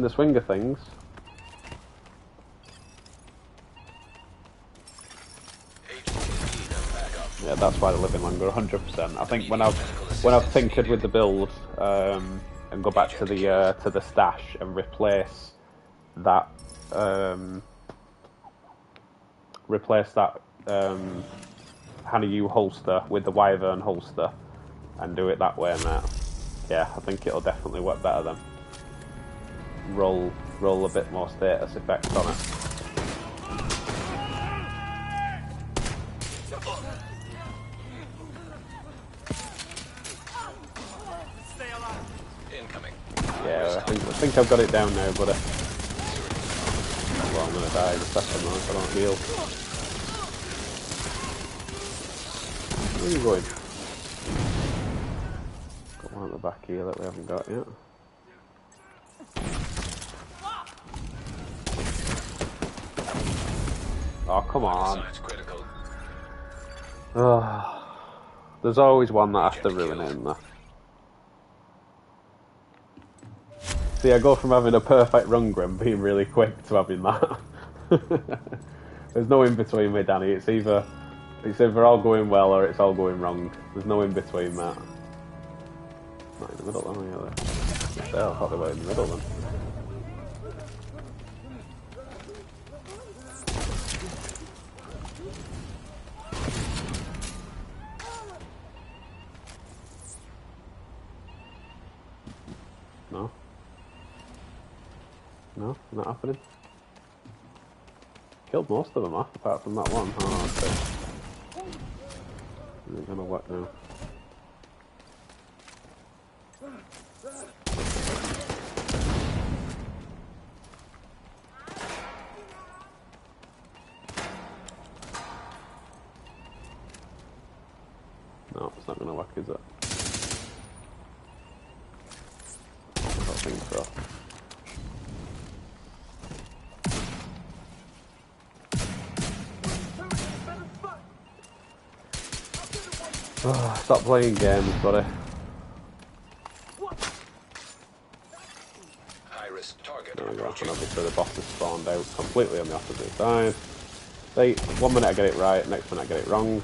[SPEAKER 1] the swing of things. Yeah, that's why they're living longer, 100%. I think when I've tinkered with the build and go back to the stash and replace that Hanu holster with the Wyvern holster and do it that way, mate. Yeah, I think it'll definitely work better then. Roll a bit more status effects on it. Yeah, I think I've got it down now, buddy. Well, I'm gonna die in a second though if I don't heal. Where are you going? Got one at the back here that we haven't got yet. Oh, come on. Oh, there's always one that has to ruin it, isn't there? See, I go from having a perfect run and being really quick to having that. There's no in between with Danny. It's either all going well or it's all going wrong. There's no in between that. Not in the middle, am I? I thought they were in the middle then. No. No, not happening. Killed most of them off, apart from that one. Oh, okay. Isn't gonna work now. No, it's not gonna work, is it? I don't think so. Oh, stop playing games, buddy. There we go, and obviously the boss has spawned out completely on the opposite side. See, 1 minute I get it right, next minute I get it wrong.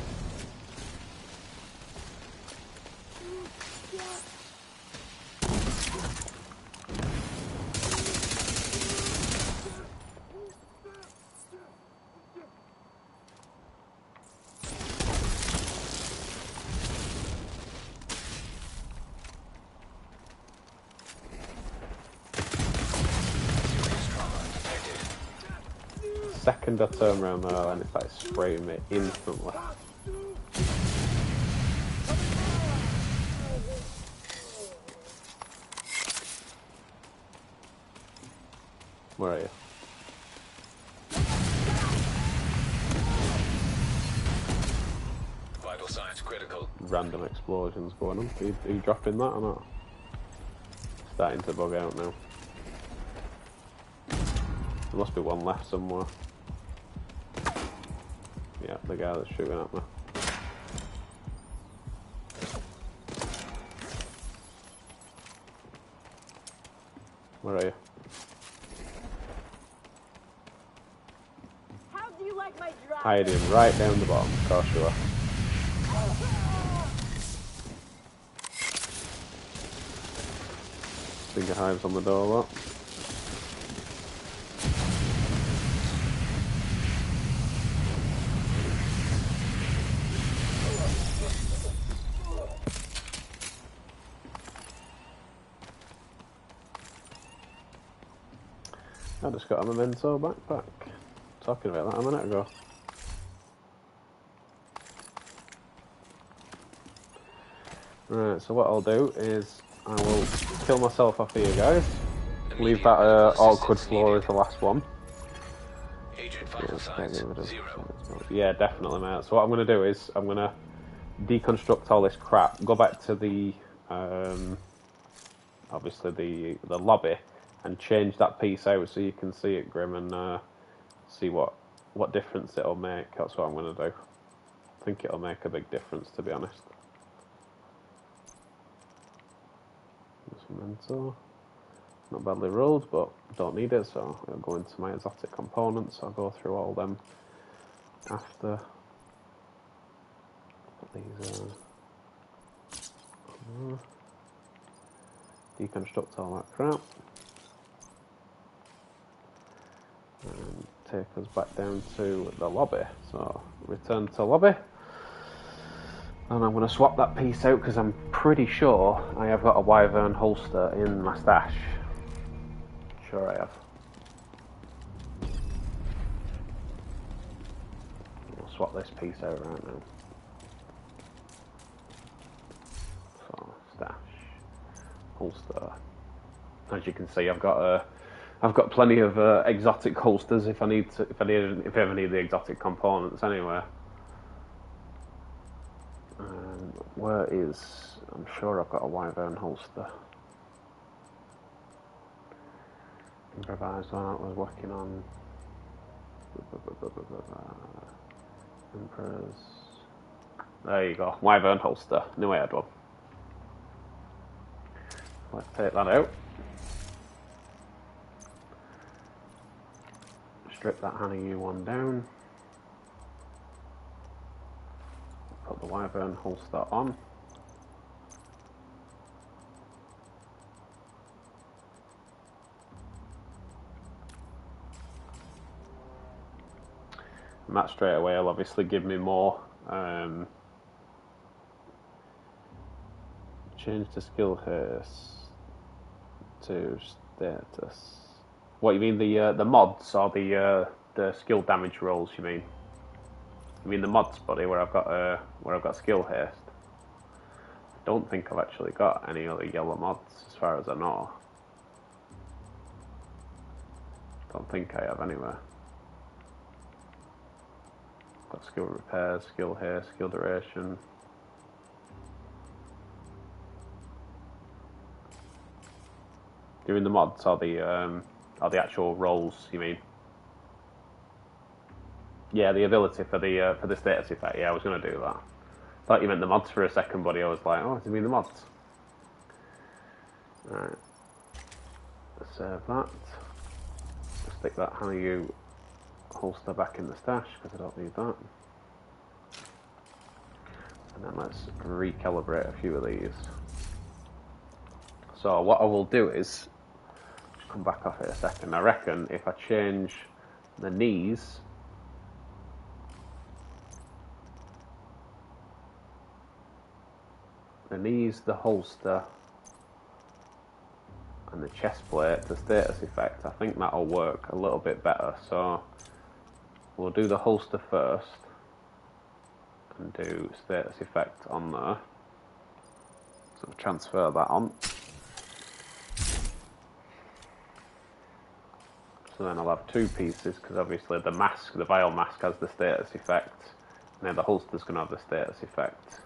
[SPEAKER 1] Second I turn around there and it starts spraying me instantly. Where are you?
[SPEAKER 2] Vital signs critical.
[SPEAKER 1] Random explosions going on. Are you dropping that or not? Starting to bug out now. There must be one left somewhere. Yeah, the guy that's shooting at me. Where are you?
[SPEAKER 3] How do you like my drive?
[SPEAKER 1] Hiding right down the bottom, of course you are. Think it hides on the door, what? I just got a memento backpack. Talking about that a minute ago. Right, so what I'll do is I will kill myself off here, guys. Leave that awkward floor as the last one.
[SPEAKER 2] Agent vital signs 0.
[SPEAKER 1] Yeah, definitely, mate. So what I'm going to do is I'm going to deconstruct all this crap, go back to the obviously the lobby, and change that piece out so you can see it, Grim, and see what difference it'll make. That's what I'm going to do. I think it'll make a big difference, to be honest. Mental. Not badly rolled, but don't need it, so I'll go into my exotic components. I'll go through all them after. Put these deconstruct all that crap. And take us back down to the lobby. So return to lobby. And I'm going to swap that piece out because I'm pretty sure I have got a Wyvern holster in my stash. Sure I have. I'll swap this piece out right now. So stash, holster. As you can see, I've got plenty of exotic holsters if I ever need the exotic components anyway. Where is? I'm sure I've got a Wyvern holster. Improvised one I was working on. Emperors. There you go. Wyvern holster. Knew I had one. Let's take that out. Strip that Honey one down. Put the Wyvern holster on. And that straight away will obviously give me more. Change to skill haste to status. What you mean the mods or the skill damage rolls? You mean? You mean the mods, buddy? Where I've got skill haste. I don't think I've actually got any other yellow mods as far as I know. Don't think I have anywhere. Got skill repairs, skill haste, skill duration. Doing the mods or the actual rolls, you mean? Yeah, the ability for the status effect. Yeah, I was going to do that. Thought you meant the mods for a second, buddy. I was like, oh, do you mean the mods? Alright. Save that. Stick that Honey holster back in the stash because I don't need that. And then let's recalibrate a few of these. So what I will do is come back off it a second. I reckon if I change the knees, the holster, and the chest plate, the status effect, I think that'll work a little bit better. So we'll do the holster first and do status effect on there. So transfer that on. So then I'll have two pieces because obviously the mask, the vial mask, has the status effect, and then the holster's going to have the status effect.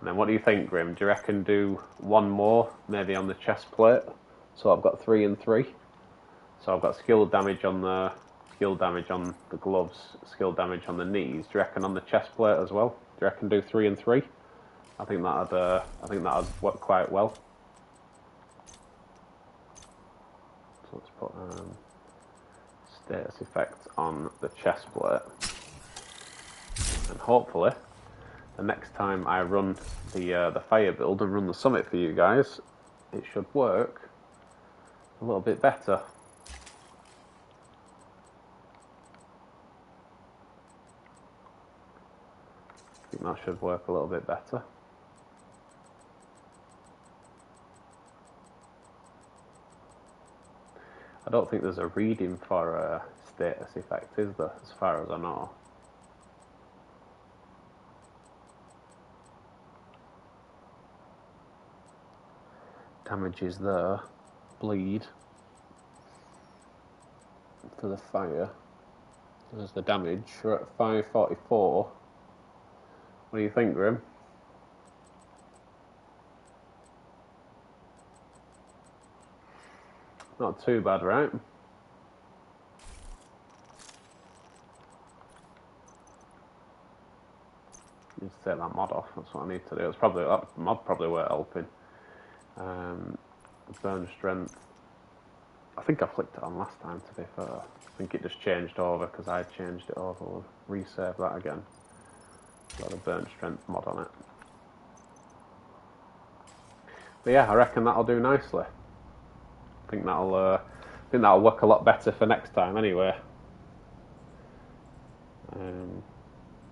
[SPEAKER 1] And then what do you think, Grim? Do you reckon do one more, maybe on the chest plate? So I've got 3 and 3. So I've got skill damage on the gloves, skill damage on the knees. Do you reckon on the chest plate as well? Do you reckon do 3 and 3? I think that'd work quite well. So let's put status effect on the chest plate, and hopefully the next time I run the fire build and run the summit for you guys, it should work a little bit better. I think that should work a little bit better. I don't think there's a reading for a status effect, is there, as far as I know? Damage is there. Bleed. for the fire. There's the damage. We're at 544. What do you think, Grim? Not too bad, right? Need to take that mod off. That's what I need to do. It's probably that mod probably weren't helping. Burn strength. I think I flicked it on last time. To be fair, I think it just changed over because I changed it over. We'll resave that again. Got a burn strength mod on it. But yeah, I reckon that'll do nicely. I think that'll work a lot better for next time anyway.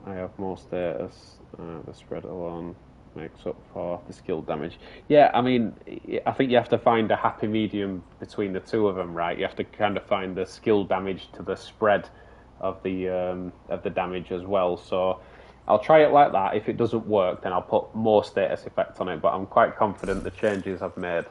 [SPEAKER 1] I have more status. The spread alone makes up for the skill damage. Yeah, I mean, I think you have to find a happy medium between the two of them, right? You have to kind of find the skill damage to the spread of the damage as well. So I'll try it like that. If it doesn't work, then I'll put more status effect on it. But I'm quite confident the changes I've made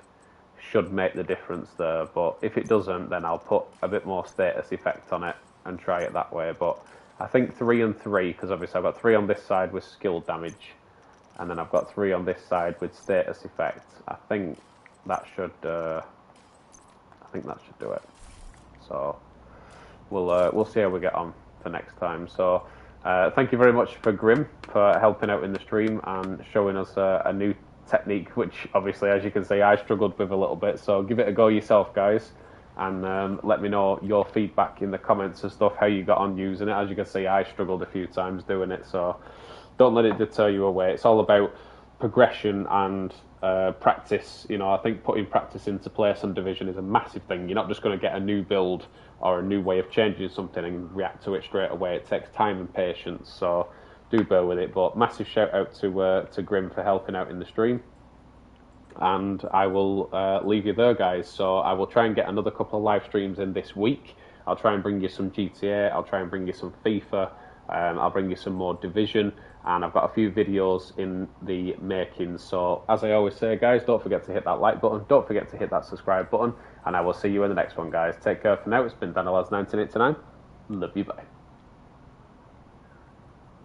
[SPEAKER 1] should make the difference there. But if it doesn't, then I'll put a bit more status effect on it and try it that way. But I think 3 and 3, because obviously I've got 3 on this side with skill damage, and then I've got 3 on this side with status effect. I think that should do it. So we'll see how we get on for next time. So thank you very much for Grim for helping out in the stream and showing us a new technique, which obviously, as you can see, I struggled with a little bit. So give it a go yourself, guys. And let me know your feedback in the comments and stuff, how you got on using it. As you can see, I struggled a few times doing it, so don't let it deter you away. It's all about progression and practice. You know, I think putting practice into place on Division is a massive thing. You're not just going to get a new build or a new way of changing something and react to it straight away. It takes time and patience, so do bear with it. But massive shout out to Grim for helping out in the stream. And I will leave you there, guys. So I will try and get another couple of live streams in this week. I'll try and bring you some GTA. I'll try and bring you some FIFA. I'll bring you some more Division. And I've got a few videos in the making. So as I always say, guys, don't forget to hit that like button. Don't forget to hit that subscribe button. And I will see you in the next one, guys. Take care for now. It's been DanielAds1989. Love you, bye.